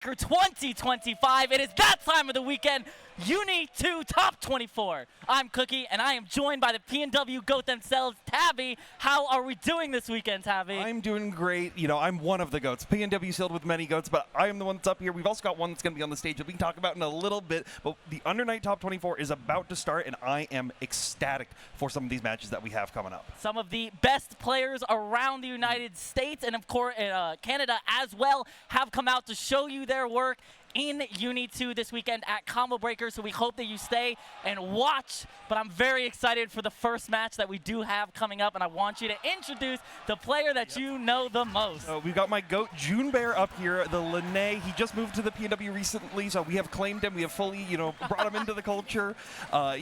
2025. It is that time of the weekend. UNI2 Top 24. I'm Cookie, and I am joined by the PNW GOAT themselves, Tabby. How are we doing this weekend, Tabby? I'm doing great. You know, I'm one of the GOATs. PNW's filled with many GOATs, but I am the one that's up here. We've also got one that's going to be on the stage that we can talk about in a little bit, but the Undernight Top 24 is about to start, and I am ecstatic for some of these matches that we have coming up. Some of the best players around the United States, and of course Canada as well, have come out to show you their work in UNI2 this weekend at Combo Breaker, so we hope that you stay and watch. But I'm very excited for the first match that we do have coming up, and I want you to introduce the player that you know the most. So we've got my GOAT, Junbear, up here, the Linne. He just moved to the PNW recently, so we have claimed him. We have fully, brought him into the culture.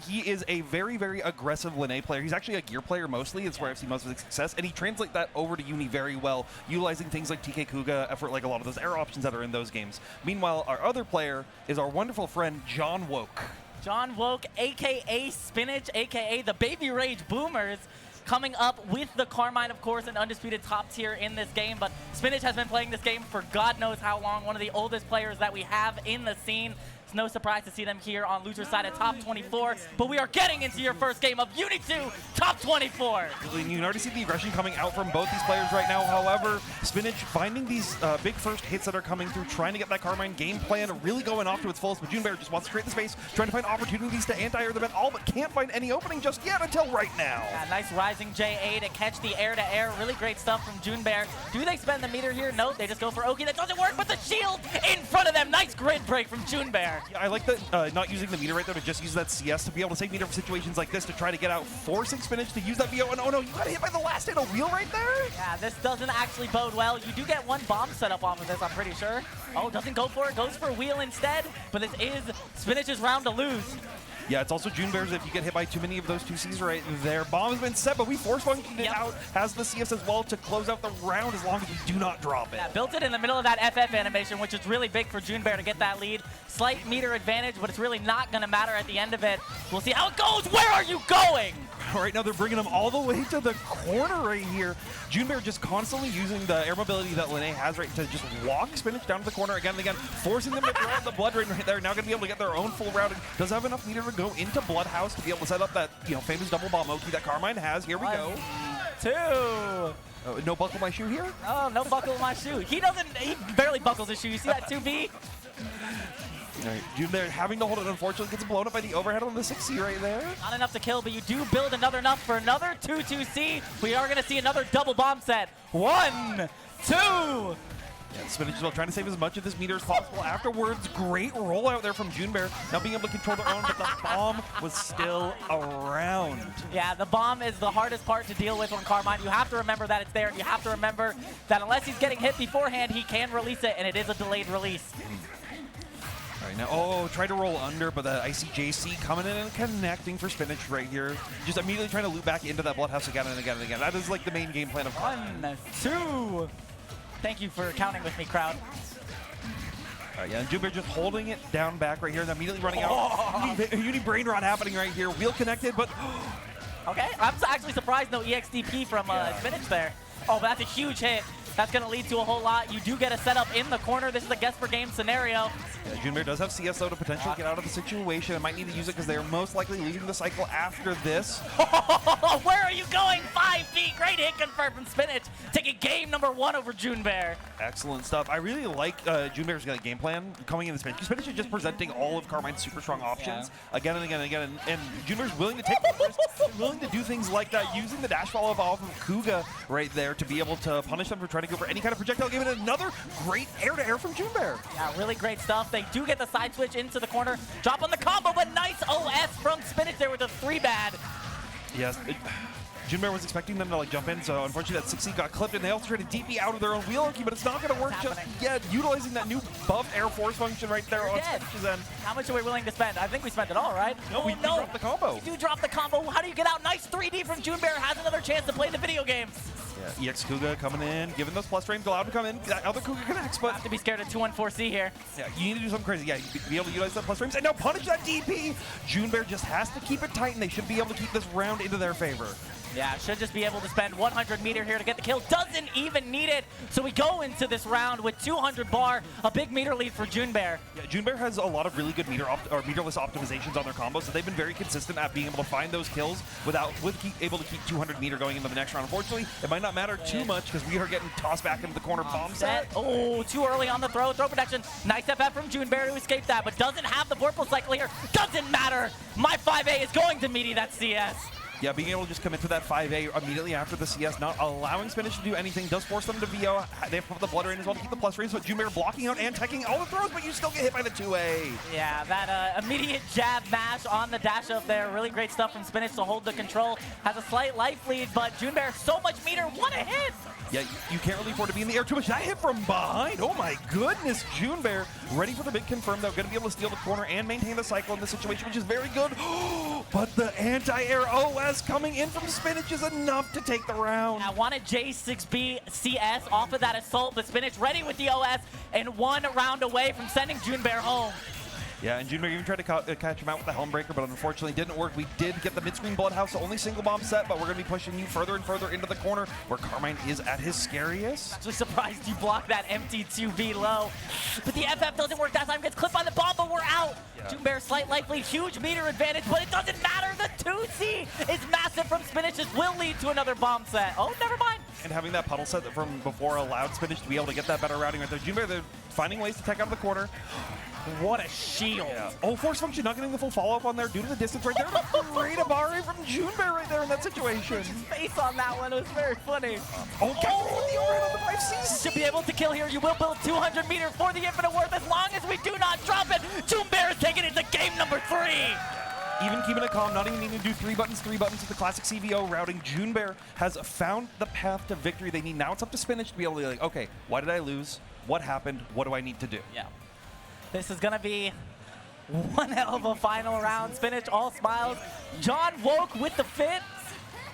He is a very, very aggressive Linne player. He's actually a gear player mostly. It's where I've seen most of his success, and he translates that over to Uni very well, utilizing things like TK Kuga for like a lot of those air options that are in those games. Meanwhile, our other player is our wonderful friend, John Woke. John Woke, a.k.a. Spinach, a.k.a. the Baby Rage Boomers, coming up with the Carmine, of course, an undisputed top tier in this game. But Spinach has been playing this game for God knows how long, one of the oldest players that we have in the scene. It's no surprise to see them here on loser side at Top 24, but we are getting into your first game of UNI2 Top 24. You can already see the aggression coming out from both these players right now. However, Spinach finding these big first hits that are coming through, trying to get that Carmine game plan really going off to its fullest, but Junbear just wants to create the space, trying to find opportunities to anti-air them at all, but can't find any opening just yet until right now. Yeah, nice rising JA to catch the air-to-air. Really great stuff from Junbear. Do they spend the meter here? Nope, they just go for Okie. That doesn't work, but the shield in front of them. Nice grid break from Junbear. Yeah, I like that not using the meter right there to just use that CS to be able to save meter for situations like this to try to get out, forcing Spinach to use that VO. And oh no, you got hit by the last hit of wheel right there? Yeah, this doesn't actually bode well. You do get one bomb set up off of this, I'm pretty sure. Oh, doesn't go for it, goes for wheel instead. But this is Spinach's round to lose. Yeah, it's also Junbear's if you get hit by too many of those 2Cs right there. Bomb has been set, but we force functioned it out. Has the CS as well to close out the round as long as we do not drop it. Yeah, built it in the middle of that FF animation, which is really big for Junbear to get that lead. Slight meter advantage, but it's really not going to matter at the end of it. We'll see how it goes. Where are you going? Right now, they're bringing him all the way to the corner right here. Junbear just constantly using the air mobility that Linne has right to just walk Spinach down to the corner again and again, forcing them to throw out the Blood Rain right there. Now going to be able to get their own full round. Does have enough meter to go into Bloodhouse to be able to set up that famous double bomb Oki that Carmine has. Here we go. 2. Oh, no buckle my shoe here? Oh, no buckle my shoe. He barely buckles his shoe. You see that 2B? Right. Junbear having to hold it, unfortunately, gets blown up by the overhead on the 6C right there. Not enough to kill, but you do build enough for another 2-2C. We are going to see another double bomb set. 1, 2. Yeah, Spinach as well, trying to save as much of this meter as possible. Afterwards, great rollout there from Junbear. Now being able to control their own, but the bomb was still around. Yeah, the bomb is the hardest part to deal with on Carmine. You have to remember that it's there, and you have to remember that unless he's getting hit beforehand, he can release it, and it is a delayed release. Right now, tried to roll under, but the ICJC coming in and connecting for Spinach right here. Just immediately trying to loop back into that Bloodhouse again and again and again. That is like the main game plan of 1, 2. Thank you for counting with me, crowd. Yeah, and Junbear just holding it down back right here and immediately running out. Uni Brain Rot happening right here. Wheel connected, but... Okay, I'm actually surprised no EXDP from Spinach there. Oh, but that's a huge hit. That's going to lead to a whole lot. You do get a setup in the corner. This is a guess per game scenario. Yeah, Junbear does have CSO to potentially get out of the situation. I might need to use it because they are most likely leaving the cycle after this. Where are you going? 5 feet. Great hit confirmed from Spinach. Taking game number 1 over Junbear. Excellent stuff. I really like Junbear's game plan coming into Spinach. Spinach is just presenting all of Carmine's super strong options again and again and again. And Junbear's willing to take the risk, willing to do things like that, using the dash follow off of Kuga right there to be able to punish them for trying to go for any kind of projectile game. And another great air-to-air from Junbear. Yeah, really great stuff. They do get the side switch into the corner. Drop on the combo, but nice OS from Spinach there with a 3-bad. Yes. Junbear was expecting them to jump in, so unfortunately that 6C got clipped, and they also tried to DP out of their own wheel hookey, but it's not going to work just yet. Utilizing that new buff Air Force function right there on Spinach's end. How much are we willing to spend? I think we spent it all, right? No, we dropped the combo. You do drop the combo. How do you get out? Nice 3D from Junbear. Has another chance to play the video game. Yeah, EX Kuga coming in, giving those plus frames, allowed to come in. That other Kuga connects, but... Have to be scared of 214C here. Yeah, you need to do something crazy. Yeah, you be able to utilize that plus frames and now punish that DP. Junbear just has to keep it tight, and they should be able to keep this round into their favor. Yeah, should just be able to spend 100 meter here to get the kill. Doesn't even need it. So we go into this round with 200 bar, a big meter lead for Junbear. Yeah, Junbear has a lot of really good meterless optimizations on their combos, so they've been very consistent at being able to find those kills able to keep 200 meter going into the next round. Unfortunately, it might not matter too much because we are getting tossed back into the corner bomb set. Oh, too early on the throw protection. Nice FF from Junbear to escape that, but doesn't have the vorpal cycle here. Doesn't matter. My 5A is going to meaty that CS. Yeah, being able to just commit to that 5A immediately after the CS, not allowing Spinach to do anything, does force them to VO. They have to put the Blood Rain as well to keep the plus range, but Junbear blocking out and teching all the throws, but you still get hit by the 2A. Yeah, that immediate jab mash on the dash up there. Really great stuff from Spinach to hold the control. Has a slight life lead, but Junbear, so much meter, what a hit! Yeah, you can't really afford to be in the air too much. That hit from behind, oh my goodness. Junbear ready for the big confirm. They're going to be able to steal the corner and maintain the cycle in this situation, which is very good. But the anti-air OS coming in from Spinach is enough to take the round. I wanted J6B CS off of that assault, but Spinach ready with the OS and 1 round away from sending Junbear home. Yeah, and Junbear even tried to catch him out with the Helm Breaker, but unfortunately didn't work. We did get the mid-screen Bloodhouse, so only single bomb set, but we're going to be pushing you further and further into the corner where Carmine is at his scariest. Actually surprised you blocked that empty 2B low. But the FF doesn't work that time, gets clipped by the bomb, but we're out. Yeah. Junbear slight life lead, huge meter advantage, but it doesn't matter. The 2C is massive from Spinach. This will lead to another bomb set. Oh, never mind. And having that puddle set from before allowed Spinach to be able to get that better routing right there. Junbear, they're finding ways to tech out of the corner. What a shield. Yeah. Oh, force function not getting the full follow-up on there due to the distance right there. Great Abari from Junbear right there in that situation. His face on that one was very funny. Oh, the overhead on the 5C. Should be able to kill here. You will build 200 meter for the infinite worth as long as we do not drop it. Junbear is taking it to game number 3. Even keeping it calm, not even needing to do 3 buttons with the classic CVO routing. Junbear has found the path to victory they need. Now it's up to Spinach to be able to be like, okay, why did I lose? What happened? What do I need to do? Yeah. This is going to be one hell of a final round. Spinach, all smiles. John woke with the fit.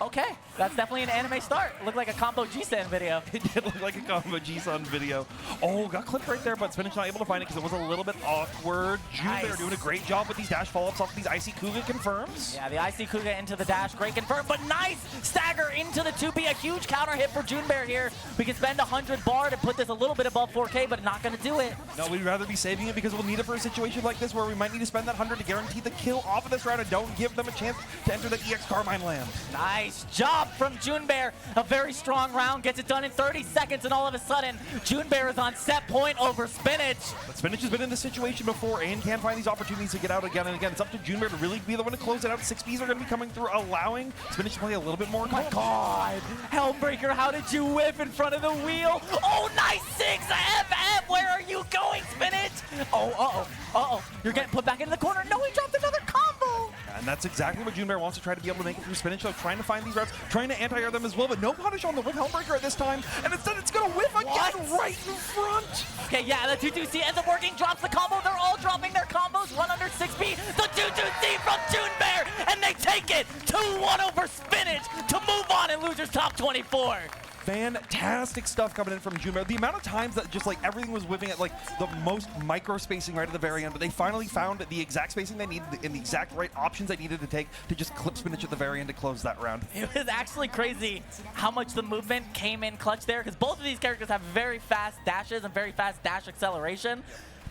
Okay, that's definitely an anime start. Looked like a combo G-San video. It did look like a combo G-San video. Oh, got clipped right there, but Spinach not able to find it because it was a little bit awkward. Junbear doing a great job with these dash follow-ups off of these Icy Kuga confirms. Yeah, the Icy Kuga into the dash, great confirm, but nice stagger into the 2B. A huge counter hit for Junbear here. We can spend 100 bar to put this a little bit above 4K, but not going to do it. No, we'd rather be saving it because we'll need it for a situation like this where we might need to spend that 100 to guarantee the kill off of this round and don't give them a chance to enter the EX Carmine land. Nice job from Junbear. A very strong round, gets it done in 30 seconds, and all of a sudden, Junbear is on set point over Spinach. But Spinach has been in this situation before and can find these opportunities to get out again and again. It's up to Junbear to really be the one to close it out. 6Bs are going to be coming through, allowing Spinach to play a little bit more. Oh my God. Helmbreaker, how did you whiff in front of the wheel? Oh, nice 6 FF. Where are you going, Spinach? Oh, You're getting put back into the corner. No, he dropped another combo. And that's exactly what Junbear wants to try to be able to make it through Spinach, though, trying to find these routes, trying to anti-air them as well, but no punish on the whip Helmbreaker at this time, and instead it's going to whiff again right in front. Okay, yeah, the 2-2-C ends up working, drops the combo. They're all dropping their combos. Run under 6B. The 2-2-C from Junbear, and they take it 2-1 over Spinach to move on in losers top 24. Fantastic stuff coming in from Junbear. The amount of times that just like everything was whipping at like the most micro spacing right at the very end, but they finally found the exact spacing they needed and the exact right options they needed to take to just clip Spinach at the very end to close that round. It was actually crazy how much the movement came in clutch there, because both of these characters have very fast dashes and very fast dash acceleration,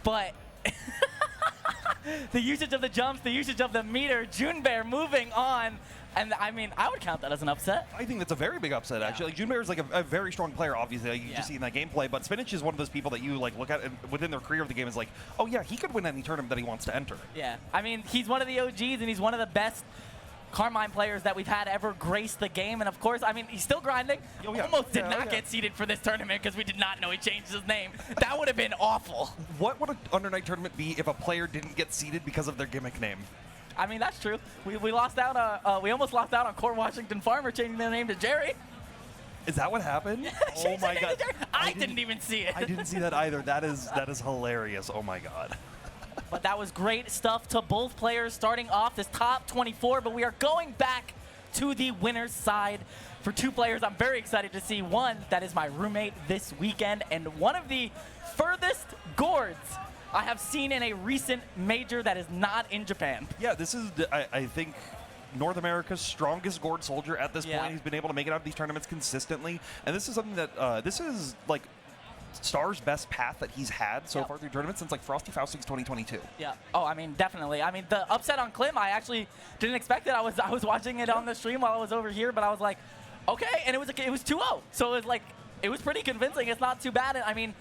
but the usage of the jumps, the usage of the meter, Junbear moving on. And I mean, I would count that as an upset. I think that's a very big upset, actually. Like, Junbear is like a very strong player, obviously. Like, you just see in that gameplay. But Spinach is one of those people that you like look at and within their career of the game is like, oh yeah, he could win any tournament that he wants to enter. Yeah, I mean, he's one of the OGs and he's one of the best Carmine players that we've had ever grace the game. And of course, I mean, he's still grinding. Oh, yeah. Almost did not get seeded for this tournament because we did not know he changed his name. That would have been awful. What would an Under-Night tournament be if a player didn't get seeded because of their gimmick name? I mean, that's true. We lost out. We almost lost out on Core Washington Farmer changing their name to Jerry. Is that what happened? Oh my God! I didn't even see it. I didn't see that either. That is hilarious. Oh my God. But that was great stuff to both players starting off this top 24. But we are going back to the winner's side for two players I'm very excited to see. One that is my roommate this weekend, and one of the furthest gourds I have seen in a recent major that is not in Japan. Yeah, this is, I think, North America's strongest Gord soldier at this point. He's been able to make it out of these tournaments consistently, and this is something that this is like Star's best path that he's had so far through tournaments since like Frosty Faustings 2022. Yeah. Oh, I mean, definitely. I mean, the upset on Klim, I actually didn't expect it. I was watching it on the stream while I was over here, but I was like, okay, and it was 2-0. So it was like, it was pretty convincing. It's not too bad. I mean,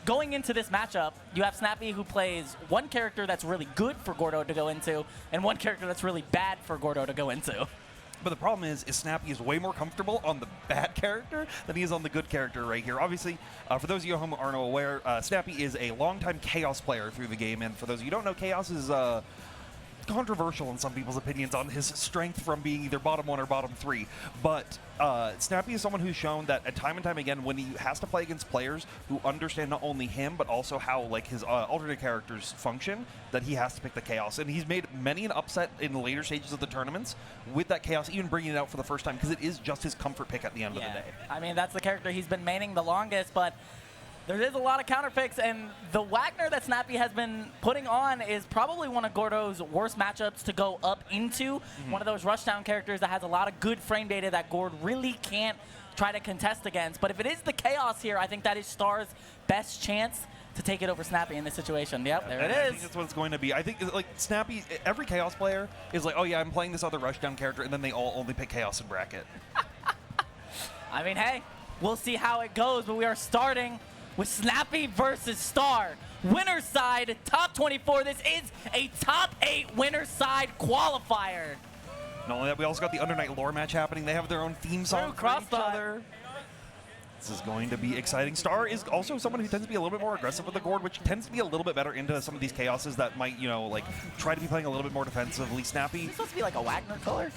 going into this matchup, you have Snappy, who plays one character that's really good for Gordeau to go into, and one character that's really bad for Gordeau to go into. But the problem is Snappy is way more comfortable on the bad character than he is on the good character right here. Obviously, for those of you who aren't aware, Snappy is a longtime Chaos player through the game, and for those of you who don't know, Chaos is controversial in some people's opinions on his strength from being either bottom 1 or bottom 3. But Snappy is someone who's shown that time and time again, when he has to play against players who understand not only him, but also how like his alternate characters function, that he has to pick the Chaos. And he's made many an upset in the later stages of the tournaments with that Chaos, even bringing it out for the first time, because it is just his comfort pick at the end of the day. I mean, that's the character he's been maining the longest, but there is a lot of counter picks, and the Wagner that Snappy has been putting on is probably one of Gordeau's worst matchups to go up into. One of those rushdown characters that has a lot of good frame data that Gord really can't try to contest against. But if it is the Chaos here, I think that is Star's best chance to take it over Snappy in this situation. Yep, there it is. I think that's what it's going to be. I think like Snappy, every Chaos player is like, oh yeah, I'm playing this other rushdown character, and then they all only pick Chaos in bracket. I mean, hey, we'll see how it goes, but we are starting with Snappy versus Star. Winner's side, top 24. This is a top 8 winner's side qualifier. Not only that, we also got the Undernight lore match happening. They have their own theme song for each other. This is going to be exciting. Star is also someone who tends to be a little bit more aggressive with the Gord, which tends to be a little bit better into some of these Chaoses that might, you know, like try to be playing a little bit more defensively. Snappy. Is this supposed to be like a Wagner color?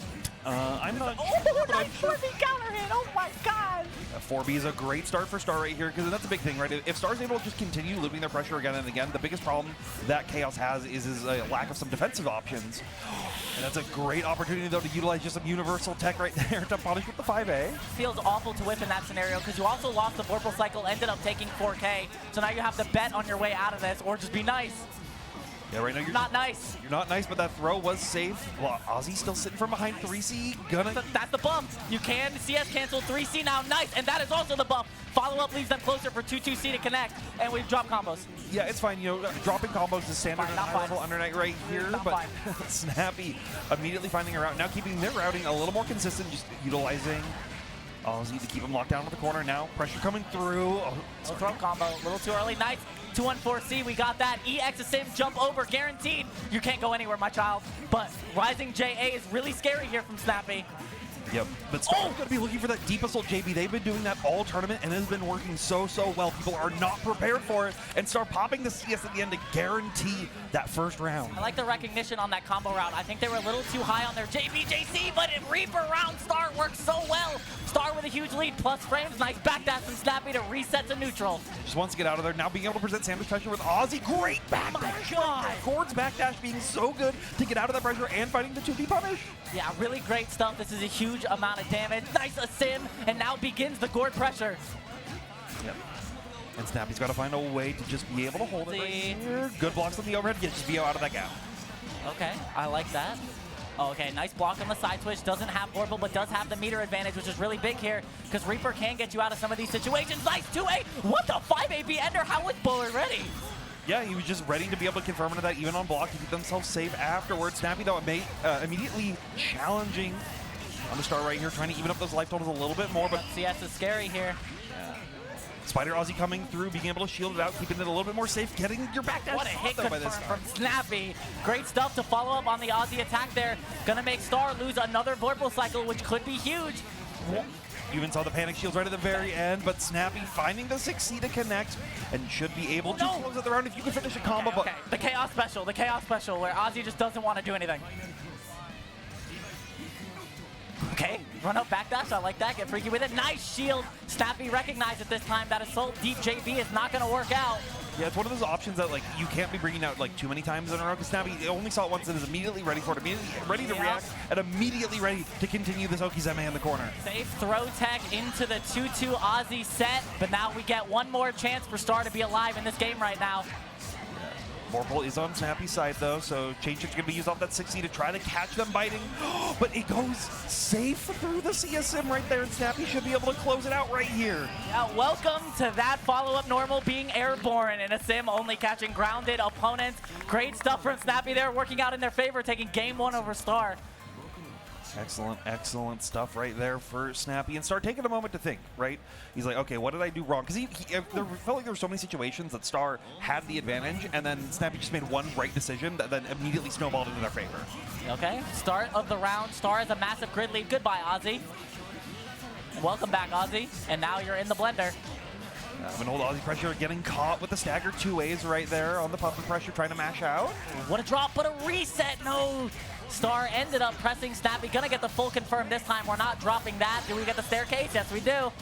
I'm not sure. Oh, nice 4B counter hit. Oh my god. 4B is a great start for Star right here, because that's a big thing, right? If Star's able to just continue looping their pressure again and again, the biggest problem that Chaos has is a lack of some defensive options. And that's a great opportunity, though, to utilize just some universal tech right there to punish with the 5A. Feels awful to whip in that scenario, because you also lost the Vorpal cycle, ended up taking 4K. So now you have to bet on your way out of this, or just be nice. Yeah, right now you're not nice. You're not nice, but that throw was safe. Well, Ozzy still sitting from behind 3C. That's the bump. You can CS cancel 3C now. Nice. And that is also the bump. Follow-up leaves them closer for 2-2C to connect. And we've dropped combos. Yeah, it's fine. You know, dropping combos is standard in high-level Undernight right here. But Snappy immediately finding a route. Now keeping their routing a little more consistent, just utilizing Ozzy to keep him locked down with the corner now. Pressure coming through. Little throw combo. A little too early. Nice. 2-1-4C, we got that. EX sim jump over, guaranteed. You can't go anywhere, my child. But Rising JA is really scary here from Snappy. Yep, but Star's going to be looking for that deep assault JB. They've been doing that all tournament, and it has been working so well. People are not prepared for it, and Star popping the CS at the end to guarantee that first round. I like the recognition on that combo route. I think they were a little too high on their JBJC, but in Reaper round, Star works so well. Star with a huge lead, plus frames. Nice backdash from Snappy to reset to neutral. Just wants to get out of there. Now being able to present sandwich pressure with Ozzy. Great backdash. Oh my God. Gord's backdash being so good to get out of that pressure and fighting the 2D punish. Yeah, really great stuff. This is a huge amount of damage. Nice sim, and now begins the Gord pressure. Yep. And Snappy's got to find a way to just be able to hold it right here. Good blocks on the overhead. Get just VO out of that gap. Okay, I like that. Okay, nice block on the side switch. Doesn't have Vorpal, but does have the meter advantage, which is really big here, because Reaper can get you out of some of these situations. Nice 2A. What the 5A ender? How was Buller ready? Yeah, he was just ready to be able to confirm into that even on block to keep themselves safe afterwards. Snappy, though, immediately challenging on the Star right here, trying to even up those life totals a little bit more. But CS is scary here. Yeah. Spider Ozzy coming through, being able to shield it out, keeping it a little bit more safe, getting your backdash. What a hit confirm from Snappy. Great stuff to follow up on the Ozzy attack there. Gonna make Star lose another Vorpal cycle, which could be huge. Yeah. You even saw the panic shields right at the very end, but Snappy finding the 6C to connect and should be able to close out the round if you can finish a combo. Okay. The Chaos Special, where Ozzy just doesn't want to do anything. Okay, run up backdash, I like that, get freaky with it. Nice shield. Snappy recognized it this time. That assault deep JB is not going to work out. Yeah, it's one of those options that like you can't be bringing out like too many times in a row, because Snappy only saw it once and is immediately ready for it, immediately ready to react, and immediately ready to continue this Okizeme in the corner. Safe throw tech into the 2-2 Ozzy set, but now we get one more chance for Star to be alive in this game right now. Vorpal is on Snappy's side though, so Change Shift's going to be used off that 6C to try to catch them biting. But it goes safe through the CSM right there, and Snappy should be able to close it out right here. Yeah, welcome to that follow-up normal being airborne in a sim, only catching grounded opponents. Great stuff from Snappy there, working out in their favor, taking game 1 over Star. Excellent, excellent stuff right there for Snappy. And Star taking a moment to think, right? He's like, okay, what did I do wrong? Because there felt like there were so many situations that Star had the advantage, and then Snappy just made one right decision that then immediately snowballed into their favor. Okay, start of the round. Star has a massive grid lead. Goodbye, Ozzy. Welcome back, Ozzy. And now you're in the blender. An old Aussie pressure getting caught with the staggered 2As right there on the pumping pressure, trying to mash out. What a drop, but a reset. No. Star ended up pressing Snappy. Gonna get the full confirm this time. We're not dropping that. Do we get the staircase? Yes, we do.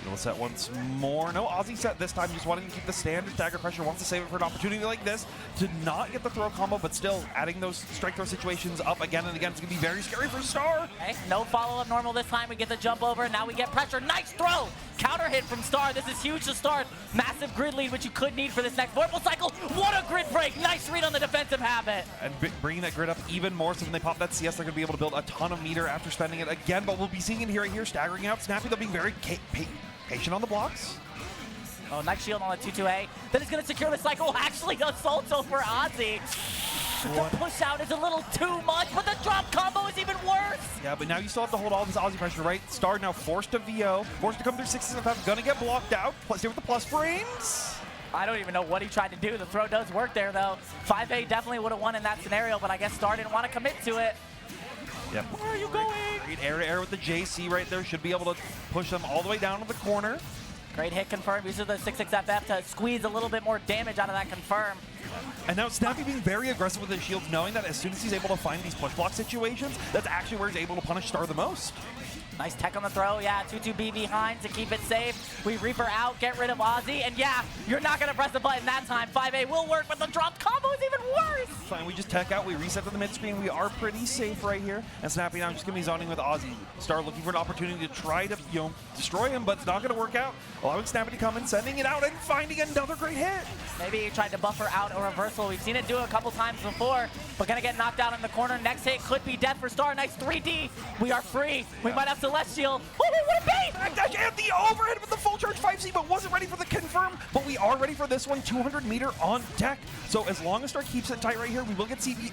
We'll set once more. No Aussie set this time. Just wanting to keep the standard stagger pressure. Wants to save it for an opportunity like this to not get the throw combo, but still adding those strike throw situations up again and again. It's going to be very scary for Star. Okay, no follow-up normal this time. We get the jump over. Now we get pressure. Nice throw. Counter hit from Star. This is huge to start. Massive grid lead, which you could need for this next Vorpal cycle. What a grid break. Nice read on the defensive habit. And bringing that grid up even more, so when they pop that CS, they're going to be able to build a ton of meter after spending it again. But we'll be seeing it here, staggering out. Snappy, though, being very patient on the blocks. Oh, nice shield on the 2-2A. Then he's going to secure the cycle. Actually, assault over Ozzy. The push out is a little too much, but the drop combo is even worse. Yeah, but now you still have to hold all this Aussie pressure, right? Star now forced to VO, forced to come through 6s and 5s, gonna get blocked out. Plus, here with the plus frames. I don't even know what he tried to do. The throw does work there, though. 5A definitely would have won in that scenario, but I guess Star didn't want to commit to it. Yep. Where are you going? Great air to air with the JC right there. Should be able to push them all the way down to the corner. Great hit confirm. Uses the 6-6 FF to squeeze a little bit more damage out of that confirm. And now Snappy being very aggressive with his shields, knowing that as soon as he's able to find these push block situations, that's actually where he's able to punish Star the most. Nice tech on the throw. Yeah, 2-2B behind to keep it safe. We Reaper out, get rid of Ozzy. And yeah, you're not going to press the button that time. 5A will work, but the drop combo is even worse. Fine, we just tech out. We reset to the mid screen. We are pretty safe right here. And Snappy now just going to be zoning with Ozzy. Star looking for an opportunity to try to, destroy him, but it's not going to work out. Allowing Snappy to come in, sending it out, and finding another great hit. Maybe he tried to buffer out a reversal. We've seen it do it a couple times before, but going to get knocked out in the corner. Next hit could be death for Star. Nice 3D. We are free. We might have Celestial. Oh, what a bait! Backdash and the overhead with the full charge 5C, but wasn't ready for the confirm. But we are ready for this one, 200 meter on deck. So as long as Star keeps it tight right here, we will get CB.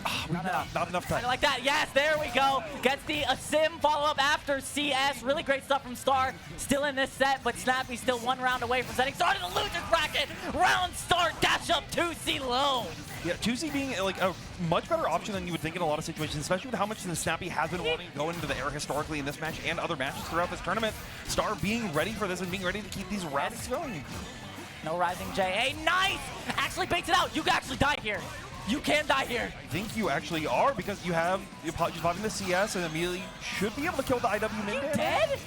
Not enough time. Like that. Yes, there we go. Gets the sim follow-up after CS. Really great stuff from Star. Still in this set, but Snappy still one round away from setting Star to the loser's bracket. Round start, dash up 2C low. Yeah, 2C being like a much better option than you would think in a lot of situations, especially with how much the Snappy has been wanting to go into the air historically in this match and other matches throughout this tournament. Star being ready for this and being ready to keep these rounds going. No rising J. Hey, nice! Actually baits it out. You can actually die here. You can die here. I think you actually are, because you're just popping the CS and immediately should be able to kill the IW mid. You dead?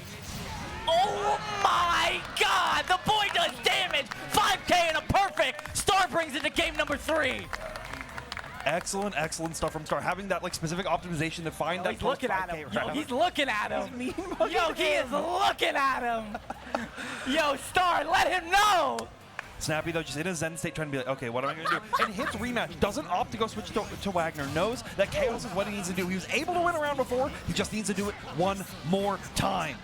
Oh my god! The boy does damage! 5K and a perfect! Star brings it to game number 3. Excellent, excellent stuff from Star. Having that specific optimization to find that. He's looking at him. Yo, he's looking at him. Yo, he is looking at him. Yo, Star, let him know. Snappy, though, just in a zen state, trying to be like, okay, what am I going to do? And hits rematch. Doesn't opt to go switch to Wagner. Knows that Chaos is what he needs to do. He was able to win a round before. He just needs to do it one more time.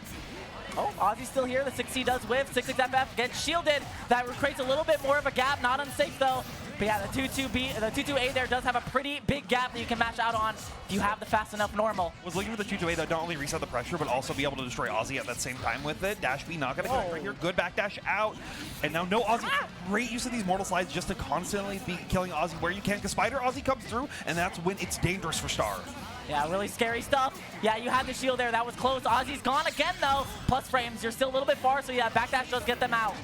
Oh, Ozzy's still here. The 6C does whiff. 6-6 FF gets shielded. That creates a little bit more of a gap. Not unsafe, though. But yeah, the 2-2A there does have a pretty big gap that you can match out on if you have the fast enough normal. Was looking for the 2-2A that not only reset the pressure, but also be able to destroy Ozzy at that same time with it. Dash B not going to go right here. Good backdash out. And now no Ozzy. Great use of these mortal slides just to constantly be killing Ozzy where you can. Because Spider Ozzy comes through, and that's when it's dangerous for Star. Yeah, really scary stuff. Yeah, you had the shield there. That was close. Ozzy's gone again, though. Plus frames. You're still a little bit far, so yeah, backdash does get them out.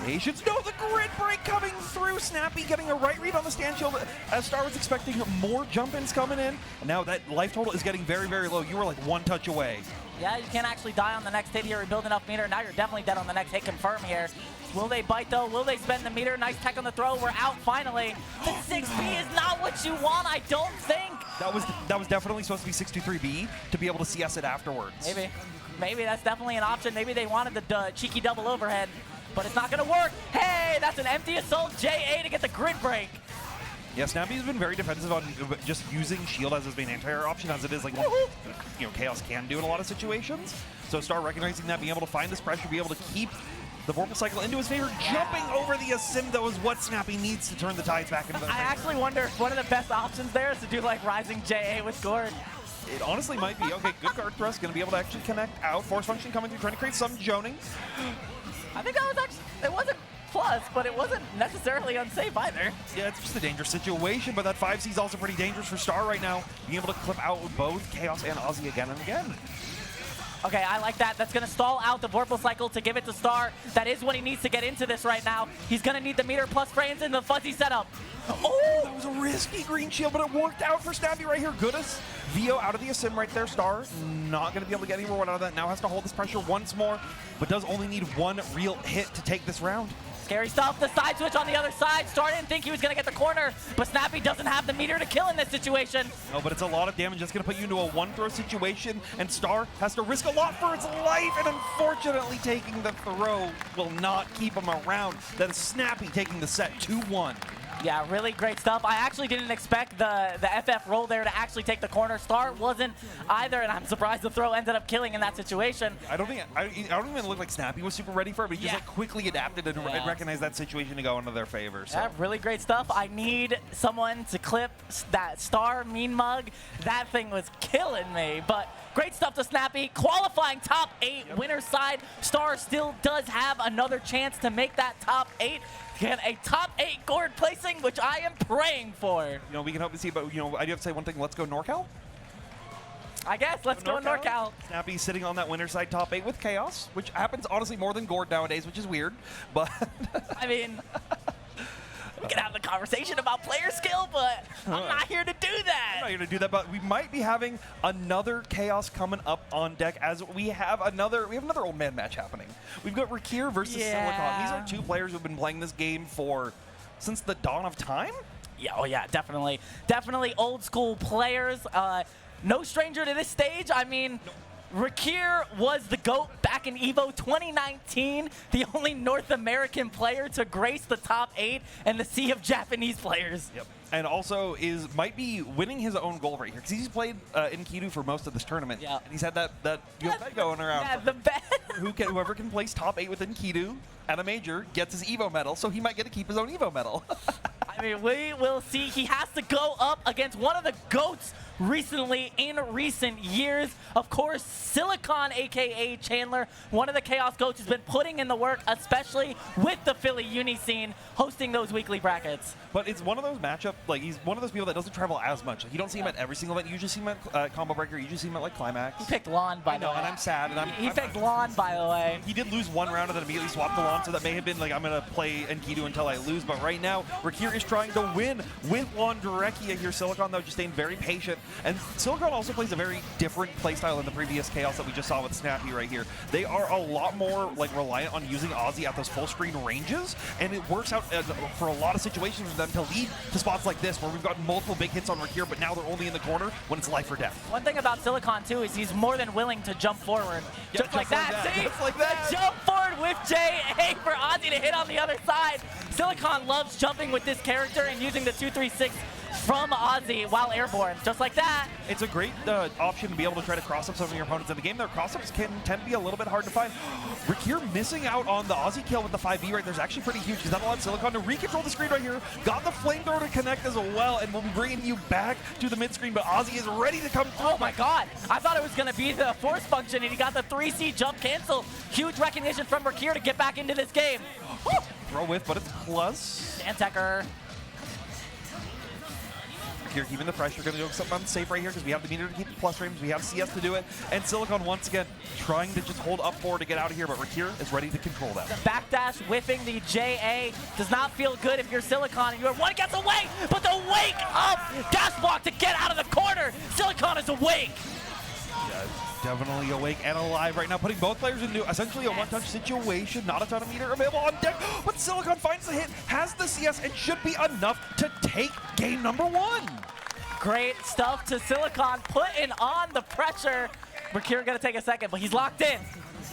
Patience. No, the grid break coming through. Snappy getting a right read on the stand shield as Star was expecting more jump-ins coming in. And now that life total is getting very, very low. You were like one touch away. Yeah, you can't actually die on the next hit here. Rebuild enough meter. Now you're definitely dead on the next hit confirm here. Will they bite, though? Will they spend the meter? Nice tech on the throw. We're out finally. The 6B is not what you want, I don't think. That was definitely supposed to be 623B to be able to CS it afterwards. Maybe that's definitely an option. Maybe they wanted the cheeky double overhead. but it's not going to work. Hey, that's an empty assault JA to get the grid break. Yeah, Snappy's been very defensive on just using shield as his main anti-air option, as it is like Chaos can do in a lot of situations. So Star recognizing that, being able to find this pressure, be able to keep the Vorpal Cycle into his favor. Jumping over the Asim, though, is what Snappy needs to turn the tides back into the I actually wonder if one of the best options there is to do like Rising JA with Gord. It honestly might be. Okay, good guard thrust, going to be able to actually connect out. Force function coming through, trying to create some joning. I think that was actually, it wasn't plus, but it wasn't necessarily unsafe either. Yeah, it's just a dangerous situation, but that 5C is also pretty dangerous for Star right now. Being able to clip out both Chaos and Ozzy again and again. Okay, I like that. That's going to stall out the Vorpal Cycle to give it to Star. That is what he needs to get into this right now. He's going to need the meter plus frames in the fuzzy setup. Oh, that was a risky green shield, but it worked out for Snappy right here. Goodness. Vio out of the Asim right there. Star not going to be able to get anywhere out of that. Now has to hold this pressure once more, but does only need one real hit to take this round. Scary stuff. The side switch on the other side. Star didn't think he was going to get the corner, but Snappy doesn't have the meter to kill in this situation. No, but it's a lot of damage. It's going to put you into a one-throw situation, and Star has to risk a lot for its life, and unfortunately taking the throw will not keep him around. That is Snappy taking the set 2-1. Yeah, really great stuff. I actually didn't expect the FF roll there to actually take the corner. Star wasn't either, and I'm surprised the throw ended up killing in that situation. I don't even look like Snappy was super ready for it, but he just like quickly adapted and recognized that situation to go into their favor. So. Yeah, really great stuff. I need someone to clip that Star mean mug. That thing was killing me, but great stuff to Snappy. Qualifying top 8 winner side. Star still does have another chance to make that top 8. Get a top 8 Gord placing, which I am praying for. You know, we can hope to see, but I do have to say one thing. Let's go NorCal. I guess. Let's go NorCal. Snappy sitting on that winner side top 8 with Chaos, which happens honestly more than Gord nowadays, which is weird. But I mean, we can have the conversation about player skill, but I'm not here to do that. I'm not here to do that, but we might be having another Chaos coming up on deck as we have another old man match happening. We've got Rikir versus Silicon. These are two players who've been playing this game since the dawn of time. Yeah, oh yeah, definitely. Definitely old school players. No stranger to this stage. I mean, Rikir was the GOAT back in EVO 2019, the only North American player to grace the top 8 and the sea of Japanese players. Yep. And also might be winning his own goal right here, because he's played in Kidu for most of this tournament. Yeah. And he's had that bet going around. Yeah, the bet. Whoever can place top 8 within Kidu at a major gets his EVO medal, so he might get to keep his own EVO medal. I mean, we will see. He has to go up against one of the GOATs recently in recent years. Of course, Silicon, a.k.a. Chandler, one of the Chaos GOATs, has been putting in the work, especially with the Philly uni scene, hosting those weekly brackets. But it's one of those matchups, like he's one of those people that doesn't travel as much. Like, you don't see him at every single event. You usually see him at Combo Breaker. You usually see him at like Climax. He picked Lon, by the way. And I'm sad. And he picked Lon, by the way. He did lose one round and then immediately swapped to Lon, so that may have been like, I'm going to play Enkidu until I lose. But right now, Rikir is trying to win with Londrekia here. Silicon, though, just staying very patient. And Silicon also plays a very different playstyle than the previous Chaos that we just saw with Snappy right here. They are a lot more like reliant on using Ozzy at those full screen ranges, and it works out for a lot of situations for them to lead to spots like this where we've got multiple big hits on Rikir, but now they're only in the corner when it's life or death. One thing about Silicon too is he's more than willing to jump forward. Just like that. See? Just like that. The jump forward with JA for Ozzy to hit on the other side. Silicon loves jumping with this character and using the 236 from Ozzy while airborne, just like that. It's a great option to be able to try to cross up some of your opponents in the game. Their cross-ups can tend to be a little bit hard to find. Rikir missing out on the Ozzy kill with the 5B right there is actually pretty huge, because that allowed Silicon to recontrol the screen right here. Got the flamethrower to connect as well, and we'll be bringing you back to the mid-screen, but Ozzy is ready to come through. Oh my god, I thought it was going to be the force function, and he got the 3C jump cancel. Huge recognition from Rikir to get back into this game. Throw with, but it's plus. Antecker. Here, keeping the pressure, going to do something unsafe right here because we have the meter to keep the plus frames, we have CS to do it, and Silicon once again trying to just hold up forward to get out of here, but Rikir is ready to control that. The backdash whiffing the JA does not feel good if you're Silicon and you're one gets away, but the wake up gas block to get out of the corner. Silicon is awake. Yeah, definitely awake and alive right now, putting both players into essentially a one-touch situation. Not a ton of meter available on deck, but Silicon finds the hit, has the CS, and should be enough to take game number 1. Great stuff to Silicon, putting on the pressure. Rikir gonna take a second, but he's locked in.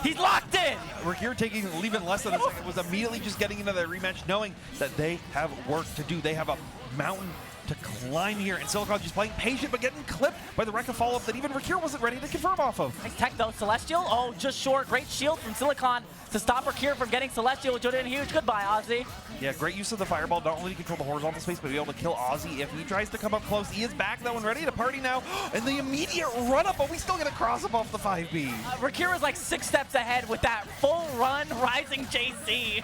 He's locked in. Rikir taking even less than a second, was immediately just getting into that rematch, knowing that they have work to do. They have a mountain to climb here, and Silicon just playing patient, but getting clipped by the Rekka follow-up that even Rikir wasn't ready to confirm off of. Nice tech though, Celestial. Oh, just short. Great shield from Silicon to stop Rikir from getting Celestial, which would have been huge. Goodbye, Ozzy. Yeah, great use of the fireball, not only to control the horizontal space, but be able to kill Ozzy if he tries to come up close. He is back though and ready to party now, and the immediate run-up, but we still get a cross-up off the 5B. Rikir was like 6 steps ahead with that full run rising JC.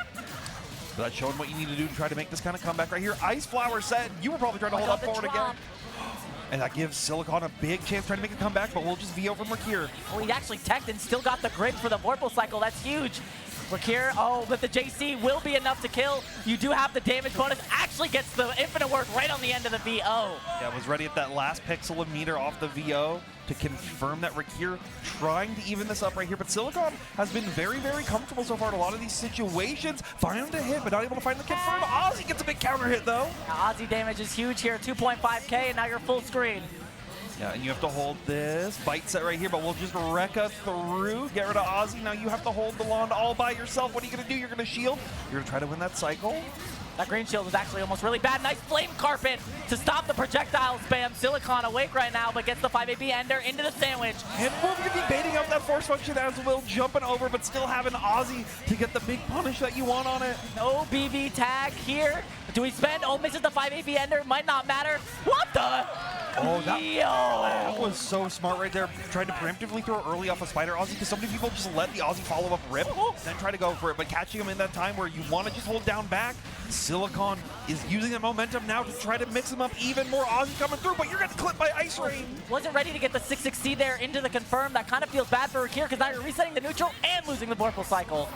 So that's showing what you need to do to try to make this kind of comeback right here. Ice Flower set. You were probably trying to hold up forward again. And that gives Silicon a big chance trying to make a comeback, but we'll just VO from Rikir. Oh, he actually teched and still got the grid for the Vorpal cycle. That's huge. Rikir, oh, but the JC will be enough to kill. You do have the damage bonus. Actually gets the infinite work right on the end of the VO. Yeah, was ready at that last pixel of meter off the VO to confirm that Rikir trying to even this up right here. But Silicon has been very, very comfortable so far in a lot of these situations. Finding to hit, but not able to find the confirm. Ozzy gets a big counter hit though. Now, Ozzy damage is huge here, 2.5k, and now you're full screen. Yeah, and you have to hold this bite set right here, but we'll just Rekka through, get rid of Ozzy. Now you have to hold the Lond all by yourself. What are you going to do? You're going to shield. You're going to try to win that cycle. That green shield was actually almost really bad. Nice flame carpet to stop the projectile spam. Silicon awake right now, but gets the 5AB ender into the sandwich. And we're going to be baiting out that force function as well, jumping over, but still having Ozzy to get the big punish that you want on it. No BB tag here. Do we spend? Oh, misses the 5AB ender. Might not matter. What the? Oh, that was so smart right there. Trying to preemptively throw early off a Spider Ozzy, because so many people just let the Ozzy follow-up rip, then try to go for it. But catching him in that time where you want to just hold down back, Silicon is using the momentum now to try to mix him up even more. Ozzy coming through, but you're getting clipped by Ice Rain. Wasn't ready to get the 6-6C there into the confirm. That kind of feels bad for Rikir, because now you're resetting the neutral and losing the Vorpal cycle.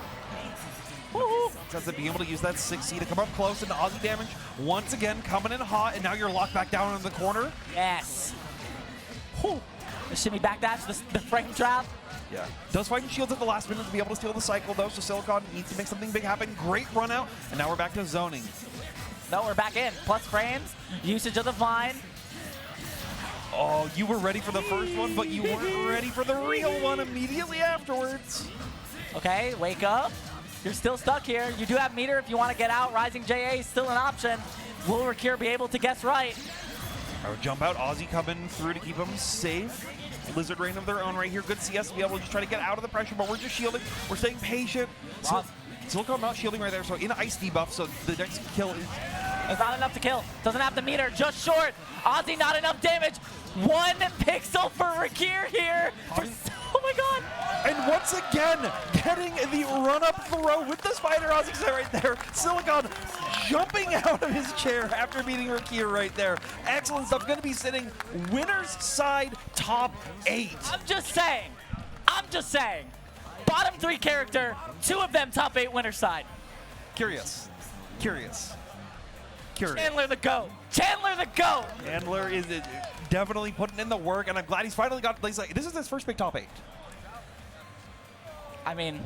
Says that being able to use that 6C to come up close into Ozzy damage once again coming in hot, and now you're locked back down in the corner. Yes. Whew. The shimmy backdash, the frame trap. Yeah. Does find shields at the last minute to be able to steal the cycle though, so Silicon needs to make something big happen. Great run out, and now we're back to zoning. No, we're back in. Plus frames, usage of the vine. Oh, you were ready for the first one, but you weren't ready for the real one immediately afterwards. Okay, wake up. You're still stuck here. You do have meter if you want to get out. Rising JA is still an option. Will Rikir be able to guess right? Our jump out, Ozzy coming through to keep him safe. Lizard Rain of their own right here. Good CS to be able to just try to get out of the pressure, but we're just shielding. We're staying patient. Wow. Silicon not shielding right there, so in ice debuff, so the next kill is... It's not enough to kill. Doesn't have the meter, just short. Ozzy not enough damage. 1 pixel for Rikir here. Oh my god. And once again, getting the run-up throw with the Spider Ozzy set right there. Silicon jumping out of his chair after beating Rikir right there. Excellent stuff. Going to be sitting winner's side top 8. I'm just saying. Bottom 3 character, 2 of them top 8 winner's side. Curious. Chandler the GOAT. Chandler is definitely putting in the work, and I'm glad he's finally got this is his first big top 8. I mean,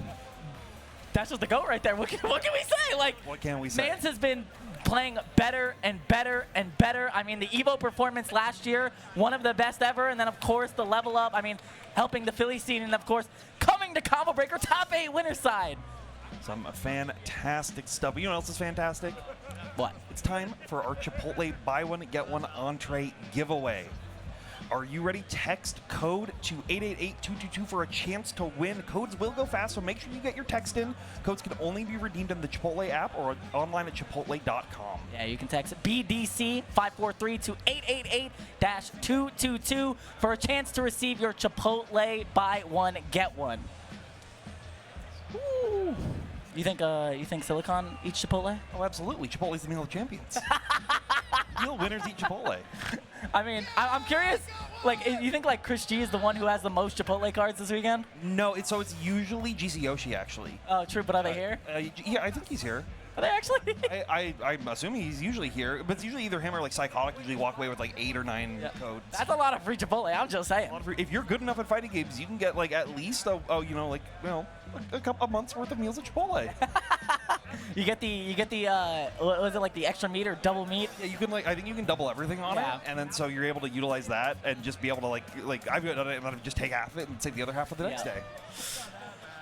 that's just the GOAT right there. What can we say? Like, what can we say? Mans has been playing better and better and better. I mean, the Evo performance last year, one of the best ever, and then of course the level up. I mean, helping the Philly scene, and of course coming to Combo Breaker top 8 winner side. Some fantastic stuff. You know what else is fantastic? What? It's time for our Chipotle buy one get one entree giveaway. Are you ready? Text code to 888-222 for a chance to win. Codes will go fast, so make sure you get your text in. Codes can only be redeemed in the Chipotle app or online at chipotle.com. Yeah, you can text BDC543 to 888-222 for a chance to receive your Chipotle buy one get one. Ooh. You think Silicon eats Chipotle? Oh, absolutely. Chipotle's the meal of champions. Real winners eat Chipotle. I mean, I'm curious. Like, you think like Chris G is the one who has the most Chipotle cards this weekend? No, it's usually GC Yoshi actually. Oh, true. But are they here? Yeah, I think he's here. Are they actually? I'm assuming he's usually here, but it's usually either him or like Psychotic usually walk away with like 8 or 9 codes. That's a lot of free Chipotle. I'm just saying. If you're good enough at fighting games, you can get like at least a couple of months worth of meals at Chipotle. you get the what was it, like the extra meat or double meat? Yeah, you can I think you can double everything on it, and then so you're able to utilize that and just be able to like I've done it and then just take half of it and save the other half for the next day.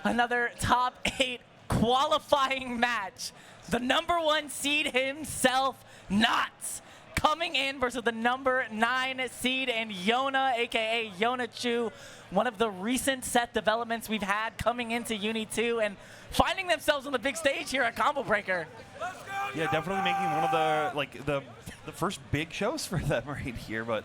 Another top 8 qualifying match. The #1 seed himself, Knots, coming in versus the #9 seed in Yona, aka Yonachu. One of the recent Seth developments we've had coming into UNI2 and finding themselves on the big stage here at Combo Breaker. Yeah, definitely making one of the the first big shows for them right here. But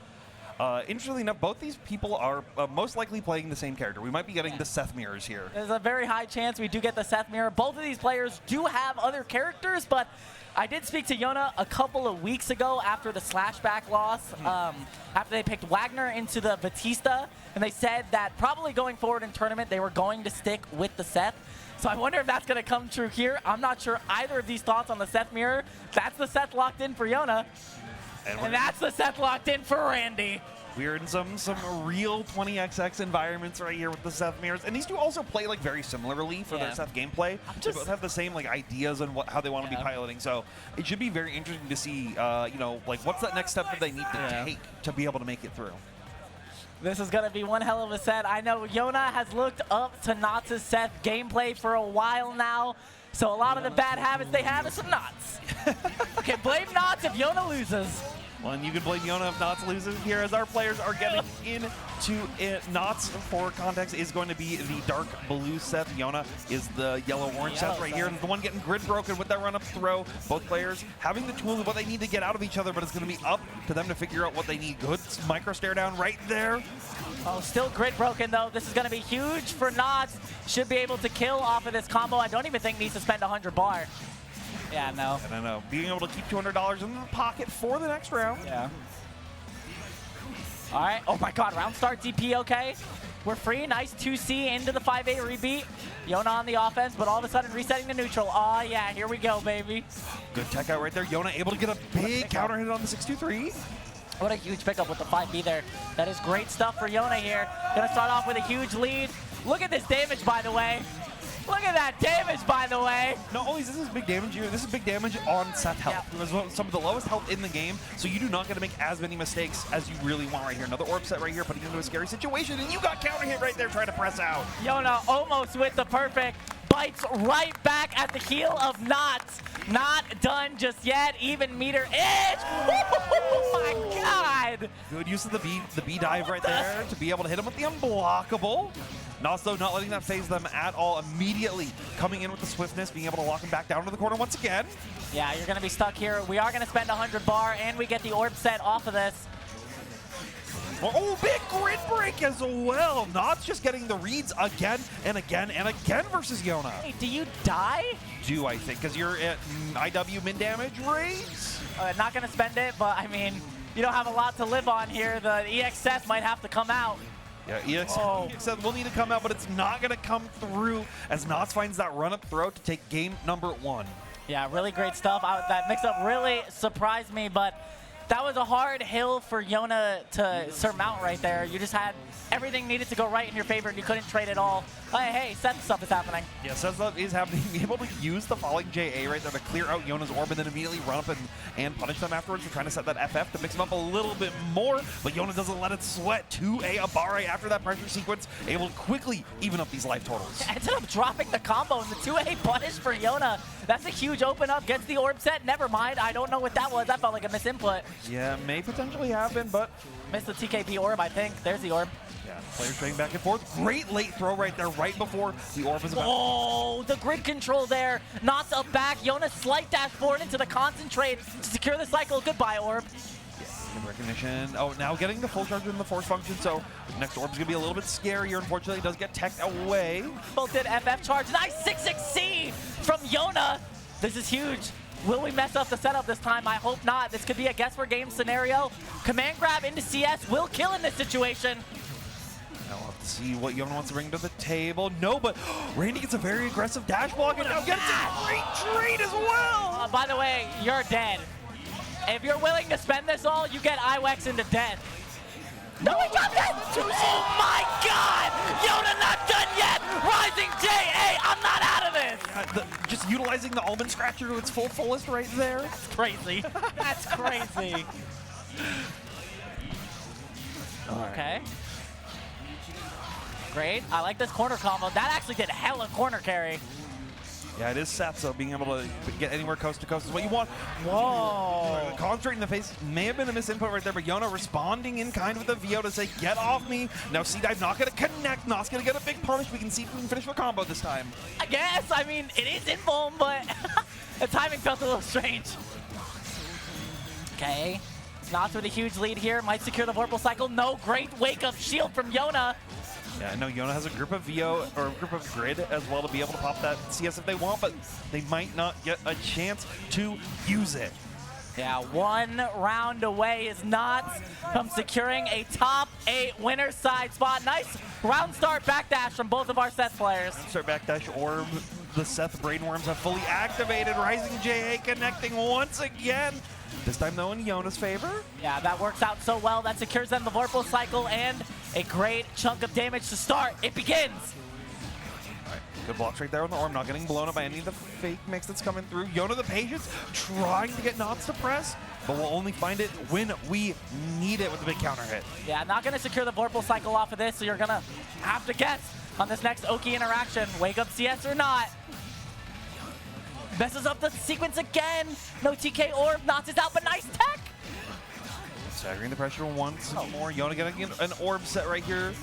interestingly enough, both these people are most likely playing the same character. We might be getting the Seth mirrors here. There's a very high chance we do get the Seth mirror. Both of these players do have other characters, but I did speak to Yona a couple of weeks ago after the Slashback loss, after they picked Wagner into the Batista, and they said that probably going forward in tournament, they were going to stick with the Seth. So I wonder if that's going to come true here. I'm not sure either of these thoughts on the Seth mirror. That's the Seth locked in for Yona, and that's the Seth locked in for Randy. We're in some real 20XX environments right here with the Seth mirrors, and these two also play like very similarly for their Seth gameplay. They both have the same like ideas and how they want to be piloting. So it should be very interesting to see, you know, like what's that next step that they need to take to be able to make it through. This is going to be one hell of a set. I know Yona has looked up to Knots' Seth gameplay for a while now, so a lot of the bad habits they have is some Knots. Okay, blame Knots if Yona loses. Well, and you can blame Yona if Knots loses here, as our players are getting into it. Knots, for context, is going to be the dark blue Seth. Yona is the yellow-orange Seth right here, and the one getting grid broken with that run-up throw. Both players having the tools of what they need to get out of each other, but it's going to be up to them to figure out what they need. Good micro stare down right there. Oh, still grid broken, though. This is going to be huge for Knots. Should be able to kill off of this combo. I don't even think needs to spend 100 bar. Yeah, no. I don't know. Being able to keep $200 in the pocket for the next round. Yeah. All right. Oh, my God. Round start DP okay. We're free. Nice 2C into the 5-8 rebeat. Yona on the offense, but all of a sudden resetting the neutral. Oh, yeah. Here we go, baby. Good tech out right there. Yona able to get a big counter hit on the 6-2-3. What a huge pickup with the 5B there. That is great stuff for Yona here. Going to start off with a huge lead. Look at this damage, by the way. Look at that damage, by the way. Not only is this big damage here, this is big damage on Seth health. Yeah. Some of the lowest health in the game, so you do not get to make as many mistakes as you really want right here. Another orb set right here, putting you into a scary situation, and you got counter hit right there trying to press out. Yona almost with the perfect. Bites right back at the heel of Knots. Not done just yet. Even meter edge. Oh my God. Good use of the B dive right there to be able to hit him with the unblockable. Knots, though, not letting that phase them at all. Immediately coming in with the swiftness, being able to lock him back down to the corner once again. Yeah, you're going to be stuck here. We are going to spend 100 bar, and we get the orb set off of this. Oh, big grid break as well. Knots just getting the reads again and again and again versus Yona. Hey, do you die? Do I think, because you're at IW min damage rates? Not going to spend it, but I mean, you don't have a lot to live on here. The EX Seth might have to come out. Yeah, EX Seth will need to come out, but it's not going to come through as Knots finds that run-up throw to take game #1. Yeah, really great stuff. That mix-up really surprised me, but that was a hard hill for Yona to surmount right there. You just had everything needed to go right in your favor, and you couldn't trade it all. Hey, Seth stuff is happening. Yeah, Seth stuff is happening. Being able to use the falling JA right there to clear out Yona's orb and then immediately run up and punish them afterwards for trying to set that FF to mix them up a little bit more, but Yona doesn't let it sweat. 2A Abare after that pressure sequence, able to quickly even up these life totals. Ended up dropping the combo and the 2A punish for Yona. That's a huge open up, gets the orb set. Never mind, I don't know what that was. That felt like a misinput. Yeah, may potentially happen, but missed the TKP orb, I think. There's the orb. Yeah, players trading back and forth. Great late throw right there, right before the orb is about. Oh, the grid control there. Knots up back. Yona slight dash forward into the concentrate to secure the cycle. Goodbye, orb. Yeah, good recognition. Oh, now getting the full charge in the force function, so next orb's gonna be a little bit scarier. Unfortunately, it does get teched away. Both did FF charge. Nice 6-6C from Yona. This is huge. Will we mess up the setup this time? I hope not. This could be a guess for game scenario. Command grab into CS will kill in this situation. Now we'll have to see what Yona wants to bring to the table. No, but Randy gets a very aggressive dash block and now gets a great trade as well. By the way, you're dead. If you're willing to spend this all, you get IWEX into death. No, he got that! Oh my God! Yona not done yet! Rising JA, I'm not out of this! Just utilizing the almond scratcher to its fullest right there. That's crazy. That's crazy. Okay. Great. I like this corner combo. That actually did hella corner carry. Yeah, it is Seth, so being able to get anywhere coast to coast is what you want. Whoa! Concentrating the face may have been a misinput right there, but Yona responding in kind with the VO to say, get off me. Now C-Dive not going to connect. Not's going to get a big punish. We can see if we can finish the combo this time. I guess. I mean, it is in foam, but the timing felt a little strange. Okay. Knots with a huge lead here. Might secure the Vorpal Cycle. No, great wake-up shield from Yona. Yeah, I know Yona has a group of VO or a group of Grid as well to be able to pop that CS if they want, but they might not get a chance to use it. Yeah, 1 round away is Knots from securing a top 8 winner side spot. Nice round start backdash from both of our Seth players. Start backdash orb. The Seth Brainworms have fully activated. Rising JA connecting once again. This time, though, in Yona's favor. Yeah, that works out so well. That secures them the Vorpal Cycle and a great chunk of damage to start. It begins. All right, good blocks right there on the orb. Not getting blown up by any of the fake mix that's coming through. Yona the Patience trying to get Knots to press, but we'll only find it when we need it with the big counter hit. Yeah, not going to secure the Vorpal Cycle off of this, so you're going to have to guess on this next Oki interaction. Wake up CS or not. Messes up the sequence again. No TK orb. Knots is out, but nice tech. Staggering the pressure once more. Yona getting an orb set right here.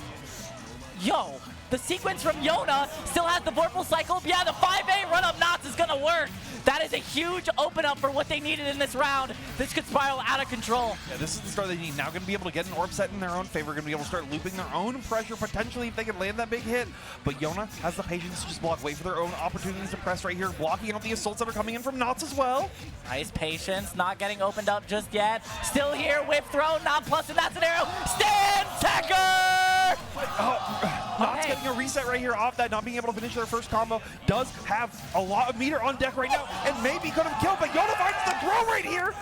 Yo, the sequence from Yona still has the Vorpal Cycle. Yeah, the 5A run-up Knots is going to work. That is a huge open-up for what they needed in this round. This could spiral out of control. Yeah, this is the start they need. Now going to be able to get an orb set in their own favor. Going to be able to start looping their own pressure, potentially, if they can land that big hit. But Yona has the patience to just block, wait for their own opportunities to press right here, blocking out the assaults that are coming in from Knots as well. Nice patience, not getting opened up just yet. Still here, whip throw, not plus, and that's an arrow. Stand Tecker! Knots getting a reset right here off that, not being able to finish their first combo. Does have a lot of meter on deck right now, and maybe could have killed, but Yona finds the throw right here.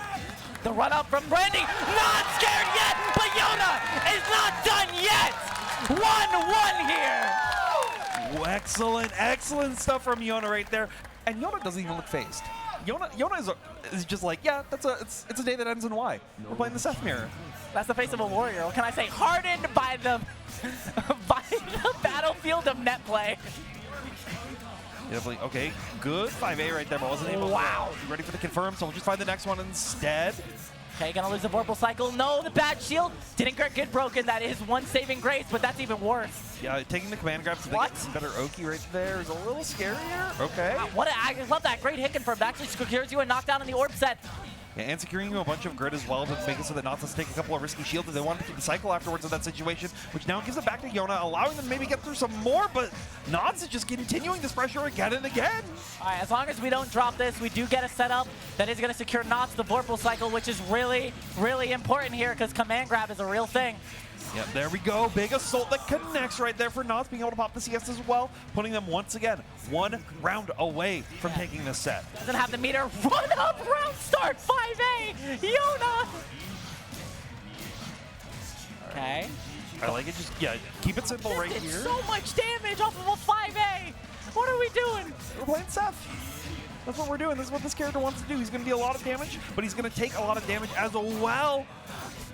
The run up from Brandy, not scared yet, but Yona is not done yet. 1-1 here. Ooh, excellent stuff from Yona right there. And Yona doesn't even look phased. Yona is just like, yeah, it's a day that ends in Y. We're playing the Seth mirror. That's the face of a warrior. What can I say? Hardened by the battlefield of net play. Definitely, okay, good 5A right there, but wasn't able to be ready for the confirm, so we'll just find the next one instead. Okay, gonna lose the Vorpal Cycle. No, the bad shield didn't get broken. That is one saving grace, but that's even worse. Yeah, taking the command grab so they get some better Oki right there is a little scarier. Okay. I love that. Great hit confirm. That actually secures you a knockdown in the orb set. Yeah, and securing you a bunch of grid as well to make it so that Knots has to take a couple of risky shields if they want to keep the cycle afterwards of that situation, which now gives it back to Yona, allowing them to maybe get through some more, but Knots is just continuing this pressure again and again. All right, as long as we don't drop this, we do get a setup that is going to secure Knots the Vorpal Cycle, which is really, really important here because command grab is a real thing. Yep, there we go. Big assault that connects right there for Knots, being able to pop the CS as well, putting them once again 1 round away from taking this set. Doesn't have the meter. Run up round start 5A. Yona. Okay. I like it. Just, yeah, keep it simple right here. So much damage off of a 5A. What are we doing? We're playing Seth. That's what we're doing. This is what this character wants to do. He's going to be a lot of damage, but he's going to take a lot of damage as well.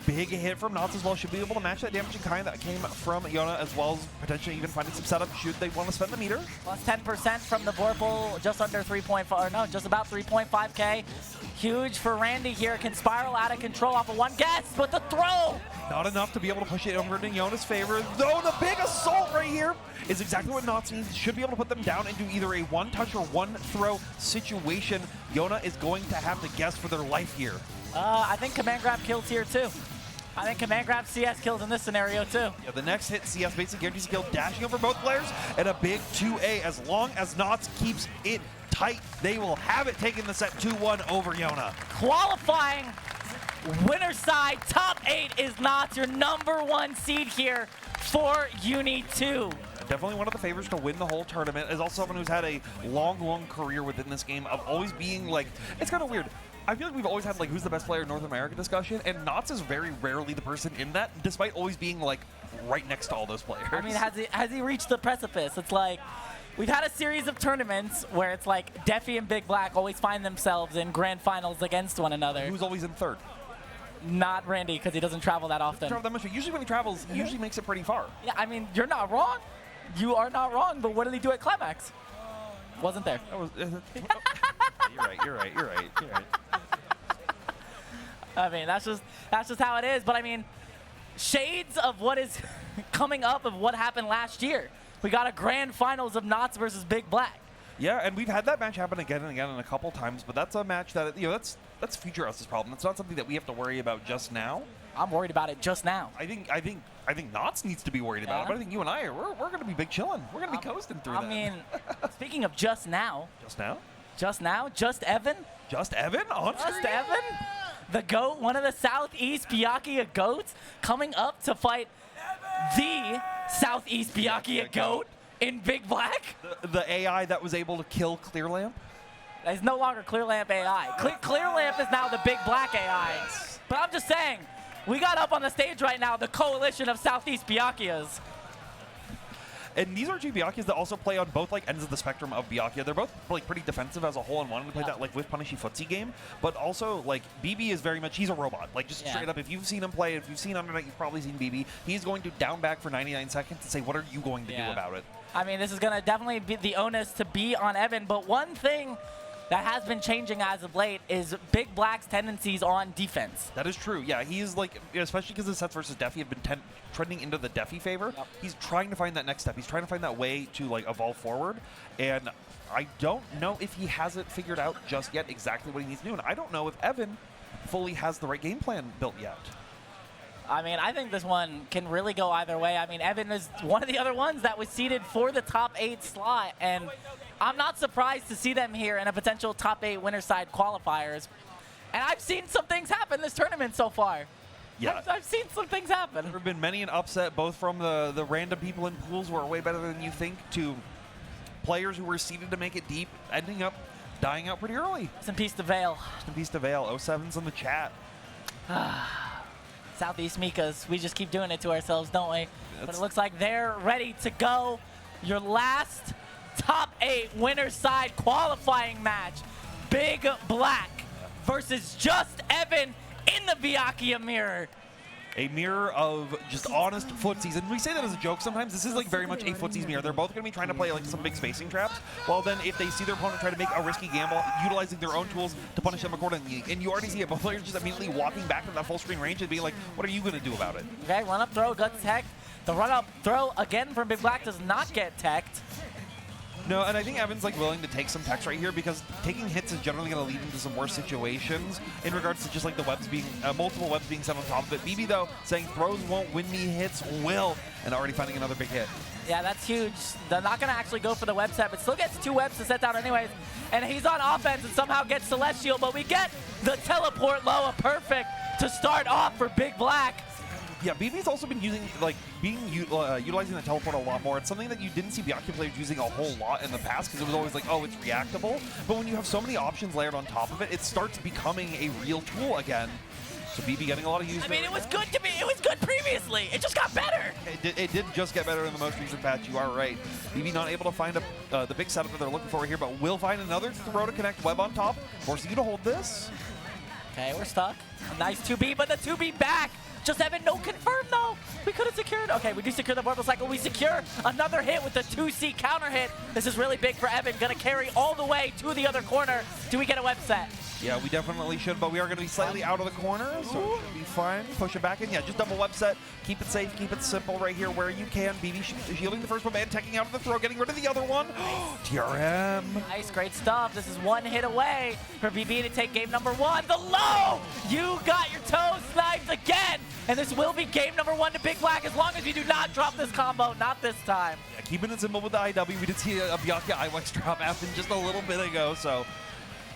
Big hit from Knots as well. Should be able to match that damage in kind that came from Yona, as well as potentially even finding some setup should they want to spend the meter. Plus 10% from the Vorpal, just under 3.5, or no, just about 3.5K. Huge for Randy here. Can spiral out of control off of one guess, but the throw! Not enough to be able to push it over in Yona's favor, though the big assault right here is exactly what Knots needs. Should be able to put them down into either a one-touch or one-throw situation. Yona is going to have to guess for their life here. I think command grab kills here too. I think command grab CS kills in this scenario too. Yeah, the next hit CS basically guarantees a kill, dashing over both players, and a big 2A. As long as Knots keeps it tight, they will have it, taking the set 2-1 over Yona. Qualifying winner side, top 8 is Knots, your #1 seed here for UNI2. Definitely one of the favorites to win the whole tournament. Is also someone who's had a long career within this game of always being like, it's kind of weird. I feel like we've always had like who's the best player in North America discussion, and Knots is very rarely the person in that, despite always being like right next to all those players. I mean, has he reached the precipice? It's like, we've had a series of tournaments where it's like Defi and BigBlack always find themselves in grand finals against one another. Who's always in third? Not Randy, because he doesn't travel that often. Travel that much. Usually when he travels, he usually makes it pretty far. Yeah, I mean, you're not wrong. You are not wrong, but what did he do at Climax? Wasn't there. That was, you're right. I mean, that's just how it is. But I mean, shades of what is coming up of what happened last year. We got a grand finals of Knots versus BigBlack. Yeah, and we've had that match happen again and again and a couple times, but that's a match that, that's future us's problem. It's not something that we have to worry about just now. I'm worried about it just now. I think Knots needs to be worried about it, but I think you and I we're going to be big chillin'. We're going to be coasting through that. I mean, speaking of just now. Just now? JustEvan? JustEvan on JustEvan? The GOAT, one of the Southeast Byakuya GOATs, coming up to fight the Southeast Byakuya GOAT in BigBlack. The AI that was able to kill Clear Lamp? It's no longer Clear Lamp AI. Clear Lamp is now the BigBlack AI. But I'm just saying, we got up on the stage right now the coalition of Southeast Byakuyas. And these are two Byakuyas that also play on both ends of the spectrum of Byakuya. They're both pretty defensive as a whole and wanting to play that with punishy footsie game. But also BB is very much, he's a robot. Straight up, if you've seen him play, if you've seen Undernight, you've probably seen BB. He's going to down back for 99 seconds and say, what are you going to do about it? I mean, this is going to definitely be the onus to be on Evan. But one thing that has been changing as of late is BigBlack's tendencies on defense. That is true. Yeah, he's especially because the sets versus Defi have been trending into the Defi favor. Yep. He's trying to find that next step. He's trying to find that way to evolve forward. And I don't know if he has it figured out just yet exactly what he needs to do. And I don't know if Evan fully has the right game plan built yet. I mean, I think this one can really go either way. I mean, Evan is one of the other ones that was seeded for the top 8 slot, and I'm not surprised to see them here in a potential top 8 winner side qualifiers. And I've seen some things happen this tournament so far. Yeah, I've seen some things happen. There have been many an upset, both from the random people in pools who are way better than you think, to players who were seeded to make it deep, ending up dying out pretty early. Rest in peace to Vale. Rest in peace to Vale. 07's in the chat. Southeast Mikas, we just keep doing it to ourselves, don't we? But it looks like they're ready to go. Your last top 8 winner side qualifying match. BigBlack versus JustEvan in the Byakuya mirror. A mirror of just honest footsies. And we say that as a joke sometimes. This is very much a footsies mirror. They're both going to be trying to play some big spacing traps. Well, then if they see their opponent try to make a risky gamble, utilizing their own tools to punish them accordingly. And you already see it. Both players just immediately walking back to that full screen range and being like, what are you going to do about it? Okay, run up throw, gut tech. The run up throw again from BigBlack does not get teched. No, and I think Evan's willing to take some techs right here because taking hits is generally going to lead into some worse situations in regards to just the webs being, multiple webs being set on top of it. BB though saying throws won't win me, hits will, and already finding another big hit. Yeah, that's huge. They're not going to actually go for the web set, but still gets 2 webs to set down anyways. And he's on offense and somehow gets Celestial, but we get the teleport low, a perfect to start off for BigBlack. Yeah, BB's also been using, utilizing the teleport a lot more. It's something that you didn't see Byakuya players using a whole lot in the past because it was always oh, it's reactable. But when you have so many options layered on top of it, it starts becoming a real tool again. So BB getting a lot of use. I mean, it was good to me. It was good previously. It just got better. It did just get better in the most recent patch. You are right. BB not able to find the big setup that they're looking for here, but will find another throw to connect web on top, forcing you to hold this. Okay, we're stuck. A nice 2B, but the 2B back. JustEvan, no confirm though. We could have secured. Okay, we do secure the Vorpal Cycle. We secure another hit with the 2C counter hit. This is really big for Evan. Gonna carry all the way to the other corner. Do we get a web set? Yeah, we definitely should, but we are going to be slightly out of the corner, so it should be fine. Push it back in. Yeah, just double web set. Keep it safe, keep it simple right here where you can. BB shielding the first one and taking out of the throw, getting rid of the other one. TRM. Nice, great stuff. This is 1 hit away for BB to take game number 1. The low! You got your toe sniped again, and this will be game number 1 to BigBlack as long as you do not drop this combo. Not this time. Yeah, keeping it simple with the IW. We did see a Byakuya IWEX drop happen just a little bit ago, so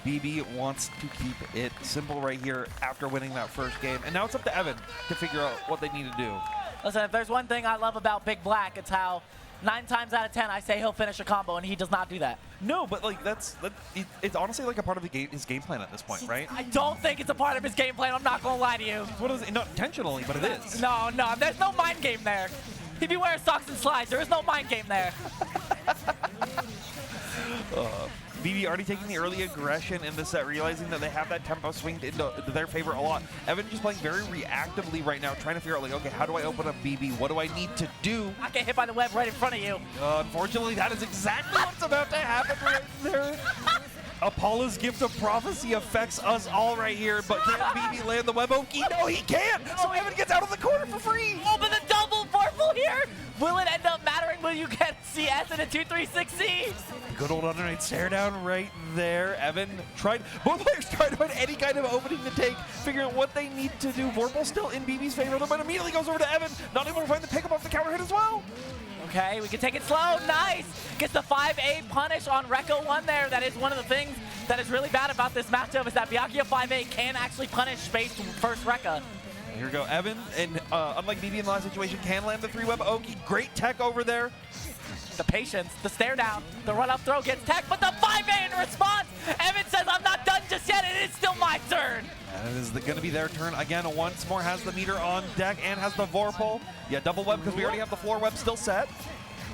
BB wants to keep it simple right here after winning that first game. And now it's up to Evan to figure out what they need to do. Listen, if there's one thing I love about BigBlack, it's how 9 times out of 10 I say he'll finish a combo, and he does not do that. No, but it's honestly a part of his game plan at this point, right? I don't think it's a part of his game plan. I'm not going to lie to you. What is it? Not intentionally, but it is. No, there's no mind game there. If you wear socks and slides, there is no mind game there. BB already taking the early aggression in the set, realizing that they have that tempo swing into their favor a lot. Evan just playing very reactively right now, trying to figure out, like, okay, how do I open up BB? What do I need to do? I get hit by the web right in front of you. Unfortunately, that is exactly what's about to happen right there. Apollo's gift of prophecy affects us all right here, but can BB land the web? Okie? No, he can't! So Evan gets out of the corner for free! Oh, but the double vorpal here! Will it end up mattering? Will you get CS in a 2-3-6C? Good old undernight stare down right there. Evan tried, both players tried to find any kind of opening to take, figuring out what they need to do. Vorpal still in BB's favor, but immediately goes over to Evan, not able to find the pickup off the counter hit as well. Okay, we can take it slow. Nice. Gets the 5A punish on Rekko 1 there. That is one of the things that is really bad about this matchup is that Byakuya 5A can actually punish space first Rekka. Here we go, Evan, and unlike BB in the last situation, can land the 3-web. Okie, great tech over there. The patience, the stare down, the run up throw gets tech, but the 5A in response. Evan says, I'm not done just yet. It is still my turn. And it is going to be their turn again. Once more has the meter on deck and has the Vorpal. Yeah, double web because we already have the floor web still set.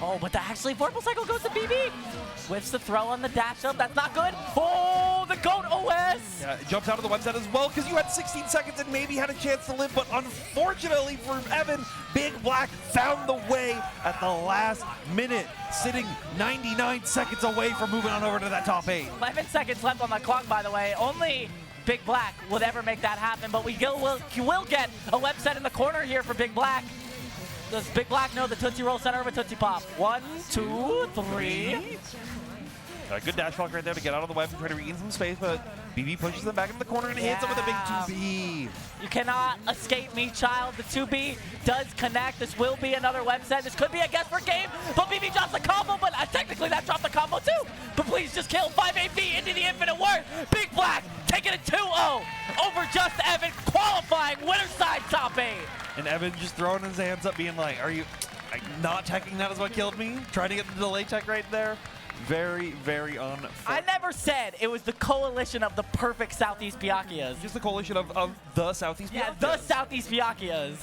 Oh, but actually Vorpal cycle goes to BB. Whiffs the throw on the dash up. That's not good. Oh, the GOAT OS. Yeah, it jumps out of the web set as well because you had 16 seconds and maybe had a chance to live. But unfortunately for Evan, BigBlack found the way at the last minute, sitting 99 seconds away from moving on over to that top 8. 11 seconds left on the clock, by the way. Only BigBlack would ever make that happen, but we will get a web set in the corner here for BigBlack. Does BigBlack know the Tootsie Roll center of a Tootsie Pop? 1, 2, 3. Good dash block right there to get out of the web and try to regain some space, but BB pushes them back into the corner and hits him with a big 2B. You cannot escape me, child. The 2B does connect. This will be another web set. This could be a guess for game, but BB drops a combo, but technically that dropped the combo too. But please just kill 5AB into the infinite worth. BigBlack taking it 2-0 over JustEvan, qualifying winner side top 8. And Evan just throwing his hands up being like, are you not teching that is what killed me? Trying to get the delay tech right there. Very, very unfortunate. I never said it was the coalition of the perfect Southeast Byakuyas. Just the coalition of the Southeast Yeah, Byakuyas. the Southeast Byakuyas.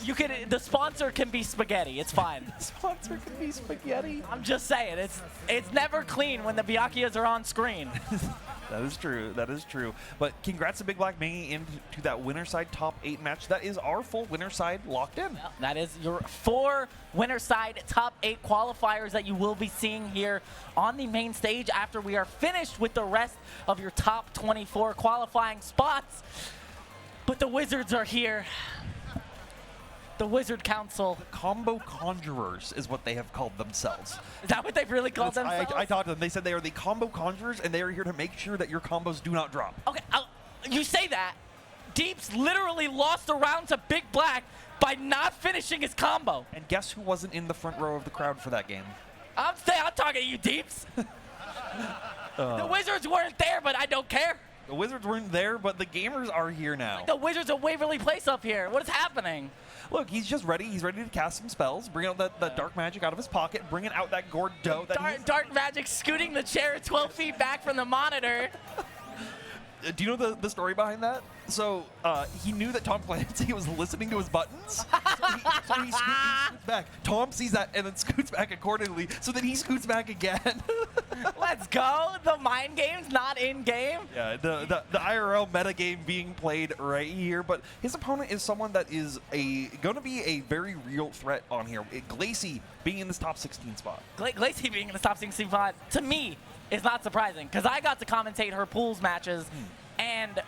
You can. The sponsor can be spaghetti. It's fine. The sponsor can be spaghetti. I'm just saying, it's never clean when the Byakuyas are on screen. That is true. That is true. But congrats to BigBlack making it into that winner side top 8 match. That is our full winner side locked in. Well, that is your 4 winner side top 8 qualifiers that you will be seeing here on the main stage after we are finished with the rest of your top 24 qualifying spots. But the Wizards are here. The Wizard Council. The Combo Conjurers is what they have called themselves. Is that what they've really called themselves? I talked to them. They said they are the Combo Conjurers, and they are here to make sure that your combos do not drop. Okay, you say that. Deeps literally lost a round to BigBlack by not finishing his combo. And guess who wasn't in the front row of the crowd for that game? I'm talking to you, Deeps. The Wizards weren't there, but I don't care. The Wizards weren't there, but the gamers are here now. The Wizards of Waverly Place up here. What is happening? Look, he's just ready. He's ready to cast some spells, bring out that dark magic out of his pocket, bringing out that Gordeau. Dark magic scooting the chair 12 feet back from the monitor. Do you know the story behind that? So he knew that Tom Clancy was listening to his buttons, so he scoots back. Tom sees that and then scoots back accordingly, so then he scoots back again. Let's go. The mind game's not in game. Yeah, the IRL meta game being played right here, but his opponent is someone that is going to be a very real threat on here. Glacey being in this top 16 spot. Glacey being in the top 16 spot, to me, is not surprising, because I got to commentate her pools matches, and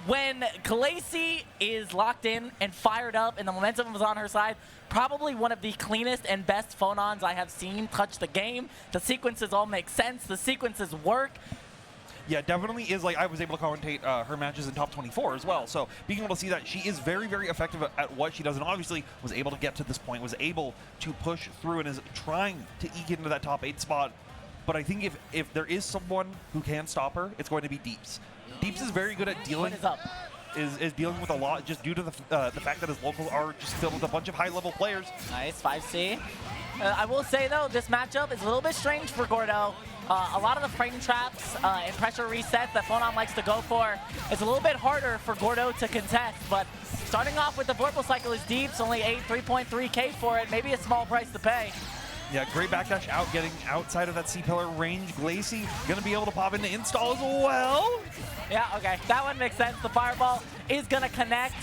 when Glacey is locked in and fired up and the momentum was on her side, probably one of the cleanest and best Phonons I have seen touch the game. The sequences all make sense. The sequences work. Yeah, definitely is. Like, I was able to commentate her matches in top 24 as well. So being able to see that she is very, very effective at what she does, and obviously was able to get to this point, was able to push through and is trying to eke into that top 8 spot. But I think if there is someone who can stop her, it's going to be Deeps. Deeps is very good at dealing. What is up? Is dealing with a lot just due to the fact that his locals are just filled with a bunch of high-level players. Nice, 5C. I will say, though, this matchup is a little bit strange for Gordeau. A lot of the frame traps and pressure resets that Phonon likes to go for is a little bit harder for Gordeau to contest, but starting off with the Vorpal cycle is Deeps, only 3.3K for it, maybe a small price to pay. Yeah, great backdash out, getting outside of that C-pillar range. Glacey going to be able to pop into install as well. Yeah, okay. That one makes sense. The fireball is going to connect.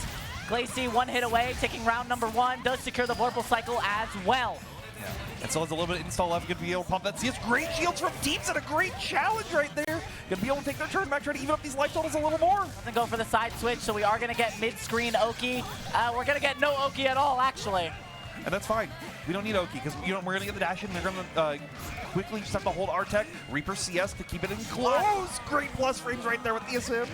Glacey one hit away, taking round number 1. Does secure the Vorpal Cycle as well. Yeah. And still has a little bit of install left. Going to be able to pump that CS. Great shields from Deeps and a great challenge right there. Going to be able to take their turn back, try to even up these life totals a little more. Doesn't go for the side switch, so we are going to get mid-screen Oki. We're going to get no Oki at all, actually. And that's fine. We don't need Oki because we're going to get the dash in. They're going to quickly just have to hold our tech. Reaper CS to keep it in close. Great plus frames right there with the SM.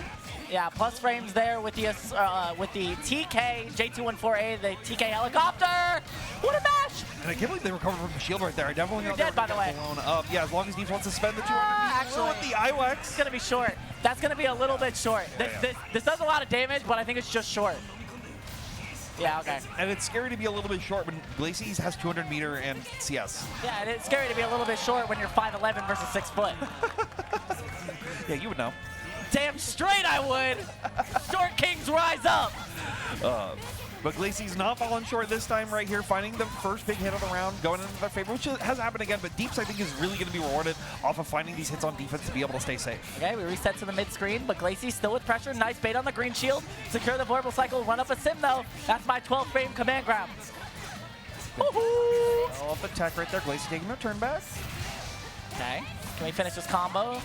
Yeah, plus frames there with the TK J214A, the TK helicopter. What a match! And I can't believe they recovered from the shield right there. I definitely You're got dead, by the way. blown up. Yeah, as long as Deeps wants to spend the 200 actually, with the IWEX. It's going to be short. That's going to be a little bit short. This does a lot of damage, but I think it's just short. Yeah, okay. And it's scary to be a little bit short when Glacey has 200 meter and CS. Yeah, and it's scary to be a little bit short when you're 5'11" versus 6 foot. Yeah, you would know. Damn straight I would. Short kings rise up. But Glacey's not falling short this time right here, finding the first big hit of the round, going into their favor, which has happened again, but Deeps, I think, is really going to be rewarded off of finding these hits on defense to be able to stay safe. Okay, we reset to the mid-screen, but Glacey still with pressure. Nice bait on the green shield. Secure the Vorpal Cycle, run up a sim, though. That's my 12-frame command grab. Woohoo! Off the tech right there. Glacey taking their turn back. Okay, can we finish this combo?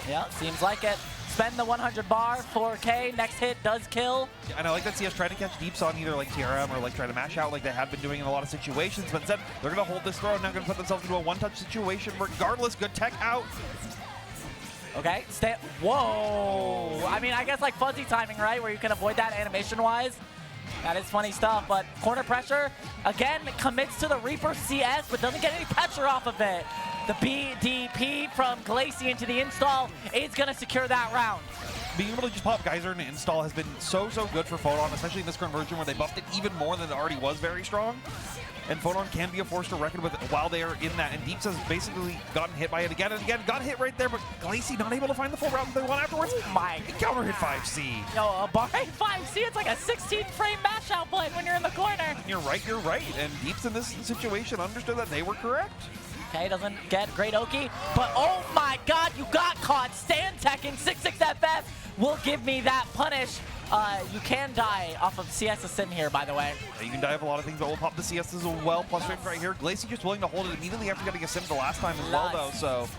Yeah, seems like it. Spend the 100 bar, 4K, next hit does kill. Yeah, and I like that CS trying to catch Deeps on either like TRM or like trying to mash out like they have been doing in a lot of situations, but instead they're going to hold this throw and now going to put themselves into a one-touch situation regardless. Good tech out. Okay, whoa! I mean, I guess like fuzzy timing, right? Where you can avoid that animation-wise. That is funny stuff, but corner pressure, again, commits to the Reaper CS, but doesn't get any pressure off of it. The BDP from Glacey into the install is going to secure that round. Being able to just pop Geyser and install has been so good for Phonon, especially in this conversion where they buffed it even more than it already was very strong. And Phonon can be a force to reckon with while they are in that. And Deeps has basically gotten hit by it again and again. Got hit right there, but Glacey not able to find the full round they want afterwards. My counter hit 5C. Yo, a bar hit 5C, it's like a 16-frame mash out play when you're in the corner. You're right. And Deeps in this situation understood that they were correct. Okay, doesn't get great Oki, but oh my god, you got caught. Stand teching 66FF will give me that punish. You can die off of CS sim here, by the way. Yeah, you can die of a lot of things, but we'll pop the CS as well. Plus frame right here. Glacey just willing to hold it immediately after getting a sim the last time as well, though. So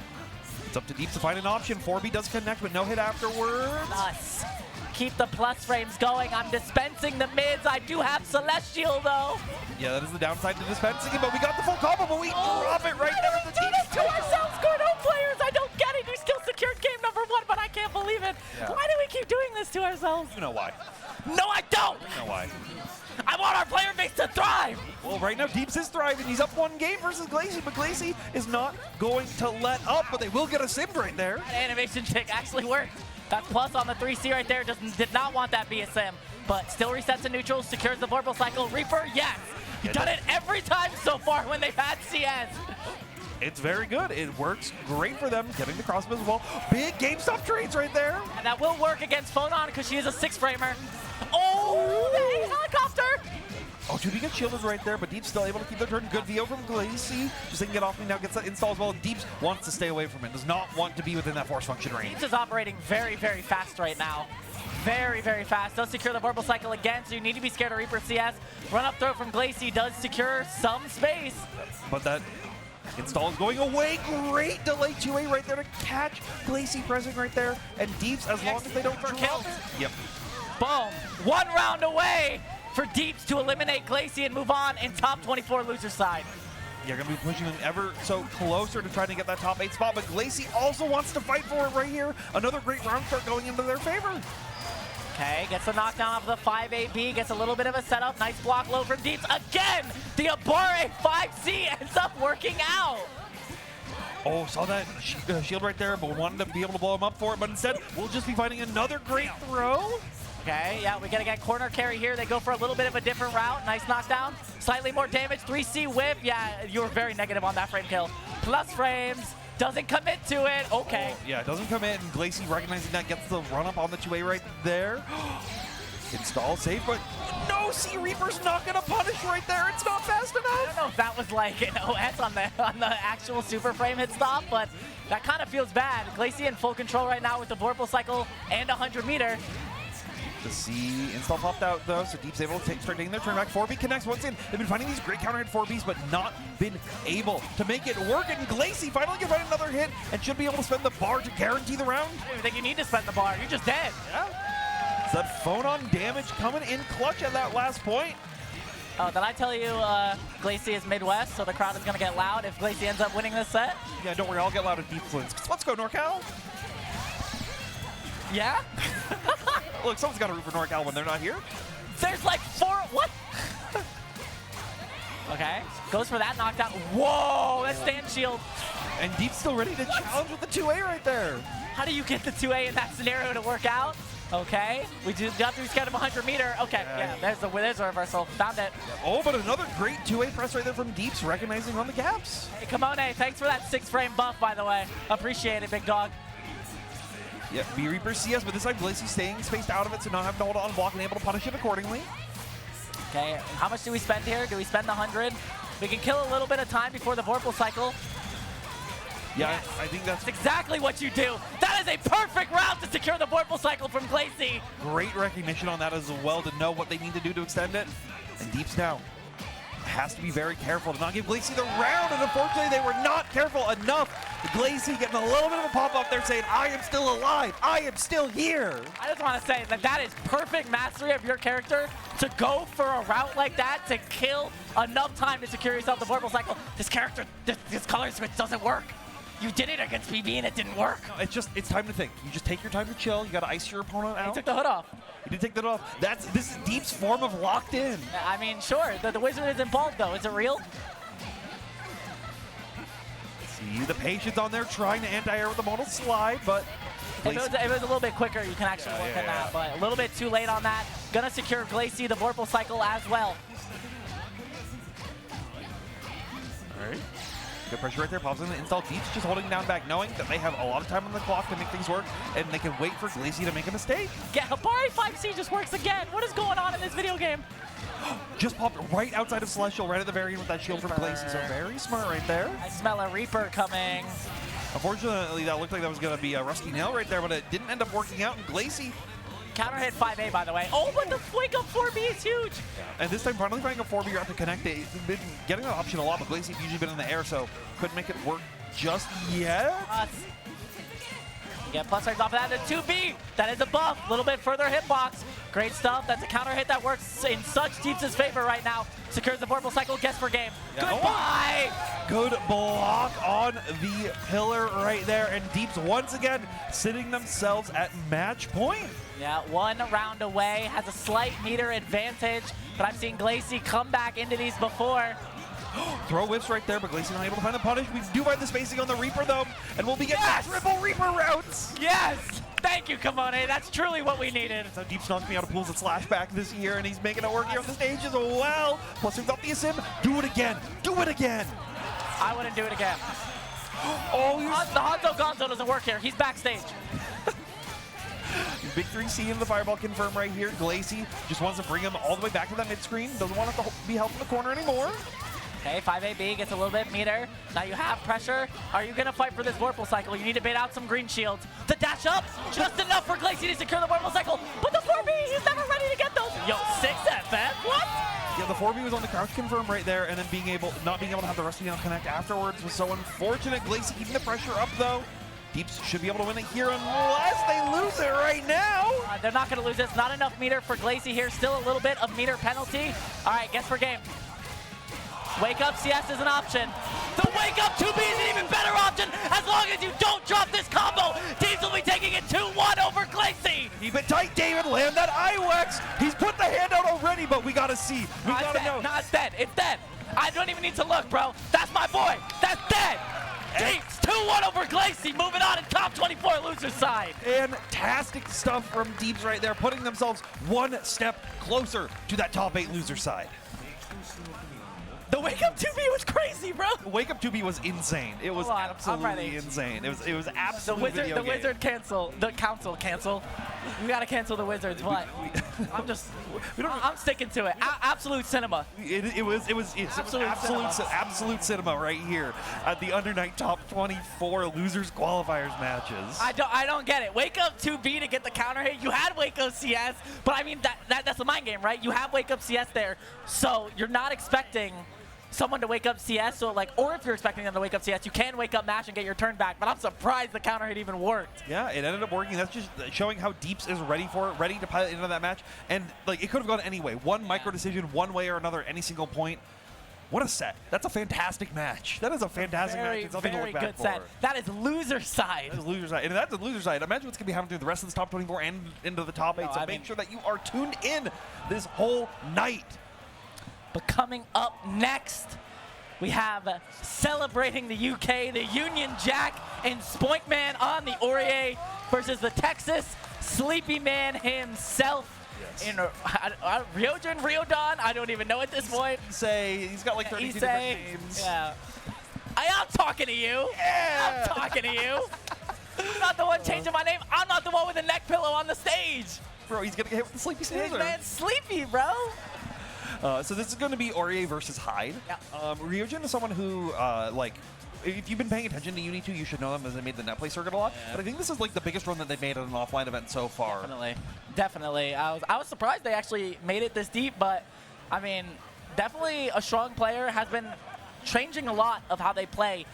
it's up to Deeps to find an option. 4B does connect, but no hit afterwards. Nice. Keep the plus frames going. I'm dispensing the mids. I do have Celestial, though. Yeah, that is the downside to dispensing it, but we got the full combo, but we drop it right there. We did it to ourselves, Gordeau players. I don't get it. You still secured game number 1, but I can't believe it. Yeah. Why do we keep doing this to ourselves? You know why. No, I don't. You know why. I want our player base to thrive. Well, right now, Deeps is thriving. He's up 1 game versus Glacey, but Glacey is not going to let up, but they will get a sim right there. That animation trick actually worked. That plus on the 3C right there did not want that BSM, but still resets to neutral, secures the Vorpal Cycle. Reaper, yes. You've done it every time so far when they've had CS. It's very good. It works great for them, getting the crossbow as well. Big GameStop trades right there. And that will work against Phonon because she is a 6-framer. Oh, the helicopter. Oh, 2B gets shielded right there, but Deeps still able to keep their turn. Good VO from Glacey. Just didn't get off me now, gets that install as well. Deeps wants to stay away from it, does not want to be within that force function range. Deeps is operating very fast right now. Very fast. Does secure the Vorpal Cycle again, so you need to be scared of Reaper CS. Run up throw from Glacey does secure some space. But that install is going away. Great delay 2A right there to catch Glacey pressing right there. And Deeps, as long as they don't kill. Yep. Boom. 1 round away for Deeps to eliminate Glacey and move on in top 24 loser side. You're going to be pushing them ever so closer to trying to get that top 8 spot, but Glacey also wants to fight for it right here. Another great round start going into their favor. Okay, gets the knockdown off the 5AB, gets a little bit of a setup. Nice block low from Deeps. Again, the Abore 5C ends up working out. Oh, saw that shield right there, but wanted to be able to blow him up for it, but instead, we'll just be finding another great throw. Okay, yeah, we gotta get corner carry here. They go for a little bit of a different route. Nice knockdown. Slightly more damage. 3C whip. Yeah, you were very negative on that frame kill. Plus frames. Doesn't commit to it. Okay. Oh, yeah, doesn't commit, and Glacey recognizing that gets the run up on the 2A right there. Install safe, but no OC Reaper's not going to punish right there. It's not fast enough. I don't know if that was like an OS on the actual super frame hit stop, but that kind of feels bad. Glacey in full control right now with the Vorpal Cycle and 100 meter. To see install popped out though, so Deep's able to start taking their turn back. 4B connects once in. They've been finding these great counter hit 4Bs, but not been able to make it work. And Glacey finally can find another hit and should be able to spend the bar to guarantee the round. I don't even think you need to spend the bar. You're just dead. Yeah. So that Phonon damage coming in clutch at that last point. Oh, did I tell you Glacey is Midwest, so the crowd is going to get loud if Glacey ends up winning this set? Yeah, don't worry, I'll get loud if Deep wins. Let's go, NorCal. Yeah? Look, someone's got to root for NorCal when they're not here. There's like 4, what? Okay, goes for that knockdown. Whoa, that stand shield. And Deep's still ready to challenge with the 2A right there. How do you get the 2A in that scenario to work out? Okay, we do have to be scared of 100 meter. Okay, yeah, there's the reversal. Found it. Oh, but another great 2A press right there from Deeps, recognizing on the gaps. Hey, Kamone, thanks for that 6 frame buff, by the way. Appreciate it, big dog. Yeah, B Reaper CS, but this time Glacey staying spaced out of it, so not having to hold on block and able to punish it accordingly. Okay, how much do we spend here? Do we spend the 100? We can kill a little bit of time before the Vorpal Cycle. Yeah, Yes. I think that's exactly what you do. That is a perfect route to secure the Vorpal Cycle from Glacey. great recognition on that as well to know what they need to do to extend it. And Deeps now has to be very careful to not give Glacey the round, and unfortunately they were not careful enough. Glacey getting a little bit of a pop-up there saying, I am still alive, I am still here. I just want to say that that is perfect mastery of your character to go for a route like that to kill enough time to secure yourself the Vorpal Cycle. This character, this color switch doesn't work. You did it against PB and it didn't work. No, it's time to think. You just take your time to chill. You got to ice your opponent out. He took the hood off. You did take that off. This is Deep's form of locked in. I mean, sure, the wizard is involved though. Is it real? See the patience on there trying to anti-air with the modal slide, but If it was a little bit quicker, you can actually work on that, but a little bit too late on that. Gonna secure Glacey the Vorpal Cycle as well. All right. Good pressure right there. Pops in the install. Deep's just holding down back, knowing that they have a lot of time on the clock to make things work, and they can wait for Glacey to make a mistake. Yeah, Habari 5C just works again. What is going on in this video game? Just popped right outside of Celestial, right at the very end with that shield from Glacey. So very smart right there. I smell a Reaper coming. Unfortunately, that looked like that was going to be a Rusty Nail right there, but it didn't end up working out. And Glacey, Counter hit 5A, by the way. Oh, but the wake up 4B is huge. and this time finally finding a 4B route to connect it. He's been getting that option a lot, but Glacey's usually been in the air, so couldn't make it work just yet. Get plus range off of that. The 2B, that is a buff. A little bit further hitbox. Great stuff. That's a counter hit that works in such Deeps' favor right now. Secures the Vorpal Cycle. Guess for game. Yeah. Goodbye. Good block on the pillar right there, and Deeps once again sitting themselves at match point. Yeah, 1 round away. Has a slight meter advantage, but I've seen Glacey come back into these before. Throw whips right there, but Glacey not able to find the punish. We do find the spacing on the Reaper though, and we'll be getting triple Reaper routes. Yes! Thank you, Kamone. That's truly what we needed. That's how Deep's knocked me out of pools and slash back this year, and he's making it work here on the stage as well. Plus, we've got the sim. Do it again. Do it again. I wouldn't do it again. Oh, The Hanzo Gonzo doesn't work here. He's backstage. Big 3C in the fireball confirm right here. Glacey just wants to bring him all the way back to that mid screen. Doesn't want it to be held in the corner anymore. Okay, 5AB gets a little bit meter. Now you have pressure. Are you going to fight for this Vorpal Cycle? You need to bait out some green shields. The dash up, just enough for Glacey to secure the Vorpal Cycle. But the 4B, he's never ready to get those. Yo, 6FF, what? Yeah, the 4B was on the crouch confirm right there, and then not being able to have the Rusty Nail connect afterwards was so unfortunate. Glacey keeping the pressure up though. Deeps should be able to win it here unless they lose it right now. They're not going to lose this. Not enough meter for Glacey here. Still a little bit of meter penalty. All right, guess for game. Wake up CS is an option. The wake up 2B is an even better option as long as you don't drop this combo. Teams will be taking it 2-1 over Glacey. Keep it tight, David. Land that IWEX. He's put the hand out already, but we got to see. We got to know. No, it's dead. It's dead. I don't even need to look, bro. That's my boy. That's dead. Deeps 2-1 over Glacey. Moving on in top 24 loser side. Fantastic stuff from Deeps right there, putting themselves one step closer to that top 8 loser side. The wake up 2B was crazy, bro. Wake Up 2B was insane. It was Hold on, I'm absolutely ready. insane. It was The absolutely wizard, video the game. wizard cancel. We gotta cancel the wizards, but I'm sticking to it. Absolute cinema. It was absolute cinema right here at the Undernight Top 24 Losers Qualifiers matches. I don't get it. Wake up 2B to get the counter hit. You had Wake Up CS, but I mean that's a mind game, right? You have Wake Up CS there, so you're not expecting someone to wake up CS, so like, or if you're expecting them to wake up CS, you can wake up Mash and get your turn back, but I'm surprised the counter hit even worked. Yeah, it ended up working. That's just showing how Deeps is ready for it, ready to pilot into that match, and like it could have gone any way. One micro decision, one way or another, any single point. What a set. That's a fantastic match. That is a fantastic match. It's nothing to look back good set. That is loser side. That is loser side. And that's a loser side. Imagine what's going to be happening through the rest of this top 24 and into the top 8. So make sure that you are tuned in this whole night. But coming up next, we have celebrating the UK, the Union Jack and Spoinkman on the Orie versus the Texas Sleepy Man himself. Yes. In Riodan, I don't even know at this point. He's got like 32 different names. Yeah. I'm talking to you. Yeah. I'm talking to you. I'm not the one changing my name. I'm not the one with the neck pillow on the stage. Bro, he's going to get hit with the Sleepy Scissors. Man, sleepy, bro. So this is going to be Orie versus Hyde. Yeah. Riodan is someone who, if you've been paying attention to UNI2, you should know them as they made the net play circuit a lot. Yeah. But I think this is like the biggest run that they've made at an offline event so far. Definitely. I was surprised they actually made it this deep, but I mean, definitely a strong player, has been changing a lot of how they play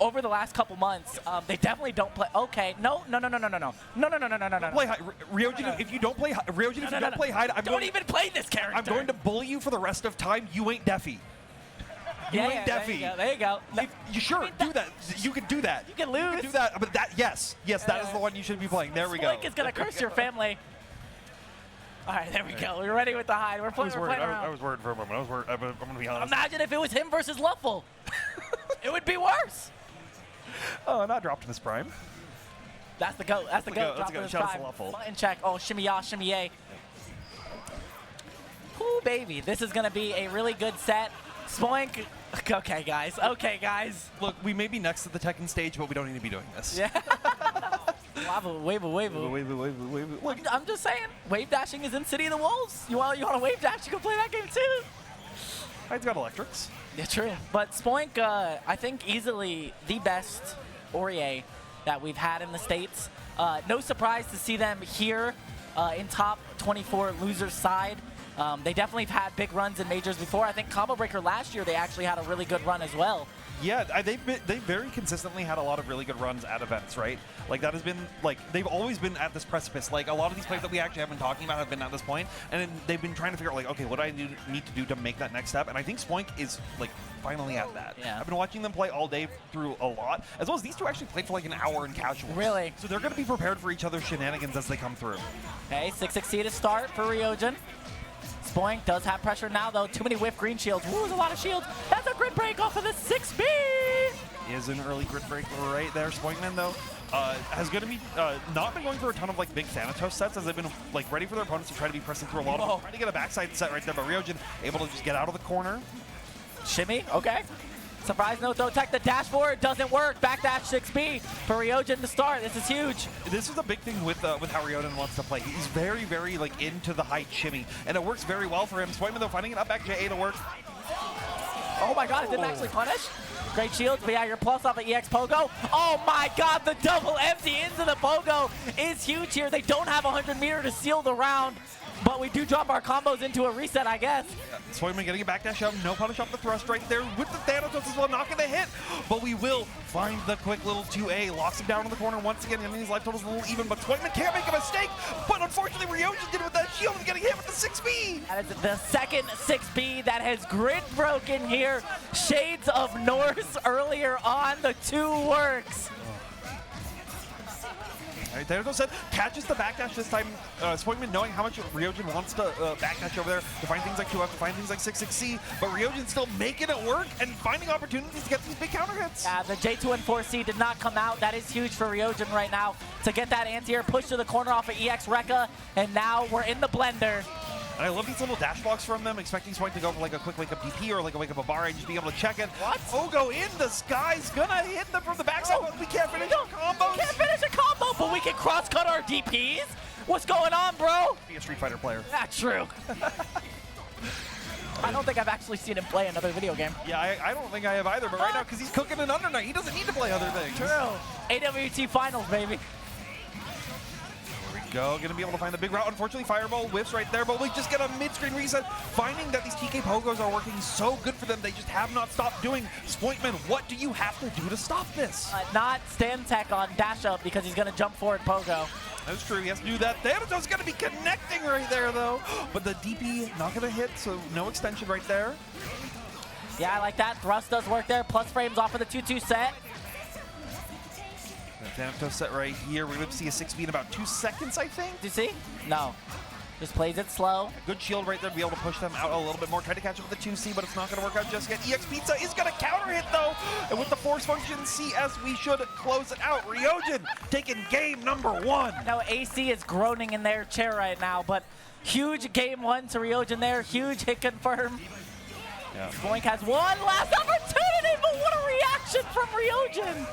over the last couple months. They definitely don't play. Okay, no. Play Hyde. Riodan, if you don't play Hyde, don't even play this character. I'm going to bully you for the rest of time. You ain't Deafy. You ain't Deafy. There you go. You sure do that. You can do that. You can lose. You can do that. But yes, that is the one you should be playing. There we go. Spoink is gonna curse your family. All right, there we go. We're ready with the Hyde. We're playing around. I was worried for a moment. I'm going to be honest. Imagine if it was him versus Luffle. It would be worse. Oh, not dropped in his prime. That's the goat. That's the goat. That's the goat. Shout out to Luffle. Button check. Oh, shimmy ya, shimmy yay. Ooh, baby. This is going to be a really good set. Spoink. Okay, guys. Look, we may be next to the Tekken stage, but we don't need to be doing this. Yeah. Wave. I'm just saying, wave dashing is in City of the Wolves. You want to wave dash, you can play that game too. Hyde's got electrics. Yeah, true. But Spoink, I think easily the best Orie that we've had in the States. No surprise to see them here in top 24 losers side. They definitely have had big runs in majors before. I think Combo Breaker last year, they actually had a really good run as well. Yeah, they've very consistently had a lot of really good runs at events, right? Like that has been they've always been at this precipice. Like a lot of these players that we actually have been talking about have been at this point, and they've been trying to figure out okay, what do I need to do to make that next step? And I think Spoink is finally at that. Yeah. I've been watching them play all day through a lot, as well as these two actually played for an hour in casual. Really? So they're going to be prepared for each other's shenanigans as they come through. Okay, 6-6 to start for Riodan. Spoink does have pressure now, though. Too many whiff green shields. Ooh, there's a lot of shields. That's a grid break off of the 6B. Is an early grid break right there. Spoinkman, though, has going to be not been going through a ton of big Thanatos sets as they've been ready for their opponents to try to be pressing through a lot of them, trying to get a backside set right there. But Riodan able to just get out of the corner. Shimmy, okay. Surprise no throw tech. The dash forward doesn't work. Backdash 6B for Riodan to start. This is huge. This is a big thing with how Riodan wants to play. He's very, very into the Hyde shimmy, and it works very well for him. Spoinkman, though, finding an up back JA to work. Oh my God, it didn't actually punish. Great shields, but yeah, your plus off of EX Pogo. Oh my God, the double empty into the Pogo is huge here. They don't have 100 meter to seal the round, but we do drop our combos into a reset, I guess. Spoinkman getting a backdash up, no punish off the thrust right there with the Thanatos as well, not going to hit, but we will find the quick little 2A, locks him down in the corner once again, and his life total's a little even, but Spoinkman can't make a mistake, but unfortunately Riodan did it with that shield and getting hit with the 6B. That is the second 6B that has grid broken here. Shades of Norse earlier on, the 2 works. All right, Thanatos said, catches the backdash this time. Spoinkman knowing how much Riodan wants to backdash over there to find things like 2F, to find things like 6-6C, but Riodan still making it work and finding opportunities to get these big counter hits. Yeah, the J2 and 4C did not come out. That is huge for Riodan right now to get that anti-air push to the corner off of EX Rekka, and now we're in the blender. And I love these little dash blocks from them, expecting Spoink to go for like a quick wake-up DP or like a wake-up Abara and just being able to check it. What? Ogo in the sky's gonna hit them from the backside, but we can't finish our combos. Can't finish a combo, but we can cross-cut our DPs? What's going on, bro? Be a Street Fighter player. Not true. I don't think I've actually seen him play another video game. Yeah, I don't think I have either, but right now, because he's cooking an Under Night, he doesn't need to play other things. True. AWT Finals, baby. Go, gonna be able to find the big route. Unfortunately, Fireball whiffs right there, but we just get a mid-screen reset. Finding that these TK Pogos are working so good for them, they just have not stopped doing. Spoinkman, what do you have to do to stop this? Not stand tech on dash up because he's gonna jump forward Pogo. That's true, he has to do that. Thanatos gonna be connecting right there though. But the DP not gonna hit, so no extension right there. Yeah, I like that. Thrust does work there. Plus frames off of the 2-2 set. Thanatos set right here. We're gonna see a 6B in about 2 seconds, I think. Do you see? No. Just plays it slow. Good shield right there to be able to push them out a little bit more. Try to catch up with the 2C, but it's not going to work out just yet. EX Pizza is going to counter hit, though. And with the force function CS, we should close it out. Riodan taking game number 1. Now, AC is groaning in their chair right now, but huge game 1 to Riodan there. Huge hit confirm. Yeah. Spoink has one last opportunity, but what a reaction from Riodan.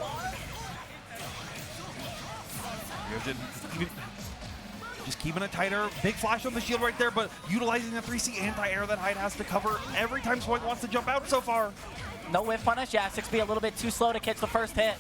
Riodan just keeping it tighter. Big flash on the shield right there, but utilizing the 3C anti-air that Hyde has to cover every time Spoink wants to jump out so far. No whiff punish. Yeah, 6B a little bit too slow to catch the first hit.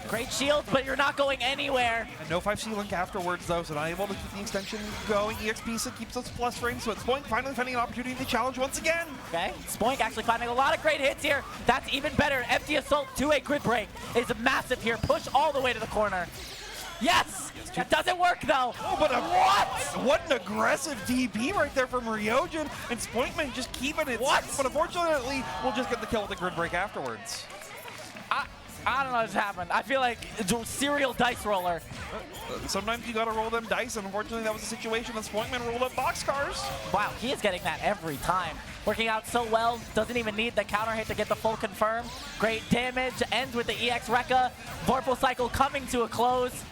Great shield, but you're not going anywhere. And no 5C link afterwards, though, so not able to keep the extension going. EX Pizza keeps us plus frames, so it's Spoink finally finding an opportunity to challenge once again. Okay, Spoink actually finding a lot of great hits here. That's even better. Empty Assault to a grid break is massive here. Push all the way to the corner. Yes! That doesn't work, though. Oh, but what an aggressive DP right there from Riodan, and Spoinkman just keeping it. What? But unfortunately, we'll just get the kill with the grid break afterwards. I don't know what's happened. I feel like it's a serial dice roller. Sometimes you gotta roll them dice, and unfortunately that was the situation that Spoinkman rolled up boxcars. Wow, he is getting that every time. Working out so well, doesn't even need the counter hit to get the full confirm. Great damage, ends with the EX Rekka. Vorpal cycle coming to a close.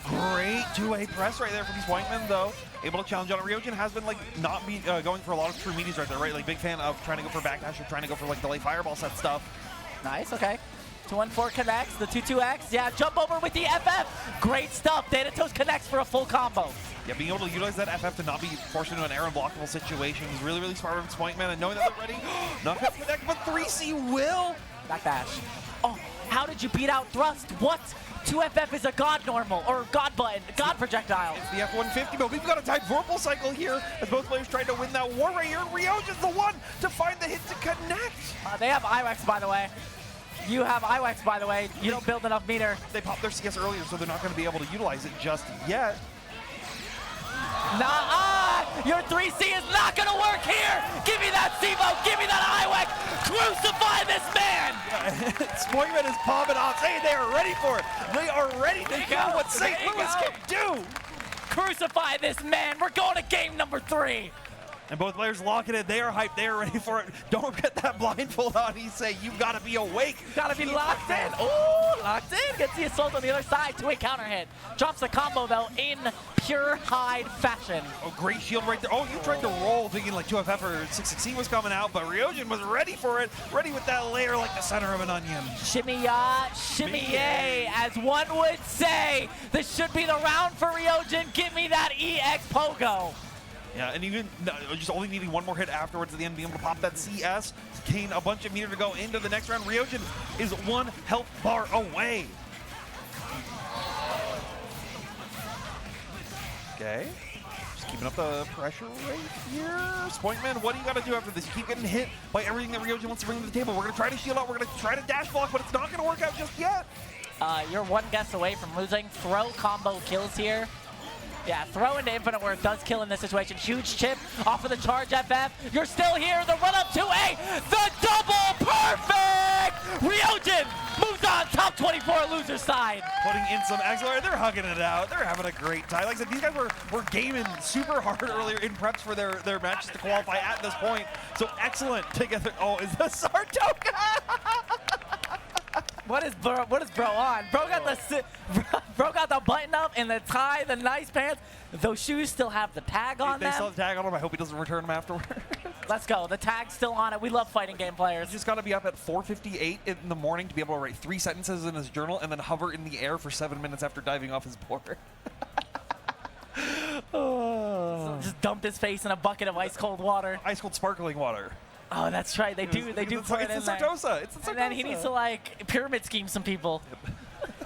Great two-way press right there from Spoinkman, though. Able to challenge on it. Riodan has been like not going for a lot of true meaties right there, right? Like big fan of trying to go for backdash or trying to go for like delay fireball set stuff. Nice, okay. 2-1-4 connects, the 2-2X. Yeah, jump over with the FF. Great stuff. Thanatos connects for a full combo. Yeah, being able to utilize that FF to not be forced into an air unblockable situation is really, really smart from Spoinkman, and knowing that they're ready, not going to connect, but 3C will. Backdash. Oh, how did you beat out Thrust? What? 2FF is a God normal, or God button, God projectile. It's the F-150, but we've got a tight Vorpal cycle here as both players trying to win that war right here. Riodan's the one to find the hit to connect. They have IWEX, by the way. You have IWEX, by the way. You don't build enough meter. They popped their CS earlier, so they're not going to be able to utilize it just yet. Your 3C is not going to work here. Give me that SIVO. Give me that IWEX. Crucify this man. Spoinkman is popping off, saying they are ready for it. They are ready to do what St. Louis can do. Crucify this man. We're going to game number 3. And both players locking it. They are hyped. They are ready for it. Don't get that blindfold on. He say you got to be awake. Got to be locked in. Ooh, locked in. Gets the assault on the other side. 2-way counter hit. Drops the combo, though, in pure Hyde fashion. Oh, great shield right there. Oh, you tried to roll thinking like 2FF or 616 was coming out, but Riodan was ready for it. Ready with that layer like the center of an onion. Shimmy ya, shimmy yay. As one would say, this should be the round for Riodan. Give me that EX Pogo. Yeah, and even just only needing one more hit afterwards at the end, being able to pop that CS, gain a bunch of meter to go into the next round. Riodan is 1 health bar away. Okay, just keeping up the pressure right here. Spoinkman, what do you got to do after this? You keep getting hit by everything that Riodan wants to bring to the table. We're going to try to shield out. We're going to try to dash block, but it's not going to work out just yet. You're one guess away from losing. Throw combo kills here. Yeah, throw into Infinite Worth does kill in this situation. Huge chip off of the charge FF. You're still here. The run up to A. The double perfect! Riodan moves on. Top 24 loser side. Putting in some accelerator. They're hugging it out. They're having a great time. Like I said, these guys were gaming super hard earlier in preps for their matches to qualify at this point. So excellent together. Oh, is this Sartoga? What is bro on? Bro got the button up and the tie, the nice pants. Those shoes still have the tag on them. They still have the tag on them. I hope he doesn't return them afterward. Let's go. The tag's still on it. We love fighting game players. He's just got to be up at 4:58 in the morning to be able to write 3 sentences in his journal and then hover in the air for 7 minutes after diving off his board. So just dumped his face in a bucket of ice cold water. Ice cold sparkling water. Oh, that's right. They do put it in there. It's the Sartosa. It's the Sartosa. And then he needs to like pyramid scheme some people.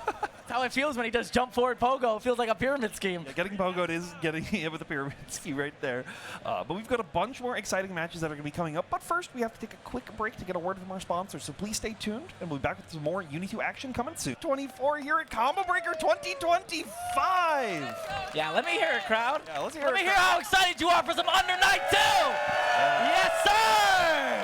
That's how it feels when he does jump forward pogo. It feels like a pyramid scheme. Yeah, getting pogoed is getting hit with a pyramid scheme right there. But we've got a bunch more exciting matches that are going to be coming up. But first, we have to take a quick break to get a word from our sponsors. So please stay tuned, and we'll be back with some more UNI2 action coming soon. 24 here at Combo Breaker 2025. Yeah, let me hear it, crowd. Yeah, let's hear Let it, me hear crowd. how excited you are for some Under Night 2. Yes, sir.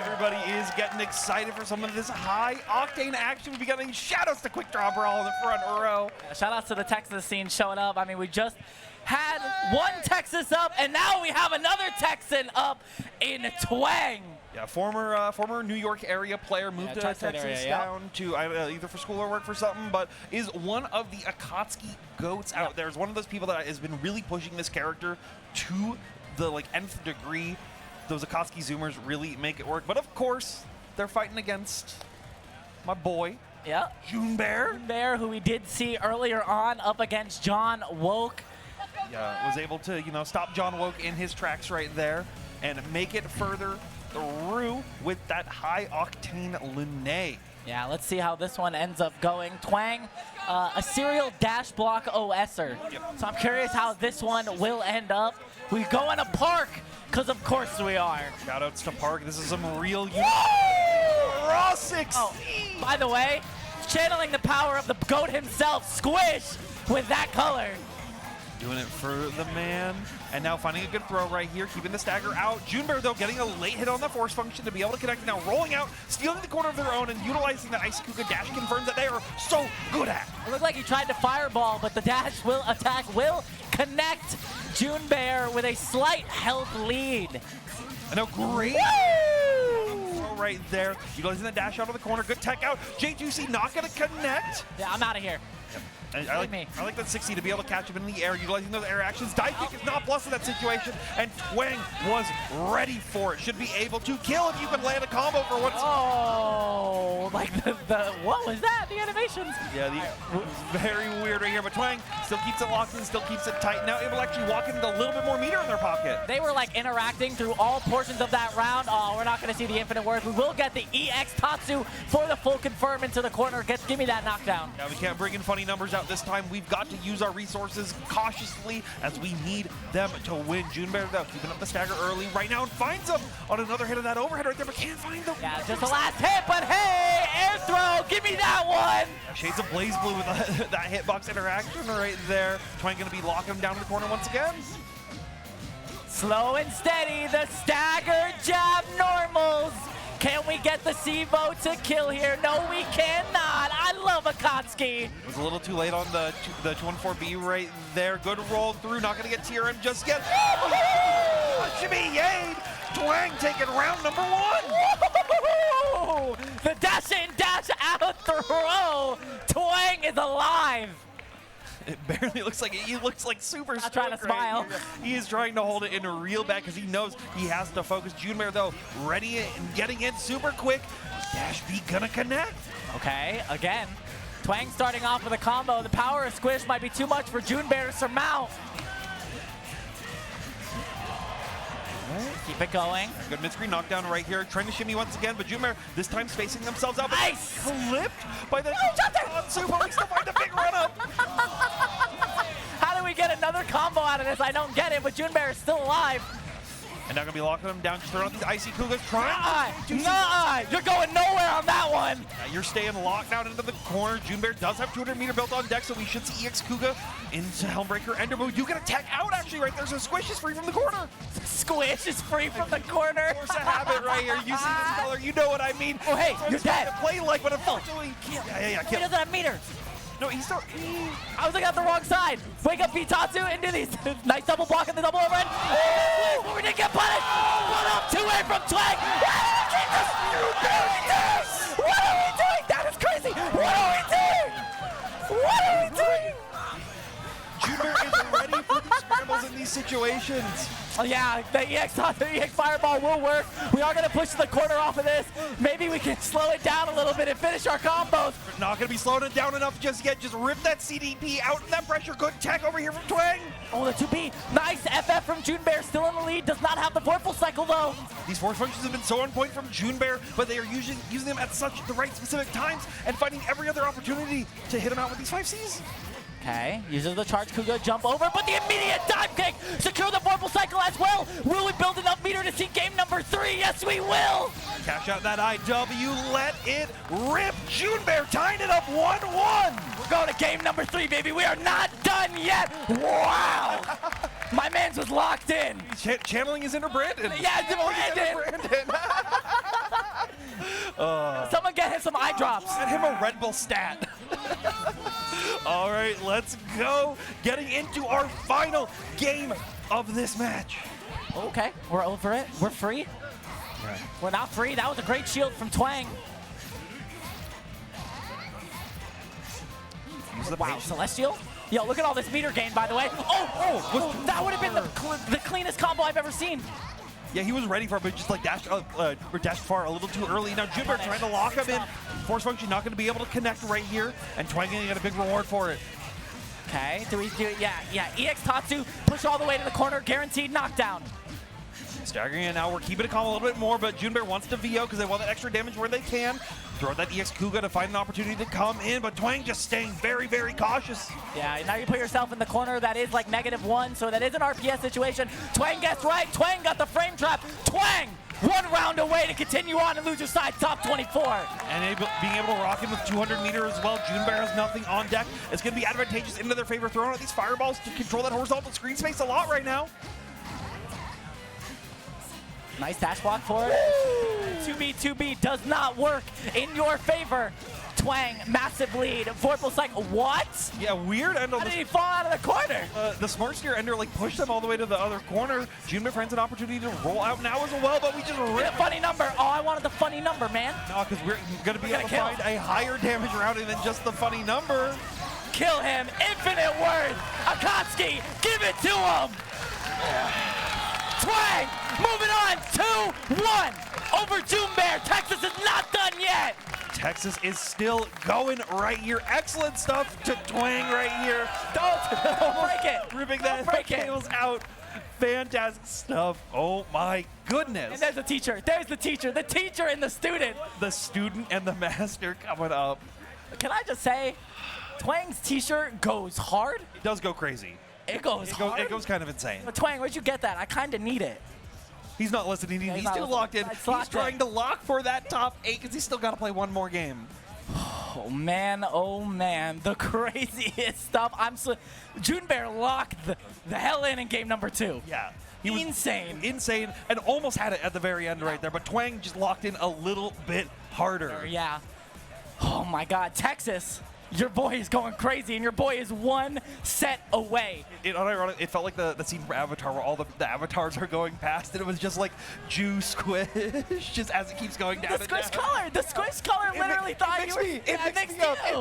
Everybody is getting excited for some of this high-octane action. We'll be getting shout-outs to Quick Draw Brawl in the front row. Yeah, shout-outs to the Texas scene showing up. I mean, we just had one Texas up, and now we have another Texan up in Twang. Yeah, former New York area player moved to Tri-State Texas area, down to either for school or work for something, but is one of the Akatsuki goats out there. Is one of those people that has been really pushing this character to the nth degree. Those Akatsuki Zoomers really make it work. But of course, they're fighting against my boy, Yeah. Junbear. Junbear, who we did see earlier on up against John Woke. Yeah, was able to, stop John Woke in his tracks right there and make it further through with that high-octane Linne. Yeah, let's see how this one ends up going. Twang, a serial dash block OSer. Yep. So I'm curious how this one will end up. We go in a park, because of course we are. Shoutouts to Park. This is some real raw 6. Oh, by the way, channeling the power of the GOAT himself, Squish, with that color. Doing it for the man. And now finding a good throw right here, keeping the stagger out. Junbear, though, getting a late hit on the force function to be able to connect. Now rolling out, stealing the corner of their own, and utilizing the Hyakuya dash confirms that they are so good at. It looked like he tried to fireball, but the dash attack will connect Junbear with a slight health lead. And a great throw right there. Utilizing the dash out of the corner. Good tech out. J2C not going to connect. Yeah, I'm out of here. I like that 60 to be able to catch him in the air, utilizing those air actions. Dive kick is not plus in that situation, and Twang was ready for it. Should be able to kill if you can land a combo for once. Oh, like the what was that? The animations. Yeah, very weird right here, but Twang still keeps it locked in, still keeps it tight. Now able to actually walk into a little bit more meter in their pocket. They were like interacting through all portions of that round. Oh, we're not going to see the infinite worth. We will get the EX Tatsu for the full confirm into the corner. Give me that knockdown. Now we can't bring in funny numbers out this time. We've got to use our resources cautiously as we need them to win. Junbear, though, keeping up the stagger early right now and finds him on another hit of that overhead right there, but can't find them. Yeah, just the last hit, but hey, air throw, give me that one. Shades of Blaze Blue with that hitbox interaction right there. Twang going to be locking him down in the corner once again. Slow and steady, the stagger jab normals. Can we get the Sivo to kill here? No, we cannot. I love Akatsuki. It was a little too late on the 214B right there. Good roll through. Not going to get TRM just yet. Should be Yade. Twang taking round number 1. The dash in, dash out throw. Twang is alive. It barely looks like it. He looks like super Not trying to stoked right smile. here. He is trying to hold it in a real bad because he knows he has to focus. Junbear, though, ready and getting in super quick. Dash B gonna connect. Okay, again, Twang starting off with a combo. The power of Squish might be too much for Junbear to surmount. Keep it going. Good mid-screen knockdown right here. Trying to shimmy once again, but Junbear this time spacing themselves out. Nice! Clipped by the Tatsu, but we still find the big run-up. How do we get another combo out of this? I don't get it, but Junbear is still alive. And now going to be locking them down. Just throwing out these icy Kugas. You're going nowhere on that one. You're staying locked down into the corner. Junbear does have 200 meter built on deck, so we should see EX Kuga into Helmbreaker Ender move. You get a tech out actually right there, so Squish is free from the corner. Squish is free from the corner. Force a habit right here. You see this color, you know what I mean. Oh, hey, you're dead. Play like, but unfortunately, He kill. doesn't have meter. No, he's still. I was looking at the wrong side. Wake up Pitatsu into these. Nice double block and the double overhead. Oh, we didn't get punished. 1-up, 2-way from Twang. What are we doing? That is crazy. What are we situations. Oh yeah, the EX Fireball will work. We are going to push the corner off of this. Maybe we can slow it down a little bit and finish our combos. Not going to be slowing it down enough just yet. Just rip that CDP out in that pressure. Good tech over here from Twang. Oh, the 2B. Nice FF from Junbear. Still in the lead. Does not have the Vorpal Cycle, though. These force functions have been so on point from Junbear, but they are using them at such the right specific times and finding every other opportunity to hit him out with these 5Cs. Okay, uses the charge Kuga, jump over, but the immediate dive kick! Secure the Vorpal Cycle as well! Will we build enough meter to see game number 3? Yes, we will! Cash out that IW, let it rip! Junbear tying it up 1-1! We're going to game number 3, baby! We are not done yet! Wow! My man's was locked in! Channeling his inner Brandon! Yeah, Brandon! Someone get him some eye drops! Get him a Red Bull stat! All right, let's go. Getting into our final game of this match. Okay, we're over it. We're free. Right. We're not free. That was a great shield from Twang. Wow, Celestial? Yo, look at all this meter gain, by the way. Oh, that would have been the cleanest combo I've ever seen. Yeah, he was ready for it, but just like dashed far a little too early. Now Junbear trying to lock him in. Force function not going to be able to connect right here, and Twang going to get a big reward for it. Okay, do we do it? Yeah. EX Tatsu, push all the way to the corner, guaranteed knockdown. Staggering it now, we're keeping it calm a little bit more, but Junbear wants to VO because they want that extra damage where they can. Throw that EX Kuga to find an opportunity to come in, but Twang just staying very, very cautious. Yeah, now you put yourself in the corner that is like -1, so that is an RPS situation. Twang gets right, Twang got the frame trap. Twang, 1 round away to continue on and lose your side, top 24. And being able to rock him with 200 meters as well. Junbear has nothing on deck. It's going to be advantageous into their favor, throwing out these fireballs to control that horizontal screen space a lot right now. Nice dash block for it. 2B does not work in your favor. Twang, massive lead. Vorpal Cycle, what? Yeah, weird end on How did he fall out of the corner? The Smart Steer Ender like pushed them all the way to the other corner. Junbear finds an opportunity to roll out now as well, but we just Get a funny number. Oh, I wanted the funny number, man. No, because we're going to be able to find a higher damage routing than just the funny number. Kill him. Infinite worth. Akatsuki, give it to him. Twang, moving on, 2-1 over Junbear. Texas is not done yet. Texas is still going right here. Excellent stuff to Twang right here. Don't break it. Ripping that cables out. Fantastic stuff. Oh my goodness. And there's the teacher. There's the teacher. The teacher and the student. The student and the master coming up. Can I just say, Twang's t-shirt goes hard. It does go crazy. It goes hard. It goes kind of insane. But Twang, where'd you get that? I kind of need it. He's not listening. He's not still listening. locked in. He's trying to lock for that top 8 because he's still got to play one more game. Oh man, the craziest stuff. Junbear locked the hell in game number 2. Yeah. He was insane, and almost had it at the very end right there, but Twang just locked in a little bit harder. Yeah. Oh my God, Texas. Your boy is going crazy, and your boy is 1 set away. It felt like the scene from Avatar where all the avatars are going past, and it was just like Jew Squish, just as it keeps going down. The squish color literally thought you were. It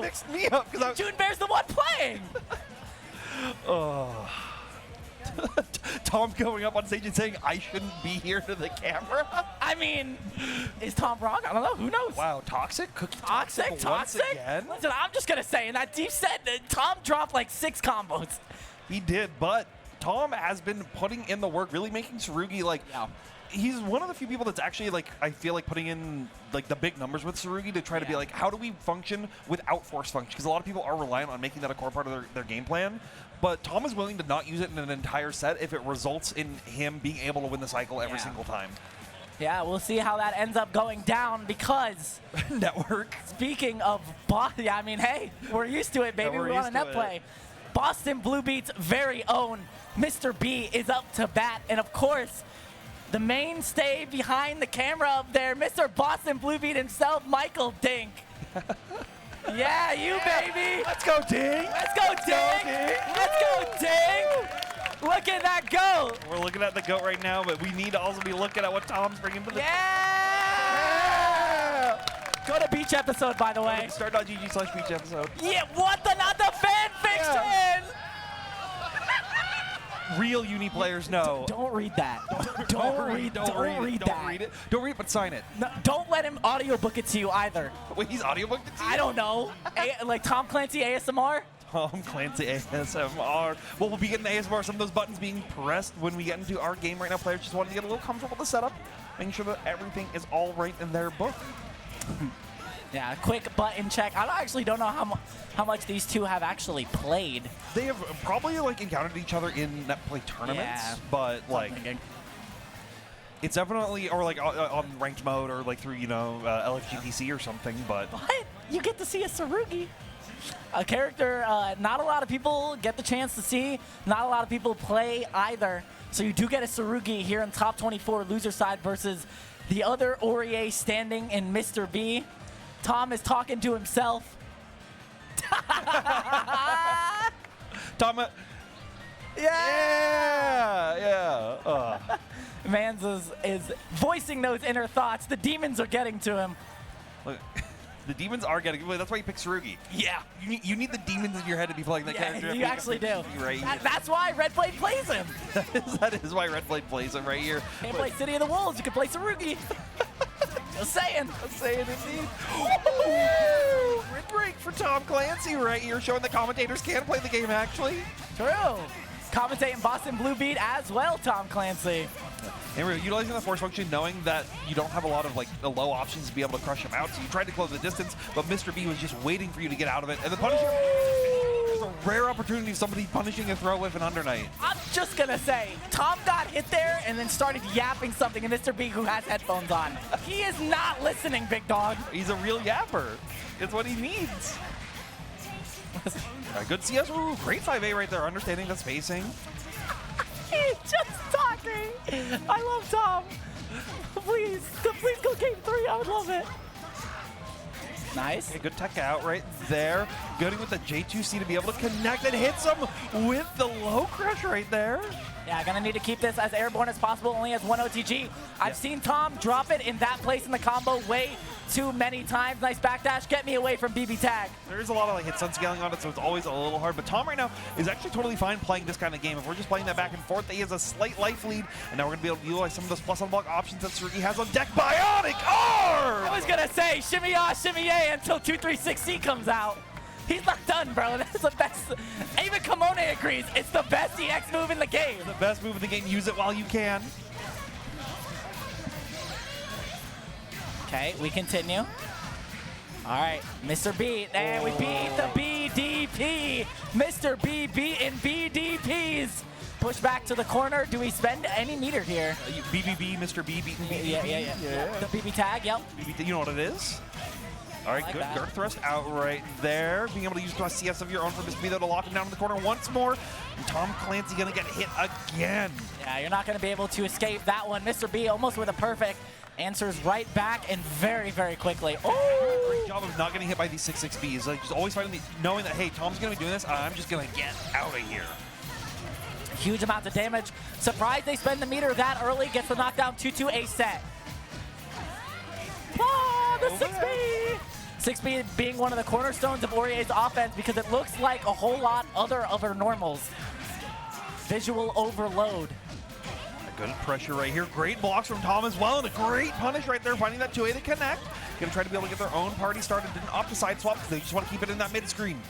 mixed me up because Junbear's the one playing. Oh. Tom going up on stage and saying, I shouldn't be here to the camera. I mean, is Tom wrong? I don't know. Who knows? Wow, toxic? Toxic? Once again? Listen, I'm just going to say, in that deep set, Tom dropped like 6 combos. He did, but Tom has been putting in the work, really making Tsurugi like... Yeah. He's one of the few people that's actually like, I feel like putting in like the big numbers with Tsurugi to try to be like, how do we function without force function? Because a lot of people are reliant on making that a core part of their game plan. But Tom is willing to not use it in an entire set if it results in him being able to win the cycle every single time. Yeah, we'll see how that ends up going down because... Network. Speaking of... Yeah, I mean, hey, we're used to it, baby. Yeah, we're on a net play. Boston Blue Beat's very own Mr.B is up to bat. And of course, the mainstay behind the camera up there, Mr. Boston Blue Beat himself, Michael Dink. Yeah, you, baby. Let's go, Dink. Let's go, Dink. Let's go, Dink. Look at that goat. We're looking at the goat right now, but we need to also be looking at what Tom's bringing to the... Yeah! Go to Beach episode, by the way. Start.gg/Beach episode. Yeah, what the, not the fan fiction! real uni players know. Don't read that. Don't read that. Don't read it. Don't read it, but sign it. No, don't let him audiobook it to you either. Wait, he's audiobooked it to you? I don't know. Like Tom Clancy ASMR? Tom Clancy ASMR. Well, we'll be getting the ASMR, some of those buttons being pressed when we get into our game right now. Players just wanted to get a little comfortable with the setup, making sure that everything is all right in their book. Yeah, quick button check. I actually don't know how much these two have actually played. They have probably like encountered each other in netplay tournaments, but like it's definitely or like on ranked mode or like through LFGPC or something. But you get to see a Tsurugi, a character not a lot of people get the chance to see. Not a lot of people play either. So you do get a Tsurugi here in top 24 loser side versus the other Orie standing in Mr.B. Tom is talking to himself. Tom, yeah. Mans is voicing those inner thoughts. The demons are getting to him. Look, the demons are getting. That's why you pick Tsurugi. Yeah, you need the demons in your head to be playing that character. You actually do. Right. That's why Red Blade plays him. that is why Red Blade plays him right here. Can't play City of the Wolves. You can play Tsurugi. Just saying. Just saying indeed. Grid break for Tom Clancy right here, showing the commentators can play the game actually. True. Commentating Boston Blue Beat as well, Tom Clancy. And we're utilizing the force function, knowing that you don't have a lot of like the low options to be able to crush him out. So you tried to close the distance, but Mr. B was just waiting for you to get out of it. And the Punisher is a rare opportunity of somebody punishing a throw with an under night. I'm just gonna say, Tom got hit there and then started yapping something, and Mr. B, who has headphones on, he is not listening, big dog. He's a real yapper. It's what he needs. Good CS. Ooh, great 5A right there, understanding the spacing. He's just talking. I love Tom. Please go game 3. I would love it. Nice. Okay, good tech out right there. Good with the J2C to be able to connect and hits him with the low crush right there. Yeah, gonna need to keep this as airborne as possible, only has 1 OTG. I've seen Tom drop it in that place in the combo way too many times. Nice backdash, get me away from BB tag. There's a lot of like hit stun scaling on it, so it's always a little hard. But Tom right now is actually totally fine playing this kind of game. If we're just playing that back and forth, he has a slight life lead, and now we're gonna be able to utilize some of those plus unblock options that Tsurugi has on deck. Bionic arm! I was gonna say shimmy ya, shimmy yay until 236C comes out. He's not done, bro. That's the best. Even Kamone agrees. It's the best EX move in the game. The best move in the game. Use it while you can. Okay, we continue. All right, Mr. B. And we beat the BDP. Mr. B beating BDPs. Push back to the corner. Do we spend any meter here? BBB, Mr. B beating BDP. Yeah. The BB tag, yep. BB, you know what it is? All right, good. Dark thrust out right there. Being able to use CS of your own for Mr. B, though, to lock him down in the corner once more. And Tom Clancy going to get hit again. Yeah, you're not going to be able to escape that one. Mr. B almost with a perfect. Answers right back and very, very quickly. Oh! Great job of not getting hit by these 6-6Bs. Like, just always fighting knowing that, hey, Tom's going to be doing this. I'm just going to get out of here. Huge amounts of damage. Surprised they spend the meter that early. Gets the knockdown 2-2 a set. Oh, the 6B! 6B being one of the cornerstones of Orie's offense because it looks like a whole lot other of her normals. Visual overload. Good pressure right here. Great blocks from Tom as well, and a great punish right there, finding that 2A to connect. Gonna try to be able to get their own party started. Didn't opt to side swap because they just want to keep it in that mid screen.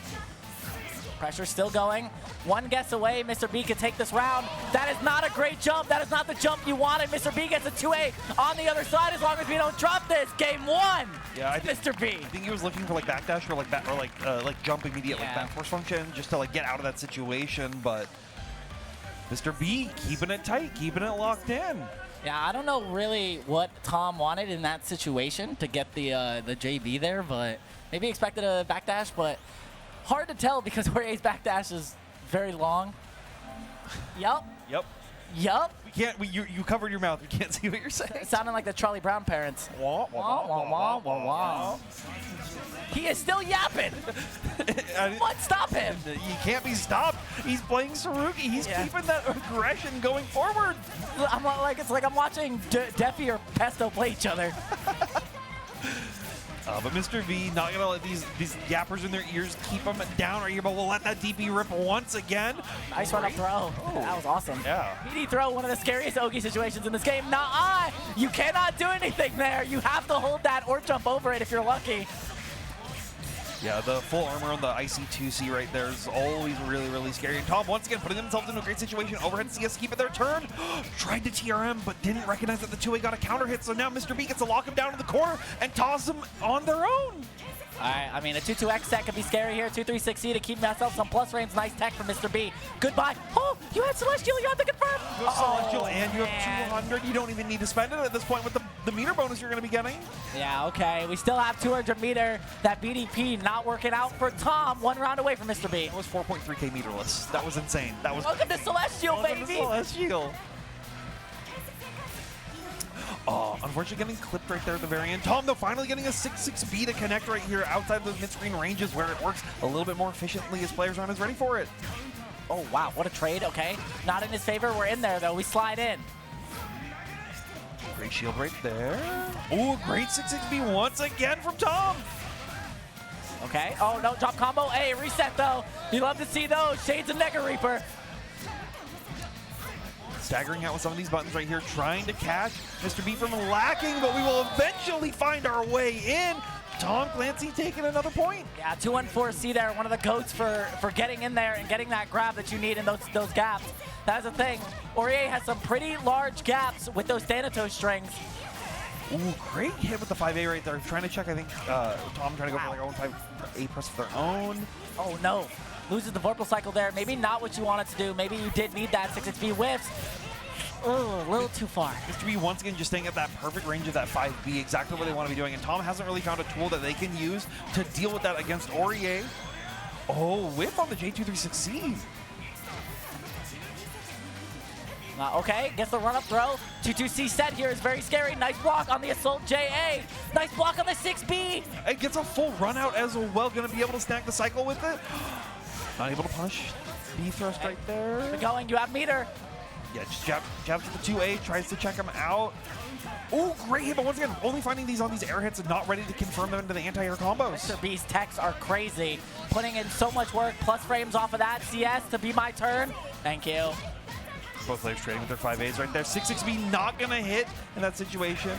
Pressure still going. One guess away. Mr. B can take this round. That is not a great jump. That is not the jump you wanted. Mr. B gets a 2A on the other side as long as we don't drop this. Game 1. Yeah, Mr. B. I think he was looking for like backdash or like jump immediate like back force function just to like get out of that situation, but Mr. B keeping it tight, keeping it locked in. Yeah, I don't know really what Tom wanted in that situation to get the JB there, but maybe expected a backdash, but hard to tell because Orie's backdash is very long. Yup. We can't. You covered your mouth. We can't see what you're saying. It sounded like the Charlie Brown parents. Wah, wah, wah, wah, wah, wah. He is still yapping. What? Stop him. He can't be stopped. He's playing Tsurugi. He's keeping that aggression going forward. It's like I'm watching Defi or Pesto play each other. But Mr.B not gonna let these yappers in their ears keep them down right here, but we'll let that DP rip once again. Nice run up throw. Oh. That was awesome. Yeah. PD throw, one of the scariest Ogie situations in this game. Nah, you cannot do anything there. You have to hold that or jump over it if you're lucky. Yeah, the full armor on the IC2C right there is always really, really scary. And Tom, once again, putting themselves into a great situation. Overhead CS, keep it their turn. Tried to TRM, but didn't recognize that the 2A got a counter hit. So now Mr.B gets to lock him down in the corner and toss him on their own. All right, I mean, a 2-2X set could be scary here. 2-3-6C to keep myself some plus frames. Nice tech from Mr.B. Goodbye. Oh, you had Celestial. You have to confirm. You have Celestial and you have 200. You don't even need to spend it at this point with the meter bonus you're going to be getting. Yeah, okay. We still have 200 meter. That BDP not working out for Tom. 1 round away from Mr.B. That was 4.3k meterless. That was insane. That was Welcome to Celestial, Welcome baby. to Celestial. Oh, unfortunately getting clipped right there at the very end. Tom, though, finally getting a 6-6B to connect right here outside those mid-screen ranges where it works a little bit more efficiently as players aren't as ready for it. Oh, wow. What a trade. Okay. Not in his favor. We're in there, though. We slide in. Great shield right there. Ooh, great 6-6B once again from Tom. Okay. Oh, no. Drop combo. Hey, reset, though. You love to see those. Shades of Nega Reaper. Staggering out with some of these buttons right here, trying to catch Mr.B from lacking, but we will eventually find our way in. Tom Clancy taking another point. Yeah, 214C there, one of the goats for getting in there and getting that grab that you need in those gaps. That's the thing. Orie has some pretty large gaps with those Thanatos strings. Ooh, great hit with the 5A right there. Trying to check, I think, Tom trying to go for like 5A press of their own. Oh, no. Loses the Vorpal cycle there. Maybe not what you wanted to do. Maybe you did need that 6-6B whiffs. Oh, a little too far. Mr.B once again just staying at that perfect range of that 5B, exactly what they want to be doing. And Tom hasn't really found a tool that they can use to deal with that against Orie. Oh, whip on the J236C. Okay, gets the run-up throw. 2-2C set here is very scary. Nice block on the Assault JA. Nice block on the 6B. It gets a full run out as well. Going to be able to stack the cycle with it. Not able to punish B thrust right there. Keep going, you have meter. Yeah, just jabs with the 2A, tries to check him out. Ooh, great hit, but once again, only finding these on these air hits and not ready to confirm them into the anti-air combos. Mr. B's techs are crazy. Putting in so much work, plus frames off of that. CS to be my turn. Thank you. Both players trading with their 5As right there. 6-6B not gonna hit in that situation.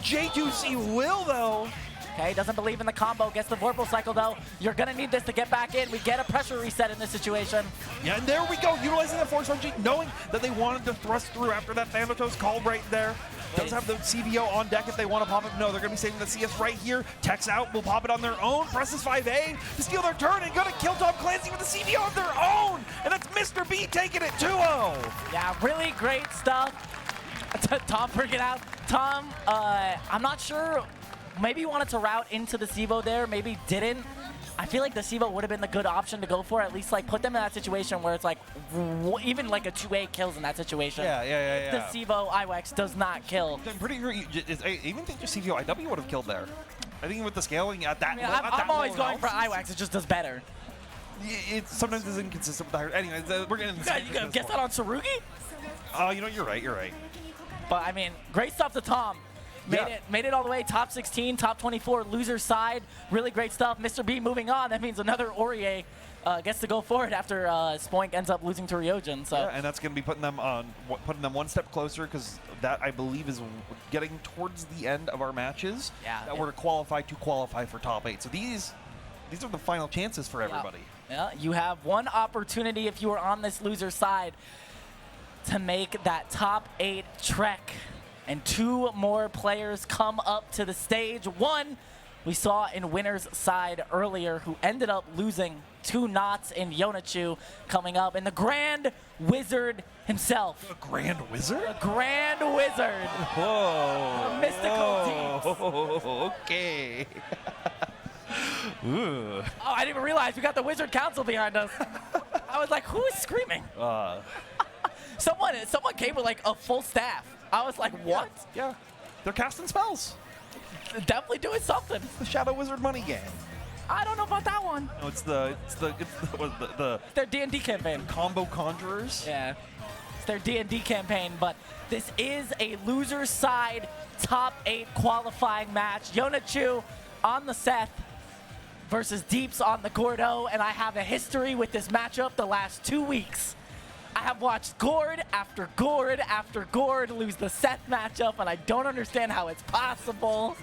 J2C will though. Okay, doesn't believe in the combo, gets the Vorpal cycle though. You're gonna need this to get back in. We get a pressure reset in this situation. Yeah, and there we go, utilizing the Force Punch, knowing that they wanted to thrust through after that Thanatos call right there. Does have the CVO on deck if they want to pop it. No, they're going to be saving the CS right here. Techs out, will pop it on their own. Presses 5A to steal their turn and going to kill Tom Clancy with the CVO of their own. And that's Mr. B taking it 2-0. Yeah, really great stuff. Tom freaking out. Tom, I'm not sure. Maybe he wanted to route into the CVO there. Maybe didn't. I feel like the CVO would have been the good option to go for. At least like put them in that situation where it's like even like a 2A kills in that situation. Yeah. The CVO IWEX does not kill. I'm pretty sure. I even think the CVO IW would have killed there. I think with the scaling at that. I mean, I'm always going for IWEX. It just does better. It sometimes is inconsistent with the higher. Anyways, we're getting. You gonna guess that on Tsurugi? Oh, you know, you're right. But I mean, great stuff to Tom. Made it all the way, top 16, top 24, loser side. Really great stuff. Mr. B moving on. That means another Orie gets to go forward after Spoink ends up losing to Riodan. So. Yeah, and that's going to be putting them one step closer, because that, I believe, is getting towards the end of our matches. Yeah. That were to qualify for top 8. So these are the final chances for everybody. Yeah, you have one opportunity if you are on this loser side to make that top 8 trek. And 2 more players come up to the stage. One we saw in winner's side earlier, who ended up losing 2 knots in Yonachu coming up. And the Grand Wizard himself. The Grand Wizard? The Grand Wizard. Whoa. The mystical deeds. Okay. Ooh. Oh, I didn't even realize we got the Wizard Council behind us. I was like, who is screaming? Someone came with like a full staff. I was like, what? Yeah. They're casting spells. Definitely doing something. It's the Shadow Wizard money game. I don't know about that one. No, it's the their D&D campaign. Combo Conjurers. Yeah. It's their D&D campaign, but this is a loser side top 8 qualifying match. Yonachu on the Seth versus Deeps on the Gordeau, and I have a history with this matchup the last 2 weeks. I have watched Gord after Gord after Gord lose the Seth matchup, and I don't understand how it's possible.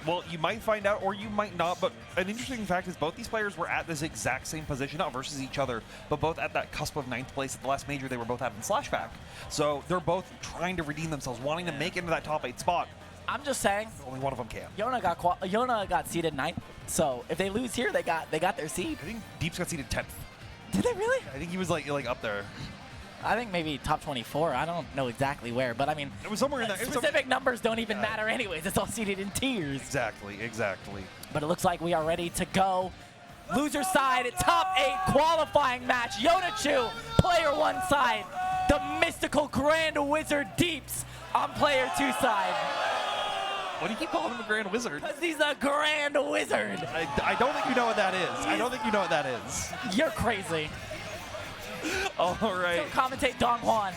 Well, you might find out, or you might not, but an interesting fact is both these players were at this exact same position, not versus each other, but both at that cusp of 9th place at the last major they were both at in Slashback. So they're both trying to redeem themselves, wanting to make it into that top 8 spot. I'm just saying, Only one of them can. Yona got seeded 9th, so if they lose here, they got their seed. I think Deeps got seeded 10th. Did they really? I think he was like up there. I think maybe top 24. I don't know exactly where, but I mean, It was somewhere in there. specific numbers don't even matter anyways. It's all seeded in tiers. Exactly. But it looks like we are ready to go. Loser side, top 8 qualifying match. Yonachu, player 1 side. The mystical Grand Wizard Deeps on player 2 side. Why do you keep calling him a Grand Wizard? Because he's a Grand Wizard. I don't think you know what that is. I don't think you know what that is. You're crazy. All right. Don't commentate Dong Juan.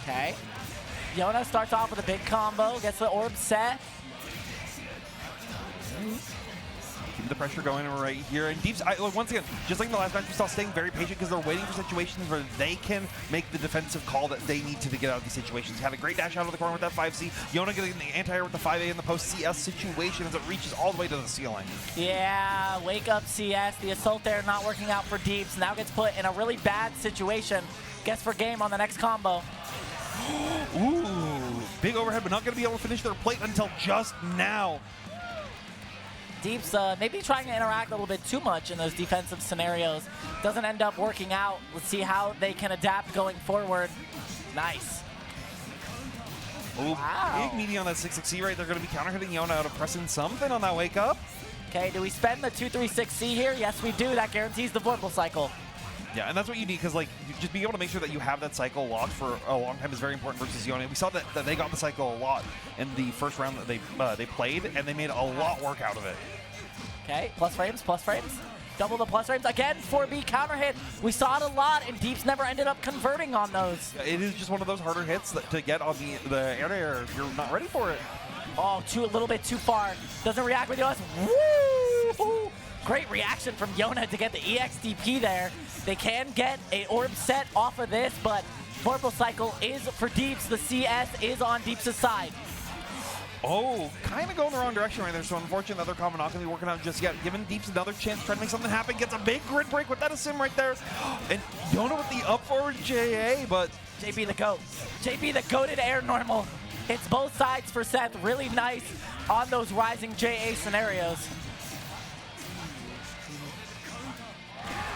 Okay. Yona starts off with a big combo, gets the orb set. Keep the pressure going right here. And Deeps, once again, just like in the last match, we saw staying very patient because they're waiting for situations where they can make the defensive call that they need to get out of these situations. Had a great dash out of the corner with that 5C. Yona getting the anti-air with the 5A in the post-CS situation as it reaches all the way to the ceiling. Yeah, wake up CS. The assault there not working out for Deeps. Now gets put in a really bad situation. Gets for game on the next combo. Ooh, big overhead, but not going to be able to finish their plate until just now. Deeps maybe trying to interact a little bit too much in those defensive scenarios. Doesn't end up working out. Let's see how they can adapt going forward. Nice. Ooh, wow. Big meaty on that 6-6C right. They're going to be counter-hitting Yona out of pressing something on that wake up. Okay, do we spend the 2-3-6C here? Yes, we do. That guarantees the Vorpal cycle. Yeah, and that's what you need because, like, just being able to make sure that you have that cycle locked for a long time is very important versus Yona. We saw that they got the cycle a lot in the first round that they played, and they made a lot work out of it. Okay, plus frames. Double the plus frames. Again, 4B counter hit. We saw it a lot, and Deeps never ended up converting on those. It is just one of those harder hits to get on the air if you're not ready for it. Oh, a little bit too far. Doesn't react with us. Woo! Great reaction from Yona to get the EXDP there. They can get a orb set off of this, but Vorpal Cycle is for Deeps. The CS is on Deeps' side. Oh, kind of going the wrong direction right there, so unfortunately the other combo not going to be working out just yet. Giving Deeps another chance to try to make something happen. Gets a big grid break with that sim right there. And Yona with the up forward JA, but... JB the GOAT. JB the goated air normal. Hits both sides for Seth. Really nice on those rising JA scenarios.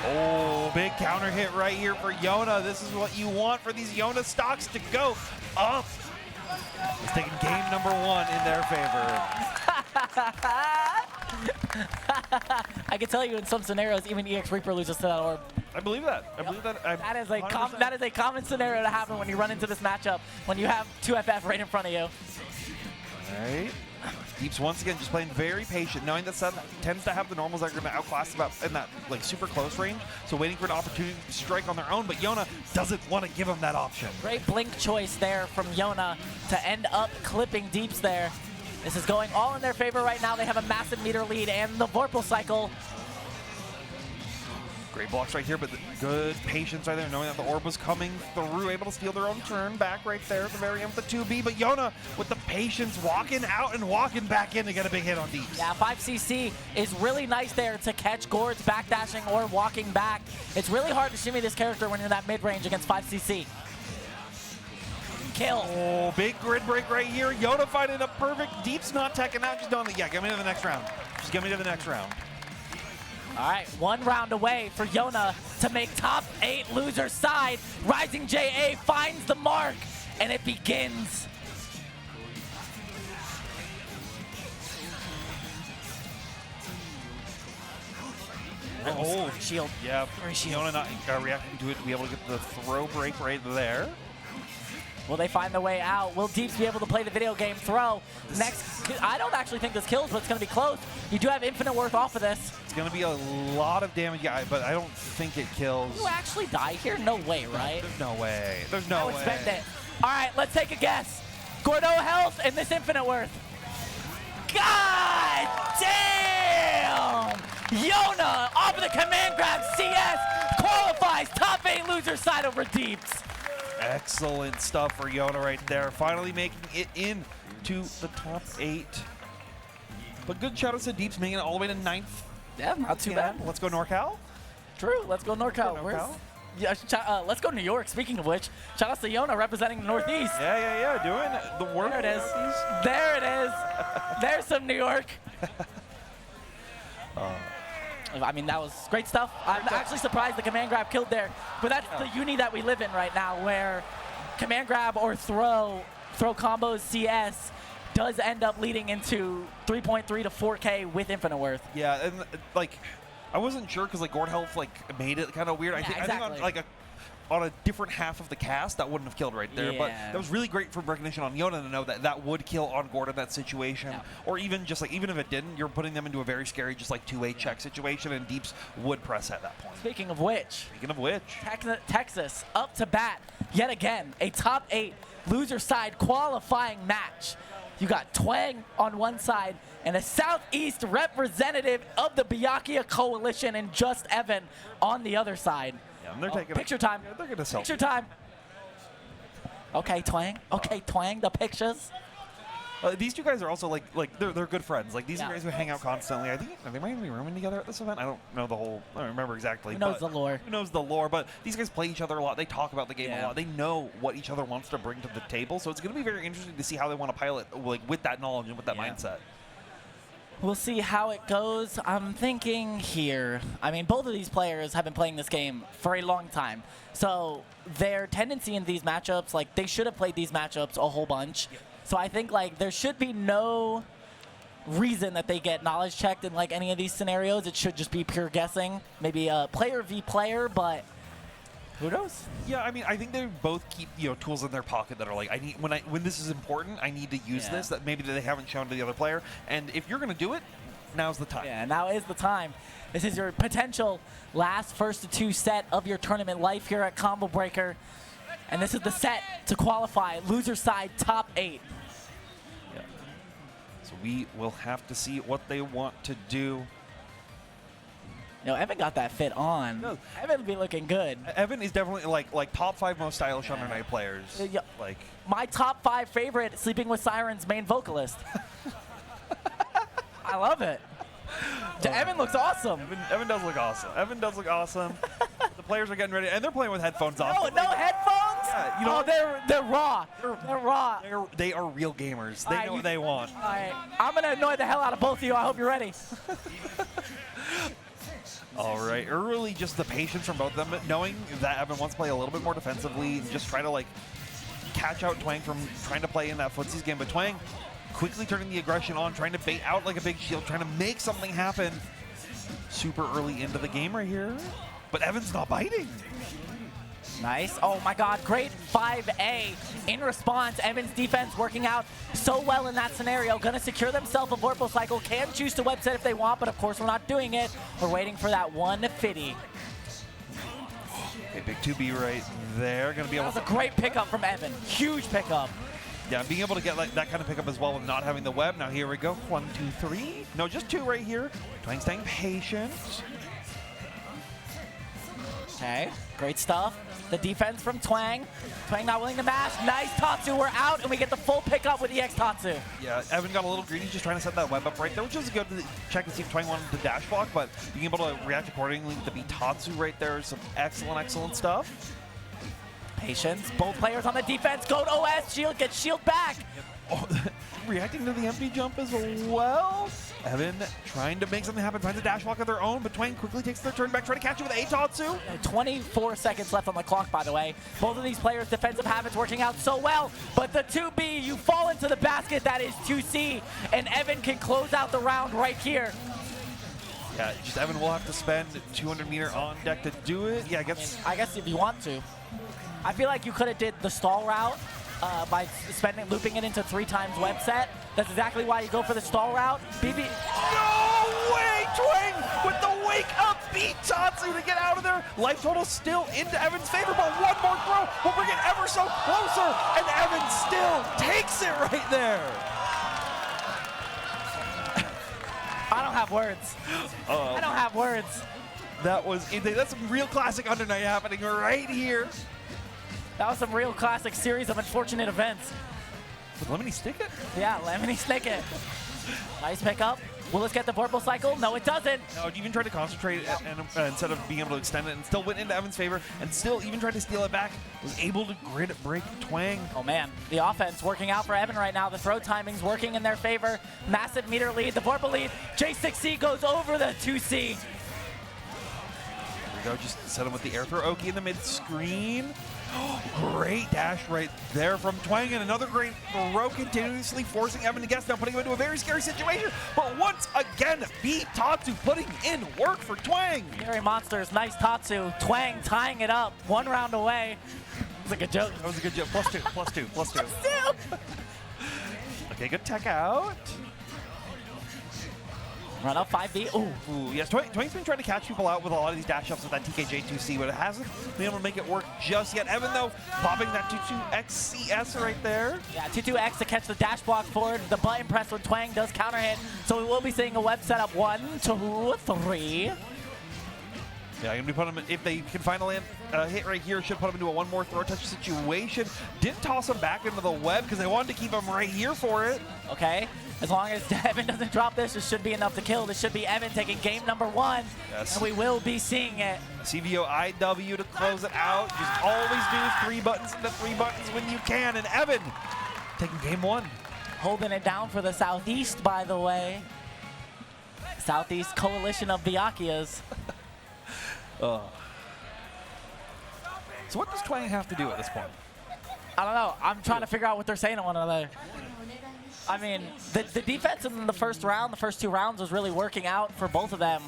Oh, big counter hit right here for Yona. This is what you want for these Yona stocks to go up. It's taking game number 1 in their favor. I can tell you in some scenarios, even EX Reaper loses to that orb. I believe that. I believe that. That is a common scenario to happen when you run into this matchup, when you have 2FF right in front of you. All right. Deeps once again just playing very patient, knowing that Seth tends to have the normals that are going to outclass about in that like super close range, so waiting for an opportunity to strike on their own, but Yona doesn't want to give him that option. Great blink choice there from Yona to end up clipping Deeps there. This is going all in their favor right now. They have a massive meter lead and the Vorpal cycle. Great blocks right here, but good patience right there, knowing that the orb was coming through, able to steal their own turn back right there at the very end with the 2B. But Yona with the patience, walking out and walking back in to get a big hit on Deeps. Yeah, 5cc is really nice there to catch Gord's backdashing or walking back. It's really hard to shimmy this character when you're in that mid-range against 5cc. Kill. Oh, big grid break right here. Yona finding a perfect. Deeps not teching out, just on the, yeah, get me to the next round. Just get me to the next round. All right, 1 round away for Yona to make top 8 loser side. Rising JA finds the mark, and it begins. Oh, shield. Yeah, Yona not reacting to it to be able to get the throw break right there. Will they find their way out? Will Deeps be able to play the video game throw? Next, I don't actually think this kills, but it's going to be close. You do have infinite worth off of this. It's going to be a lot of damage, yeah, but I don't think it kills. You actually die here? No way, right? There's no way. There's no way. I would spend it. All right, let's take a guess. Gordeau health and this infinite worth. God damn! Yona off of the command grab. CS qualifies top 8 loser side over Deeps. Excellent stuff for Yona right there. Finally making it into the top 8. But good shout outs to Deeps making it all the way to 9th. Yeah, not too bad. Let's go NorCal. True, let's go NorCal. NorCal. Yeah, let's go New York. Speaking of which, shout out to Yona representing the Northeast. Yeah, doing the work. There it is. There it is. There's some New York. I mean, that was great stuff. I'm actually surprised the command grab killed there, but that's the uni that we live in right now, where command grab or throw combos CS does end up leading into 3.3 to 4K with infinite worth. Yeah, and like, I wasn't sure because like Gord Health like made it kind of weird. Yeah, I think on like on a different half of the cast that wouldn't have killed right there. Yeah. But that was really great for recognition on Yona to know that that would kill on Gord in that situation. Yeah. Or even just like, even if it didn't, you're putting them into a very scary just like two-way check situation, and Deeps would press at that point. Speaking of which, Texas up to bat yet again, a top 8 loser side qualifying match. You got Twang on one side and a Southeast representative of the Byakuya coalition and JustEvan on the other side. Yeah, and they're taking picture time. Yeah, they're gonna selfie. Picture time. Okay, Twang. Okay, Twang. The pictures. These two guys are also like they're good friends. Like these are Yeah. guys who hang out constantly. I think they might be rooming together at this event. I don't know the whole. I don't remember exactly. Who knows the lore? Who knows the lore? But these guys play each other a lot. They talk about the game a Yeah. lot. They know what each other wants to bring to the table. So it's going to be very interesting to see how they want to pilot like with that knowledge and with that mindset. We'll see how it goes. I'm thinking here, I mean, both of these players have been playing this game for a long time. So their tendency in these matchups, like they should have played these matchups a whole bunch. Yep. So I think like there should be no reason that they get knowledge checked in like any of these scenarios. It should just be pure guessing. Maybe a player v player, but who knows? Yeah, I mean, I think they both keep tools in their pocket that are like, I need when this is important, I need to use this that maybe they haven't shown to the other player. And if you're gonna do it, now's the time. Yeah, now is the time. This is your potential last first to 2 set of your tournament life here at Combo Breaker, and this is the set to qualify loser side top 8. Yeah. So we will have to see what they want to do. Evan got that fit on. No. Evan will be looking good. Evan is definitely like top 5 most stylish Under Night players. Yeah. Like my top 5 favorite Sleeping with Sirens main vocalist. I love it. Evan looks awesome. Evan does look awesome. Evan does look awesome. The players are getting ready, and they're playing with headphones on. No headphones? Yeah, they're raw. They're raw. They are real gamers. They know what they want. All right, I'm going to annoy the hell out of both of you. I hope you're ready. All right, early just the patience from both of them, knowing that Evan wants to play a little bit more defensively and just try to like catch out Twang from trying to play in that footsies game. But Twang quickly turning the aggression on, trying to bait out like a big shield, trying to make something happen super early into the game right here. But Evan's not biting. Nice. Oh my God, great 5A in response. Evan's defense working out so well in that scenario. Gonna secure themselves a Vorpal Cycle. Can choose to webset if they want, but of course we're not doing it. We're waiting for that 150. Okay, big 2B right there. Gonna be able That was a great pickup from Evan. Huge pickup. Yeah, being able to get like that kind of pickup as well with not having the web. Now here we go. 1, 2, 3. No, just 2 right here. Twang staying patient. Okay, great stuff. The defense from Twang. Twang not willing to mash. Nice Tatsu, we're out, and we get the full pickup with EX Tatsu. Yeah, Evan got a little greedy just trying to set that web up right there, which is good to check to see if Twang wanted to dash block, but being able to react accordingly with the Tatsu right there is some excellent stuff. Patience, both players on the defense. Go to OS, shield, get shield back. Yep. Oh, reacting to the empty jump as well. Evan trying to make something happen, trying to dash block of their own, but Twang quickly takes their turn back, trying to catch it with a Tatsu. 24 seconds left on the clock, by the way. Both of these players' defensive habits working out so well, but the 2B, you fall into the basket that is 2C, and Evan can close out the round right here. Yeah, just Evan will have to spend 200 meter on deck to do it. Yeah, I guess if you want to. I feel like you could have did the stall route by looping it into 3 times web set. That's exactly why you go for the stall route. BB. No way! Twang with the wake up beat Tatsu to get out of there. Life total still into Evan's favor, but one more throw will bring it ever so closer. And Evan Evan still takes it right there. I don't have words. I don't have words. That's some real classic Under Night happening right here. That was some real classic series of unfortunate events. Would Lemony stick it? Yeah, Lemony stick it. Nice pickup. Will this get the Vorpal cycle? No, it doesn't. No, even tried to concentrate and instead of being able to extend it, and still went into Evan's favor, and still even tried to steal it back, was able to grid break Twang. Oh man, the offense working out for Evan right now. The throw timing's working in their favor. Massive meter lead, the Vorpal lead. J6C goes over the 2C. Here we go, just set him with the air throw. Oki in the mid screen. Great dash right there from Twang, and another great throw, continuously forcing Evan to guess, now putting him into a very scary situation. But once again, Tatsu putting in work for Twang. Scary Monsters, nice Tatsu. Twang tying it up, 1 round away. That was a good joke. That was a good joke. +2, +2, +2. Okay, good tech out. Run up 5B. Ooh, yes, Twang's been trying to catch people out with a lot of these dash ups with that TKJ2C, but it hasn't been able to make it work just yet. Evan, though, popping that 2-2X CS right there. Yeah, 2-2X to catch the dash block forward. The button press when Twang does counter hit. So we will be seeing a web setup 1, 2, 3. Yeah, gonna be putting him, if they can find a hit right here, should put him into a one more throw touch situation. Did toss him back into the web because they wanted to keep him right here for it. Okay, as long as Evan doesn't drop this, it should be enough to kill. This should be Evan taking game number 1, yes. And we will be seeing it. CVO IW to close it out. Just always do 3 buttons into 3 buttons when you can, and Evan taking game 1. Holding it down for the Southeast, by the way. Southeast coalition of Byakuyas. So what does Twang have to do at this point? I don't know. I'm trying to figure out what they're saying to one another. I mean, the defense in the first round, the first 2 rounds was really working out for both of them.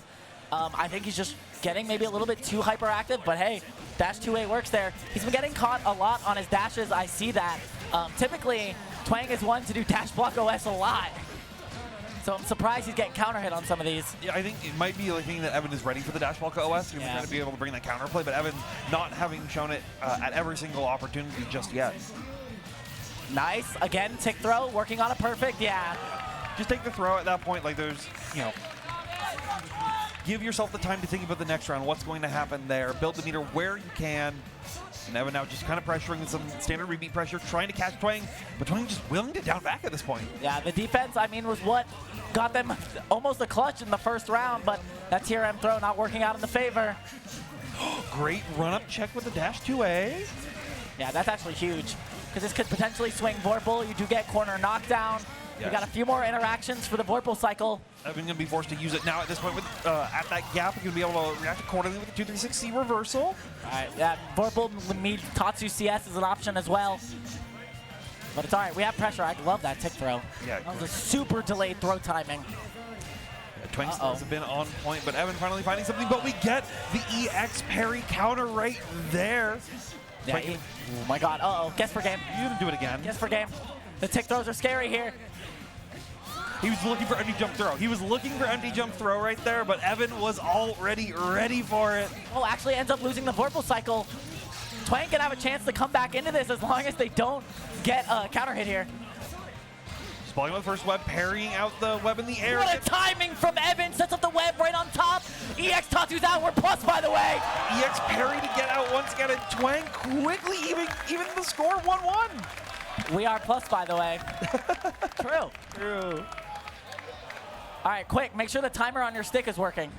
I think he's just getting maybe a little bit too hyperactive, but hey, dash 2A works there. He's been getting caught a lot on his dashes. I see that. Typically, Twang is one to do dash block OS a lot. So I'm surprised he's getting counter hit on some of these. Yeah, I think it might be like thinking that Evan is ready for the dash block OS. He's trying to be able to bring that counter play, but Evan not having shown it at every single opportunity just yet. Nice. Again, tick throw, working on a perfect, yeah. Just take the throw at that point. Like there's, you know, give yourself the time to think about the next round, what's going to happen there, build the meter where you can. And Evan now just kind of pressuring with some standard rebeat pressure, trying to catch Twang, but Twang just willing to down back at this point. Yeah, the defense, I mean, was what got them almost a clutch in the first round, but that TRM throw not working out in the favor. Great run-up check with the dash 2A. Yeah, that's actually huge, because this could potentially swing Vorpal. You do get corner knockdown. Yes. We got a few more interactions for the Vorpal cycle. Evan going to be forced to use it now at this point with at that gap. He's going to be able to react accordingly with the 236C reversal. All right, yeah, Vorpal meet Tatsu CS is an option as well. But it's all right, we have pressure. I love that tick throw. Yeah, that was a super delayed throw timing. Yeah, Twang skills have been on point, but Evan finally finding something, but we get the EX parry counter right there. Yeah, oh my god, guess for game. You can do it again. Guess for game. The tick throws are scary here. He was looking for empty jump throw. He was looking for empty jump throw right there, but Evan was already ready for it. Oh, actually ends up losing the Vorpal cycle. Twang can have a chance to come back into this as long as they don't get a counter hit here. Spalling with the first web, parrying out the web in the air. What a timing from Evan, sets up the web right on top. EX Tatsu's out, we're plus by the way. EX parry to get out once again, and Twang quickly even the score 1-1. We are plus by the way. True. True. All right, quick, make sure the timer on your stick is working.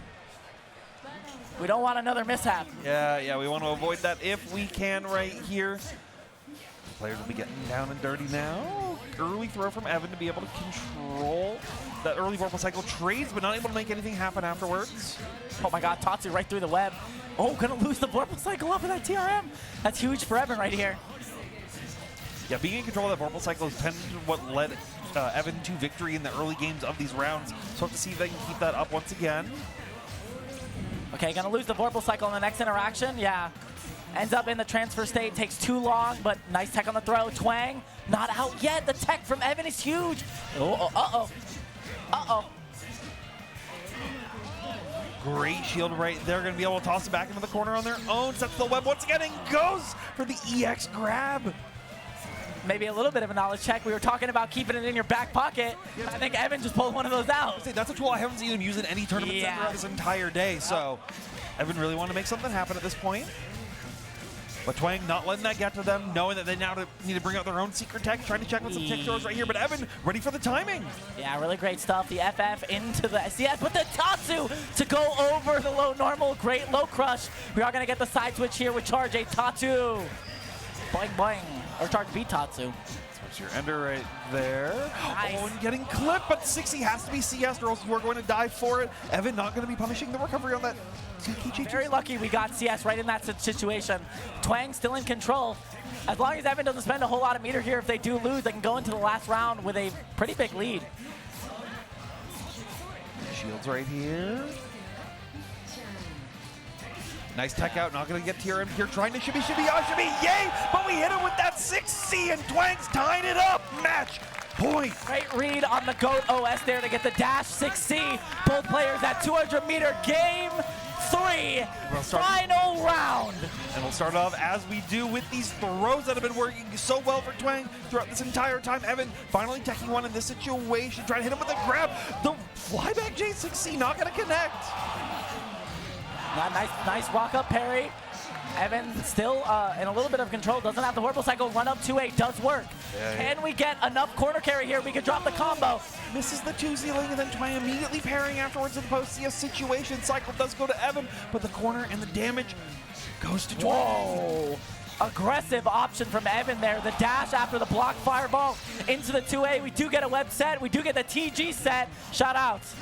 We don't want another mishap. Yeah, we want to avoid that if we can right here. Players will be getting down and dirty now. Early throw from Evan to be able to control that early Vorpal cycle trades, but not able to make anything happen afterwards. Oh my god, Tatsu right through the web. Oh, gonna lose the Vorpal cycle off of that TRM. That's huge for Evan right here. Yeah, being in control of that Vorpal cycle is tended to what led Evan to victory in the early games of these rounds. So have to see if they can keep that up once again. Okay, gonna lose the Vorpal cycle in the next interaction. Yeah, ends up in the transfer state, takes too long, but nice tech on the throw. Twang, not out yet. The tech from Evan is huge. Uh-oh. Great shield right there. Going to be able to toss it back into the corner on their own. Sets the web once again and goes for the EX grab. maybe a little bit of a knowledge check. We were talking about keeping it in your back pocket. I think Evan just pulled one of those out. That's a tool I haven't seen him use in any tournament throughout this entire day. So Evan really wanted to make something happen at this point. But Twang not letting that get to them, knowing that they now need to bring out their own secret tech, trying to check with some tech doors right here. But Evan ready for the timing. Yeah, really great stuff. The FF into the CS, but the Tatsu to go over the low normal. Great low crush. We are going to get the side switch here with Charge A Tatsu. Boing, boing. Or Charge B Tatsu. Switch your ender right there. Nice. Oh, and getting clipped, but 60 has to be CS or else you are going to die for it. Evan not going to be punishing the recovery on that. Very lucky we got CS right in that situation. Twang still in control. As long as Evan doesn't spend a whole lot of meter here, if they do lose, they can go into the last round with a pretty big lead. Shields right here. Nice tech out, not going to get TRM here, trying to shimmy, yay! But we hit him with that 6C, and Twang's tying it up. Match point. Great read on the GOAT OS there to get the dash 6C. Both players at 200 meter. Game 3, final round. And we'll start off as we do with these throws that have been working so well for Twang throughout this entire time. Evan finally teching one in this situation, trying to hit him with a grab. The flyback J6C not going to connect. Nice walk up parry. Evan still in a little bit of control, doesn't have the horrible cycle. Run up 2-8 does work. Can we get enough corner carry here? We could drop the combo. Misses the 2 ceiling, and then Twang immediately parrying afterwards in the post-CS situation. Cycle does go to Evan, but the corner and the damage goes to Twang. Whoa. Aggressive option from Evan there. The dash after the block fireball into the 2A. We do get a web set. We do get the TG set. Shout outs.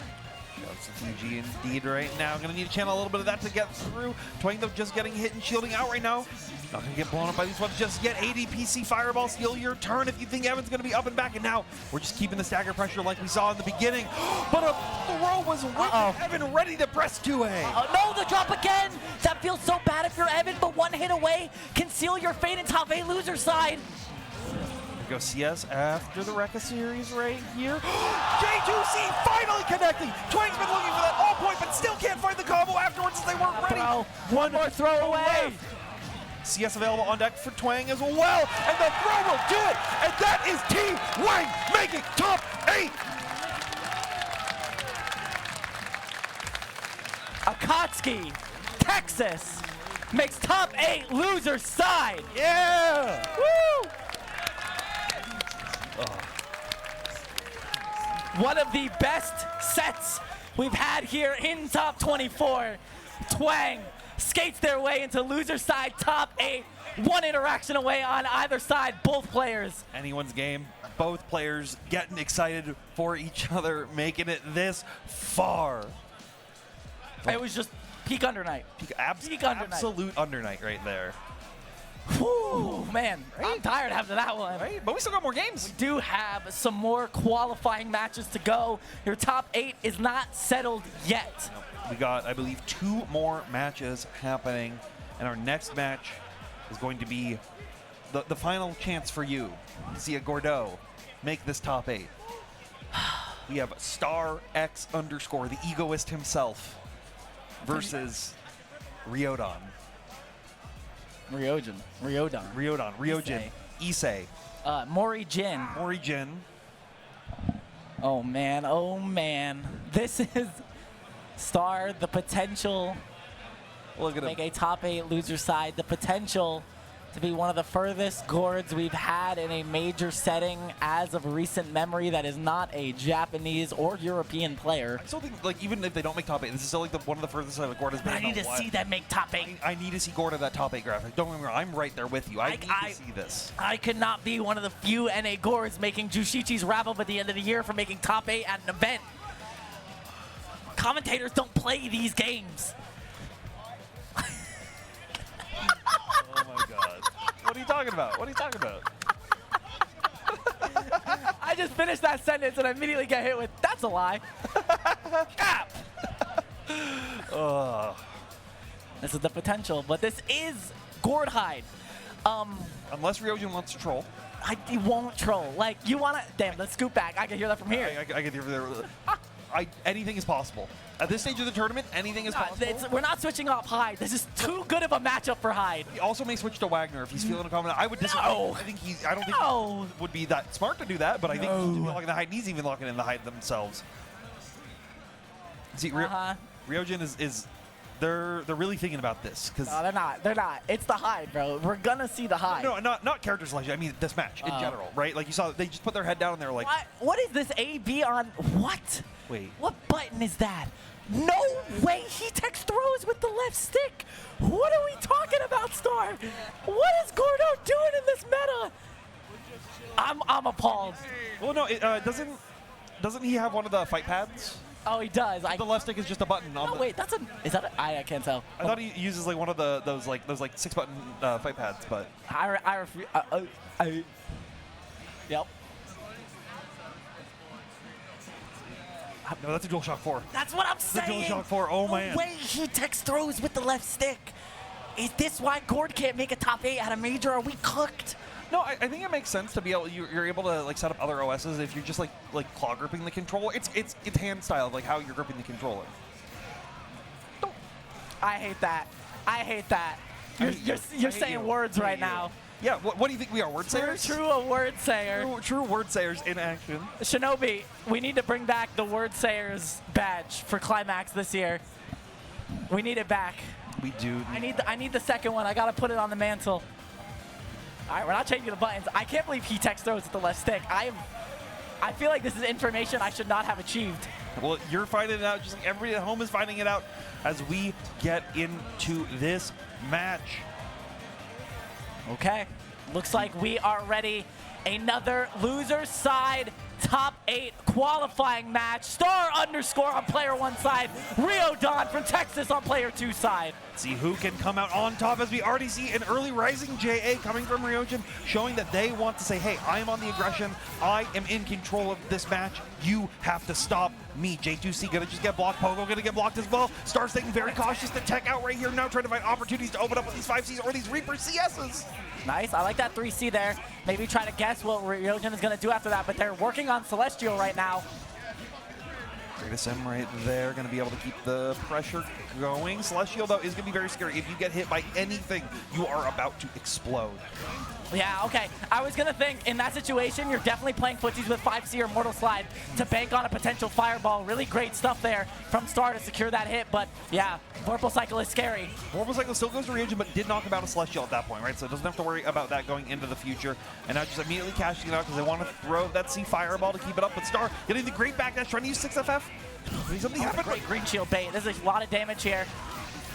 TG indeed right now. Gonna need to channel a little bit of that to get through. Twang though just getting hit and shielding out right now. Not gonna get blown up by these ones just yet. ADPC Fireball, steal your turn if you think Evan's gonna be up and back. And now we're just keeping the stagger pressure like we saw in the beginning. But a throw was with Evan ready to press 2A. No, the drop again. That feels so bad if you're Evan, but one hit away can seal your fate in top A loser side. Go CS after the Rekka series right here. J2C finally connecting. Twang's been looking for that all point, but still can't find the combo afterwards as they weren't ready. One more throw away. CS available on deck for Twang as well, and the throw will do it, and that is T-Wang making top 8. Akatsuki, Texas, makes top 8 loser side. Yeah! Woo! One of the best sets we've had here in top 24. Twang skates their way into loser side top 8. One interaction away on either side, both players. Anyone's game, both players getting excited for each other, making it this far. It was just peak under night. Peak absolute under night right there. Whew, man, I'm tired after that one. Right? But we still got more games. We do have some more qualifying matches to go. Your top 8 is not settled yet. We got, I believe, 2 more matches happening, and our next match is going to be the final chance for you to see a Gordeau make this top 8. We have StarXUnderscore, the egoist himself, versus Riodan. Riodan. Issei. Mori Jin. Oh man. This is Star, the potential Look at to make him. a top 8 loser side, the potential to be one of the furthest gourds we've had in a major setting as of recent memory that is not a Japanese or European player. I still think, like, even if they don't make top 8, this is still like one of the furthest that Gord has been. I need to see them make top 8. I need to see Gord at that top 8 graphic. Don't get me wrong, I'm right there with you. I need to see this. I could not be one of the few NA gourds making Jushichi's wrap up at the end of the year for making top 8 at an event. Commentators don't play these games. Oh my god. What are you talking about? I just finished that sentence and I immediately get hit with, that's a lie. Cap! This is the potential, but this is Gord Hyde. Unless Riodan wants to troll. He won't troll. Like, you want to... Damn, let's scoot back. I can hear that from here. I can hear there. anything is possible. At this stage of the tournament, anything is possible. We're not switching off Hyde. This is too good of a matchup for Hyde. He also may switch to Wagner if he's feeling a comment. I would disagree. No. I don't think he would be that smart to do that, but I think he's locking the Hyde. He's even locking in the Hyde themselves. See, Riodan is they're really thinking about this because no, they're not. They're not. It's the Hyde, bro. We're gonna see the Hyde. No, not character selection. I mean this match in general, right? Like you saw, they just put their head down and they're like, What is this AB on? What? Wait. What button is that? No way he text throws with the left stick. What are we talking about, Star? What is Gordeau doing in this meta? I'm appalled. Well, no, doesn't he have one of the fight pads? Oh, he does. The left stick is just a button. On wait, is that I can't tell. I thought he uses like one of those 6-button fight pads, but I refuse. Yep. No, that's a DualShock 4. That's what I'm saying. The DualShock 4. Oh man. The way he text throws with the left stick. Is this why Gord can't make a top 8 at a major? Are we cooked? No, I think it makes sense to be able. You're able to like set up other OSs if you're just like claw gripping the controller. It's hand style, like how you're gripping the controller. I hate that. I hate that. You're saying words right now. Yeah. What do you think we are? Word sayers? True a word sayer. True word sayers in action. Shinobi, we need to bring back the word sayers badge for Climax this year. We need it back. We do. I need the second one. I gotta put it on the mantle. All right, we're not changing the buttons. I can't believe he text throws with the left stick. I feel like this is information I should not have achieved. Well, you're finding it out just like everybody at home is finding it out as we get into this match. Okay, looks like we are ready. Another loser side top 8 qualifying match. StarXUnderscore on player 1 side. Riodan from Texas on player 2 side. See who can come out on top as we already see an early rising JA coming from Riodan, showing that they want to say, hey, I am on the aggression. I am in control of this match. You have to stop me. J2C gonna just get blocked. Pogo gonna get blocked as well. Star staying very cautious to tech out right here now, trying to find opportunities to open up with these 5Cs or these Reaper CSs. Nice, I like that 3C there. Maybe try to guess what Riodan is gonna do after that, but they're working on Celestial right now. Great SM right there, going to be able to keep the pressure going. Celestial, though, is going to be very scary. If you get hit by anything, you are about to explode. Yeah, okay. I was going to think, in that situation, you're definitely playing footsies with 5C or Mortal Slide to bank on a potential fireball. Really great stuff there from Star to secure that hit, but yeah, Vorpal Cycle is scary. Vorpal Cycle still goes to Riodan, but did knock him out a Celestial at that point, right? So it doesn't have to worry about that going into the future. And now just immediately cashing it out because they want to throw that C Fireball to keep it up, but Star getting the great backdash, trying to use 6FF. Something happened. Great green shield bait. This is a lot of damage here.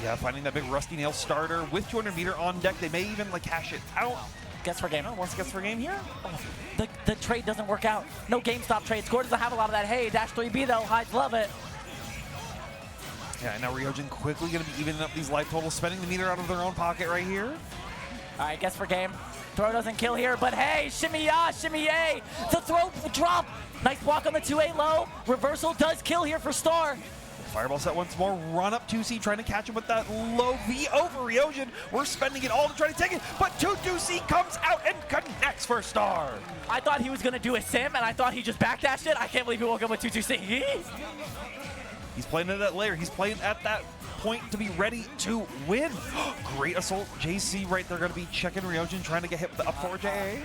Yeah, finding that big Rusty Nail starter with 200 meter on deck. They may even like cash it out. Guess for game. Wants to guess for game here. Oh, the trade doesn't work out. No GameStop trade. Score doesn't have a lot of that. Hey, dash 3B though. Hyde love it. Yeah, and now Riodan quickly going to be evening up these life totals, spending the meter out of their own pocket right here. All right, guess for game. Throw doesn't kill here, but hey, shimmy ya, shimmy yay. The throw drop. Nice block on the 2A low. Reversal does kill here for Star. Fireball set once more, run up 2C, trying to catch him with that low V over Riodan. We're spending it all to try to take it, but 2C comes out and connects for Star. I thought he was going to do a sim, and I thought he just backdashed it. I can't believe he woke up with 2C. He's playing it at LAGR. He's playing at that point to be ready to win. Great assault. JC right there going to be checking Riodan, trying to get hit with the up forward JA.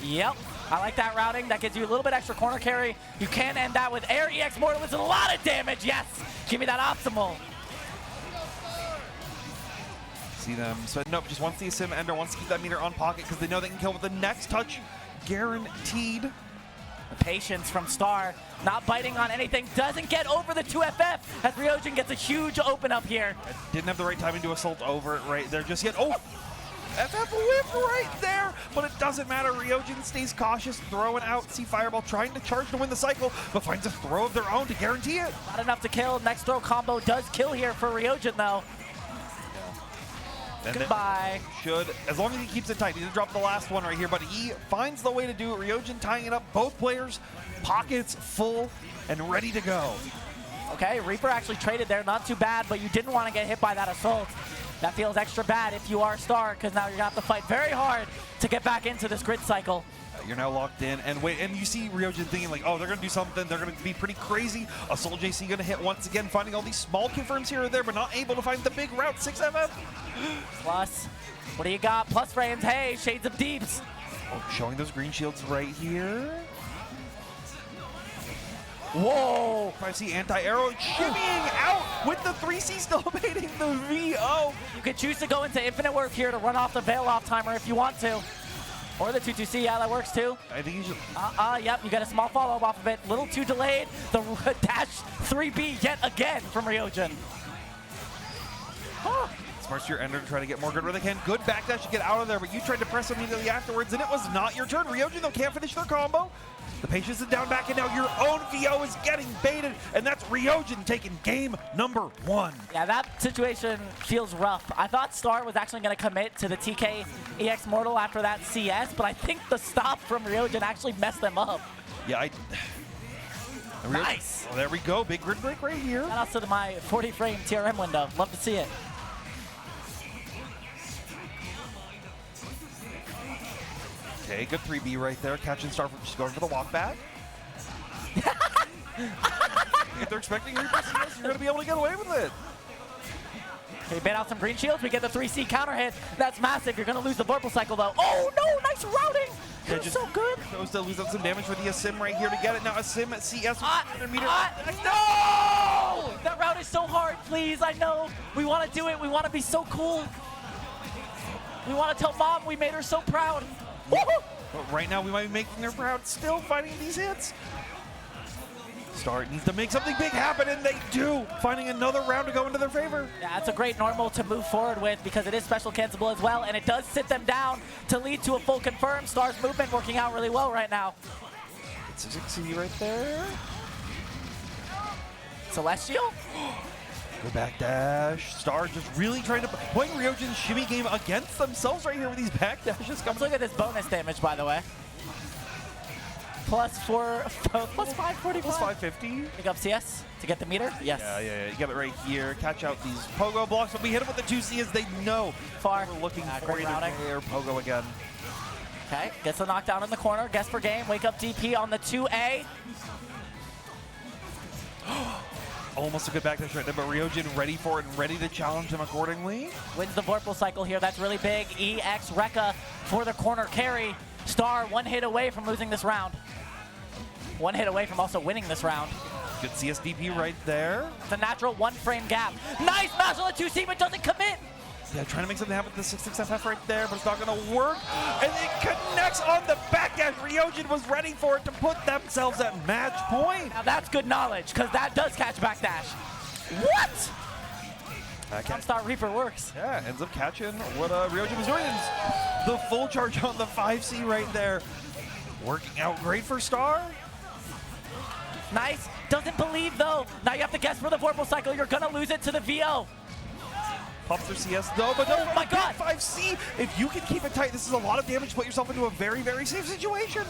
Yep. I like that routing. That gives you a little bit extra corner carry. You can end that with Air EX Mortal. It's a lot of damage. Yes. Give me that optimal. See them. So nope, just wants the sim ender, wants to keep that meter on pocket because they know they can kill with the next touch. Guaranteed. Patience from Star, not biting on anything, doesn't get over the 2FF as Riodan gets a huge open up here. Didn't have the right timing to assault over it right there just yet. Oh, FF whip right there, but it doesn't matter. Riodan stays cautious, throwing out C Fireball, trying to charge to win the cycle, but finds a throw of their own to guarantee it. Not enough to kill. Next throw combo does kill here for Riodan though. And goodbye. Should, as long as he keeps it tight. He did drop the last one right here, but he finds the way to do it. Riodan tying it up. Both players, pockets full and ready to go. Okay, Reaper actually traded there. Not too bad, but you didn't want to get hit by that assault. That feels extra bad if you are Star, because now you're gonna have to fight very hard to get back into this grid cycle. You're now locked in, and wait, and you see Riodan thinking like, oh, they're gonna do something, they're gonna be pretty crazy. Assault JC gonna hit once again, finding all these small confirms here or there, but not able to find the big route. 6FF. Plus, what do you got? Plus frames, hey, Shades of Deeps. Oh, showing those green shields right here. Whoa! 5C anti-arrow, shimmying out with the 3C still baiting the VO. You could choose to go into Infinite Warp here to run off the Veil off timer if you want to. Or the 2-2C, yeah, that works too. I think you should. Yep, you got a small follow-up off of it. Little too delayed. The dash 3B yet again from Riodan. Smarts your ender to try to get more good where they can. Good backdash to get out of there, but you tried to press immediately afterwards, and it was not your turn. Riodan, though, can't finish their combo. The patience is down back, and now your own VO is getting baited, and that's Riodan taking game number 1. Yeah, that situation feels rough. I thought Star was actually going to commit to the TK EX Mortal after that CS, but I think the stop from Riodan actually messed them up. Yeah, Nice. Well, there we go. Big grid break right here. Shout out to my 40-frame TRM window. Love to see it. Okay, good 3B right there. Catching Star from just going for the walk back. If they're expecting Reaper CS, you're going to be able to get away with it. Okay, bait out some green shields. We get the 3C counter hit. That's massive. You're going to lose the Vorpal Cycle, though. Oh, no. Nice routing. Yeah, That's so good. Chose to lose out some damage for the Asim right here to get it. Now Asim at CS. No! That route is so hard, please. I know. We want to do it. We want to be so cool. We want to tell Mom we made her so proud. Woohoo! But right now, we might be making her proud, still fighting these hits. Star needs to make something big happen, and they do, finding another round to go into their favor. Yeah, it's a great normal to move forward with because it is special cancelable as well, and it does sit them down to lead to a full confirm. Star's movement working out really well right now. It's a 6C right there. Celestial? Go back dash. Star just really trying to playing Riodan's shimmy game against themselves right here with these back dashes. Let's look at this bonus damage, by the way. Plus 540. Plus 550. Pick up CS to get the meter. Yes. Yeah. You get it right here. Catch out these pogo blocks. But we hit them with the 2C as they know. Far. We're looking for great either routing. K or pogo again. Okay, gets the knockdown in the corner. Guess for game. Wake up DP on the 2A. Almost a good backdash right there, but Riodan ready for it and ready to challenge him accordingly. Wins the Vorpal Cycle here. That's really big. EX Rekka for the corner carry. Star 1 hit away from losing this round. 1 hit away from also winning this round. Good CSDP right there. It's a natural 1-frame gap. Nice smash on the 2C, but doesn't commit. Yeah, trying to make something happen with the 6-6FF right there, but it's not going to work. And it connects on the backdash. Riodan was ready for it to put themselves at match point. Now that's good knowledge, because that does catch backdash. What? Jumpstart Reaper works. Yeah, ends up catching what Riodan was doing. The full charge on the 5C right there. Working out great for Star. Nice. Doesn't believe, though. Now you have to guess for the Vorpal Cycle. You're going to lose it to the VO. Pops their CS though, but oh my god! 5C. If you can keep it tight, this is a lot of damage to put yourself into a very, very safe situation.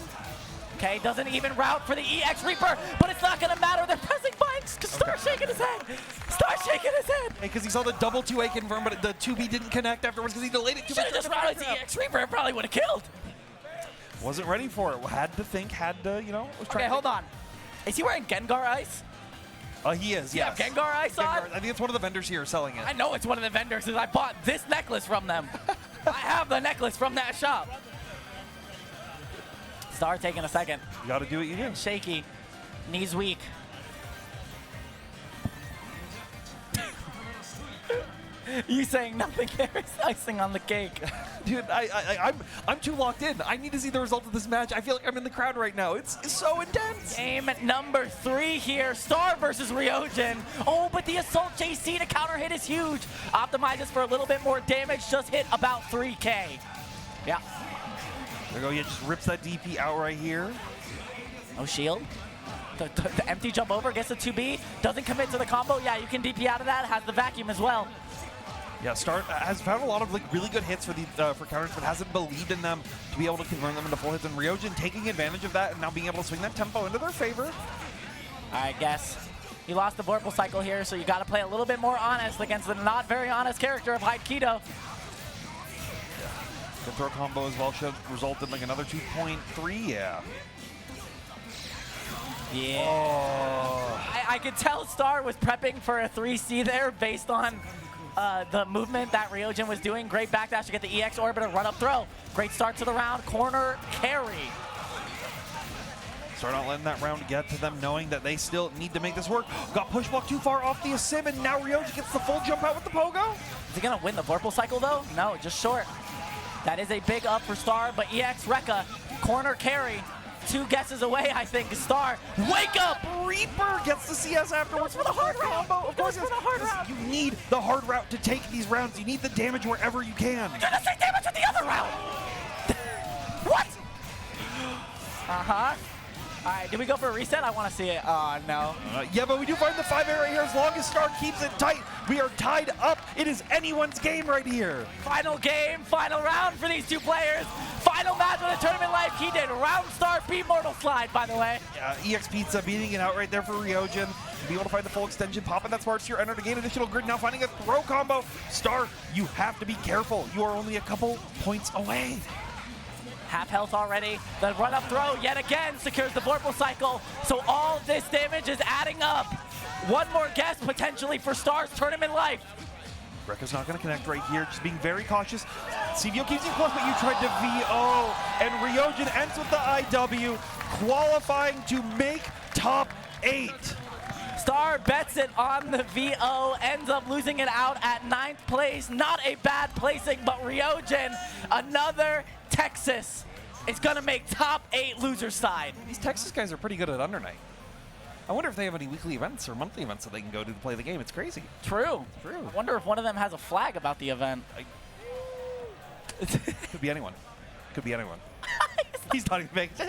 Okay, doesn't even route for the EX Reaper, but it's not gonna matter. They're pressing buttons because Star's shaking his head. Star's shaking his head. Because he saw the double 2A confirm, but the 2B didn't connect afterwards because he delayed it too much. Should've just routed the EX Reaper. It probably would have killed. Wasn't ready for it. Had to think, had to, you know. Was trying okay, hold on. Is he wearing Gengar Ice? He is, yes. Yeah, Gengar Ice on? I think it's one of the vendors here selling it. I know it's one of the vendors because I bought this necklace from them. I have the necklace from that shop. Star taking a second. You gotta do what you do. Shaky. Knees weak. You saying nothing there is icing on the cake. Dude, I'm too locked in. I need to see the result of this match. I feel like I'm in the crowd right now. It's so intense. Game number 3 here. Star versus Riodan. Oh, but the Assault JC to counter hit is huge. Optimizes for a little bit more damage. Just hit about 3K. Yeah. There you go. Yeah, just rips that DP out right here. No shield. The empty jump over. Gets the 2B. Doesn't commit to the combo. Yeah, you can DP out of that. Has the vacuum as well. Yeah, Star has found a lot of really good hits for counters, but hasn't believed in them to be able to convert them into full hits. And Riodan taking advantage of that and now being able to swing that tempo into their favor. I guess. You lost the Vorpal cycle here, so you got to play a little bit more honest against the not very honest character of Hyakuya. The throw combo as well should result in like another 2.3, yeah. Yeah. Oh. I could tell Star was prepping for a 3C there based on the movement that Riodan was doing. Great backdash to get the EX orbiter, run up throw. Great start to the round, corner carry. Start not letting that round get to them, knowing that they still need to make this work. Got push block too far off the Asim, and now Riodan gets the full jump out with the pogo. Is he gonna win the Vorpal cycle though? No, just short. That is a big up for Star, but EX Rekka, corner carry. 2 guesses away, I think. Star, wake up! Reaper gets the CS afterwards for the hard combo. Of course, for the hard route. You need the hard route to take these rounds. You need the damage wherever you can. You're gonna say damage with the other route! What? Uh-huh. All right, did we go for a reset? I want to see it. Oh, no. Yeah, but we do find the 5A right here. As long as Star keeps it tight, we are tied up. It is anyone's game right here. Final game, final round for these 2 players. Final match of the tournament life. He did round Star beat Mortal Slide, by the way. EX Pizza beating it out right there for Riodan. Be able to find the full extension, popping that smart steer, enter to gain additional grid. Now finding a throw combo. Star, you have to be careful. You are only a couple points away. Half health already. The run-up throw yet again secures the Vorpal cycle. So all of this damage is adding up. One more guess potentially for Star's tournament life. Rekka's not going to connect right here, just being very cautious. CVO keeps you close, but you tried to VO. And Riodan ends with the IW, qualifying to make top 8. Star bets it on the VO, ends up losing it out at 9th place. Not a bad placing, but Riodan, another Texas, is gonna make top 8 loser side. These Texas guys are pretty good at Under Night. I wonder if they have any weekly events or monthly events that they can go to play the game. It's crazy. True. I wonder if one of them has a flag about the event. Could be anyone. Could be anyone. He's not even making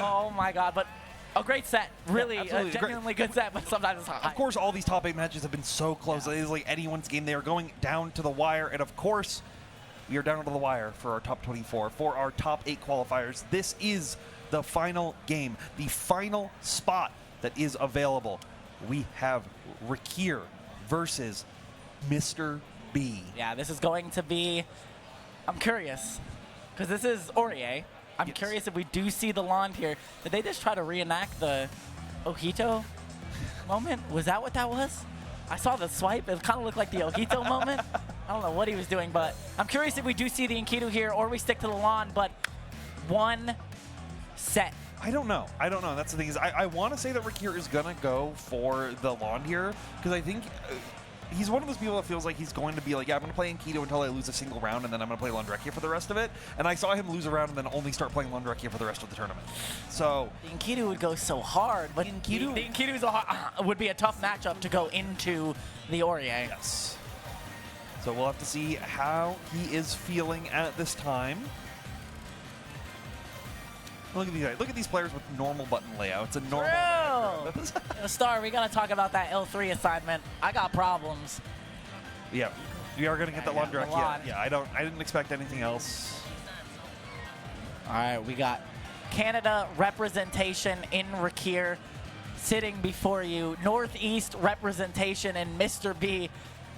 Oh my god, but a great set. Really, a genuinely good set, but sometimes it's hot. Of course, all these top 8 matches have been so close. It is like anyone's game. They are going down to the wire, and of course, we are down to the wire for our top 24, for our top 8 qualifiers. This is the final game, the final spot that is available. We have Rikir versus Mr.B. Yeah, this is going to be, I'm curious, because this is Orie. I'm curious if we do see the Lond here. Did they just try to reenact the Ojito moment? Was that what that was? I saw the swipe. It kind of looked like the Ojito moment. I don't know what he was doing, but I'm curious if we do see the Enkidu here or we stick to the Lond, but one set. I don't know. That's the thing is I want to say that Rikir is going to go for the Lond here because I think he's one of those people that feels like he's going to be like, yeah, I'm going to play Enkidu until I lose a single round, and then I'm going to play Londrekia for the rest of it. And I saw him lose a round and then only start playing Londrekia for the rest of the tournament. So the Enkidu would go so hard, but the Enkidu would be a tough matchup to go into the Orie. Yes. So we'll have to see how he is feeling at this time. Look at these guys. Look at these players with normal button layouts and normal. Star, we gotta talk about that L3 assignment. I got problems. Yeah, we are gonna get the Londrekia. Yeah, I didn't expect anything else. All right, we got Canada representation in Rikir sitting before you. Northeast representation in Mr.B.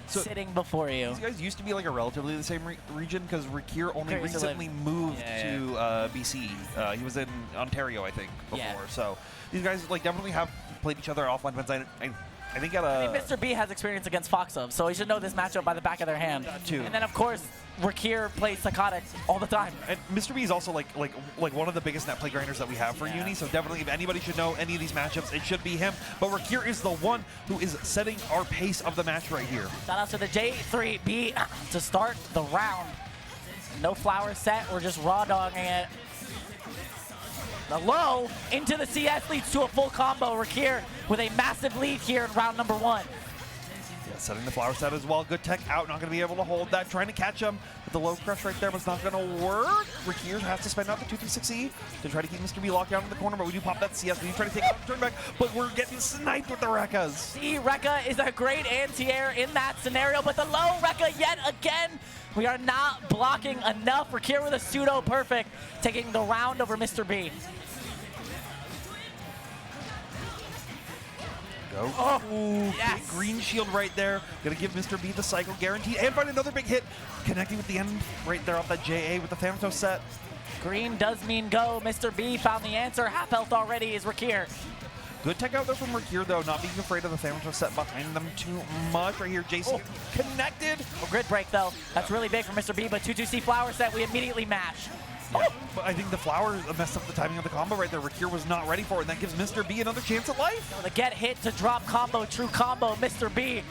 sitting before you. These guys used to be like a relatively the same region because Rikir only recently moved to BC. He was in Ontario, I think, before. Yeah. So these guys like definitely have played each other offline events. I think at I mean, Mr.B has experience against Foxov, so he should know this matchup by the back of their hand. Too. And then of course Rikir plays Psychotic all the time. And Mr.B is also like one of the biggest net play grinders that we have for Uni, so definitely if anybody should know any of these matchups, it should be him. But Rikir is the one who is setting our pace of the match right here. Shout out to the J3B to start the round. No flower set, we're just raw dogging it. The low into the CS leads to a full combo. Rikir with a massive lead here in round number 1. Yeah, setting the flower set as well. Good tech out, not going to be able to hold that. Trying to catch him with the low crush right there, but it's not going to work. Rikir has to spend out the 2-3-6E to try to keep Mr. B locked down in the corner, but we do pop that CS. We do try to take out the turn back, but we're getting sniped with the Rekkas. See, Rekka is a great anti-air in that scenario, but the low Rekka yet again. We are not blocking enough. Rikir with a pseudo-perfect, taking the round over Mr. B. Go. Oh, ooh, yes. Big green shield right there. Gonna give Mr. B the cycle guaranteed and find another big hit. Connecting with the end right there off that JA with the Thanatos set. Green does mean go. Mr. B found the answer. Half health already is Rikir. Good tech out there from Rikir though, not being afraid of the Thanatos set behind them too much. Right here, JC connected. A grid break though. That's really big for Mr. B, but 2-2-C flower set, we immediately mash. Yeah, but I think the flower messed up the timing of the combo right there. Rikir was not ready for it, and that gives Mr. B another chance at life. The get hit to drop combo, true combo. Mr. B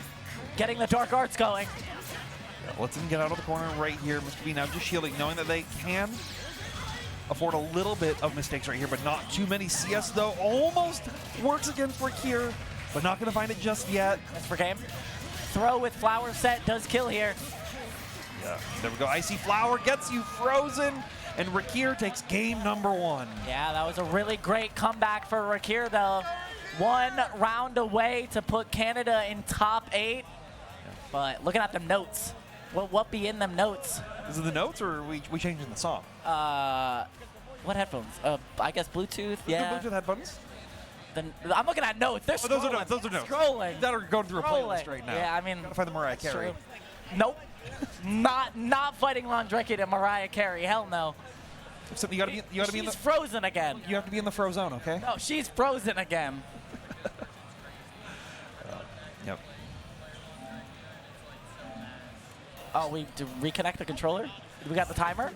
getting the dark arts going. Yeah, lets him get out of the corner right here. Mr. B now just shielding, knowing that they can afford a little bit of mistakes right here, but not too many. CS though almost works against Rikir, but not going to find it just yet. That's for game. Throw with flower set does kill here. Yeah, there we go. Icy flower gets you frozen. And Rikir takes game number 1. Yeah, that was a really great comeback for Rikir, though. 1 round away to put Canada in top 8. Yeah. But looking at them notes, what be in them notes? Is it the notes, or are we changing the song? What headphones? I guess Bluetooth, yeah. Bluetooth headphones? Then I'm looking at notes. They're scrolling. Those are notes. Those are notes. Scrolling. That are going through a playlist right now. Yeah, I mean. Gotta find the Mariah Carey. True. Nope. not fighting Londrekia to Mariah Carey. Hell no. So you gotta be in the. She's frozen again. You have to be in the Frozone, okay? No, she's frozen again. Yep. Oh, we to reconnect the controller. We got the timer.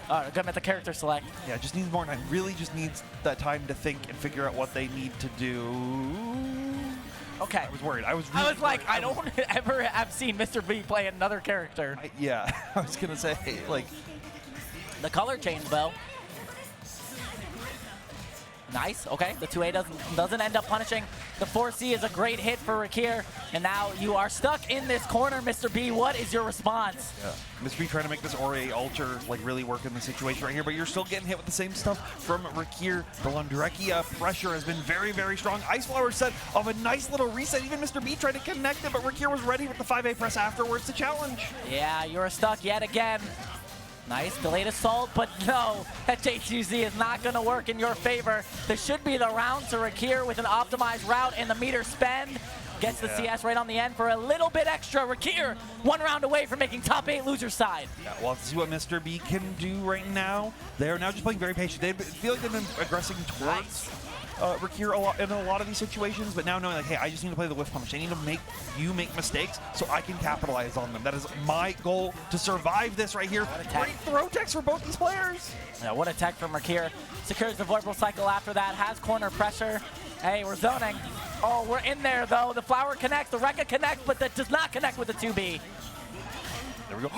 Oh, we're gonna the character select. Yeah, just needs more time. Really, just needs that time to think and figure out what they need to do. Okay. I was worried. I was like, worried. I don't ever have seen Mr. B play another character. Yeah, I was gonna say like. The color change, though. Nice. Okay. The 2A doesn't end up punishing. The 4C is a great hit for Rikir. And now you are stuck in this corner, Mr. B. What is your response? Yeah. Mr. B trying to make this Orie ultra like really work in the situation right here, but you're still getting hit with the same stuff from Rikir. The Londrekia pressure has been very, very strong. Ice Flower set of a nice little reset. Even Mr. B tried to connect it, but Rikir was ready with the 5A press afterwards to challenge. Yeah, you're stuck yet again. Nice delayed assault, but no, that J2Z is not going to work in your favor. This should be the round to Rikir with an optimized route and the meter spend. Gets the CS right on the end for a little bit extra. Rikir, 1 round away from making top 8 loser side. Yeah, well, let's see what Mr. B can do right now. They're now just playing very patient. They feel like they've been aggressing towards Rikir in a lot of these situations, but now knowing like, hey, I just need to play the whiff punish. I need to make you make mistakes so I can capitalize on them. That is my goal to survive this right here. Great throw techs for both these players. Yeah, what a tech from Rikir. Secures the Vorpal cycle after that, has corner pressure. Hey, we're zoning. Oh, we're in there though. The flower connects, the Rekka connects, but that does not connect with the 2B. There we go.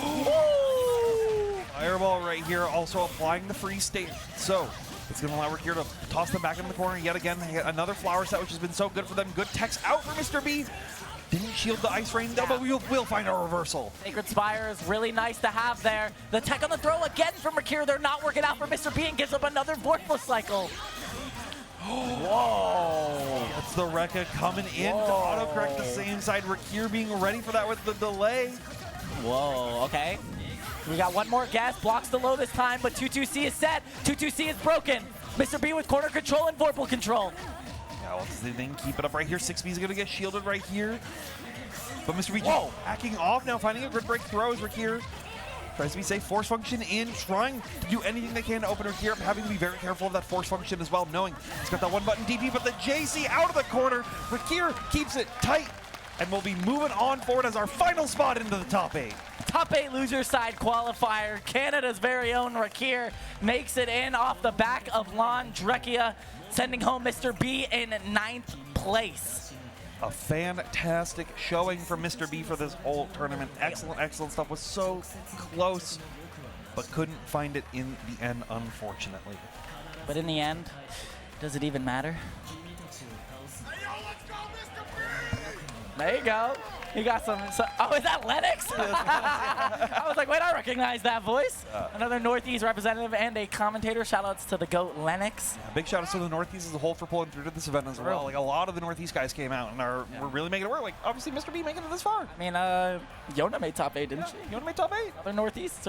Fireball right here, also applying the freeze state. So it's going to allow Rikir to toss them back in the corner yet again. They get another flower set, which has been so good for them. Good techs out for Mr. B. Didn't shield the ice rain though, but we'll find a reversal. Sacred Spire is really nice to have there. The tech on the throw again from Rikir. They're not working out for Mr. B and gives up another Vorpal cycle. Whoa. That's the Rekka coming in to autocorrect the same side. Rikir being ready for that with the delay. Whoa, okay. We got one more guess. Blocks the low this time, but 2-2-C is set. 2-2-C is broken. Mr. B with corner control and Vorpal control. Yeah, well, they can keep it up right here. 6B is going to get shielded right here. But Mr. B hacking off now, finding a grid break throw as Rikir tries to be safe. Force function in, trying to do anything they can to open Rikir up, having to be very careful of that force function as well, knowing he's got that 1-button DP, but the JC out of the corner. Rikir keeps it tight, and we'll be moving on forward as our final spot into the top 8. Top 8 loser side qualifier. Canada's very own Rikir makes it in off the back of Londrekia, sending home Mr. B in 9th place. A fantastic showing from Mr. B for this whole tournament. Excellent, excellent stuff. Was so close, but couldn't find it in the end, unfortunately. But in the end, does it even matter? There you go. You got some oh, is that Lennox? I was like, wait, I recognize that voice. Another Northeast representative and a commentator. Shout-outs to the GOAT, Lennox. Yeah, big shout-outs to the Northeast as a whole for pulling through to this event as well. Like, a lot of the Northeast guys came out and were really making it work. Like, obviously, Mr.B making it this far. I mean, Yona made top 8, didn't she? Yona made top 8. Other Northeast?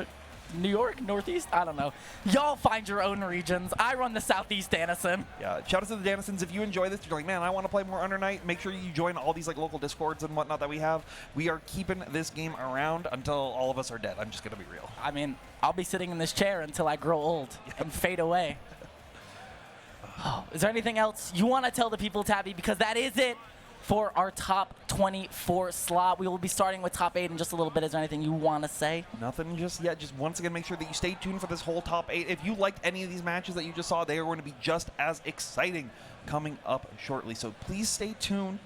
New York, Northeast, I don't know. Y'all find your own regions. I run the Southeast Danison. Yeah, shout out to the Danisons. If you enjoy this, you're like, man, I want to play more Under Night, make sure you join all these like local Discords and whatnot that we have. We are keeping this game around until all of us are dead. I'm just going to be real. I mean, I'll be sitting in this chair until I grow old and fade away. Is there anything else you want to tell the people, Tabby? Because that is it for our top 24 slot. We will be starting with top 8 in just a little bit. Is there anything you want to say? Nothing just yet. Just once again, make sure that you stay tuned for this whole top 8. If you liked any of these matches that you just saw, they are going to be just as exciting coming up shortly. So please stay tuned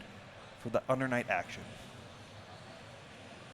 for the Under Night action.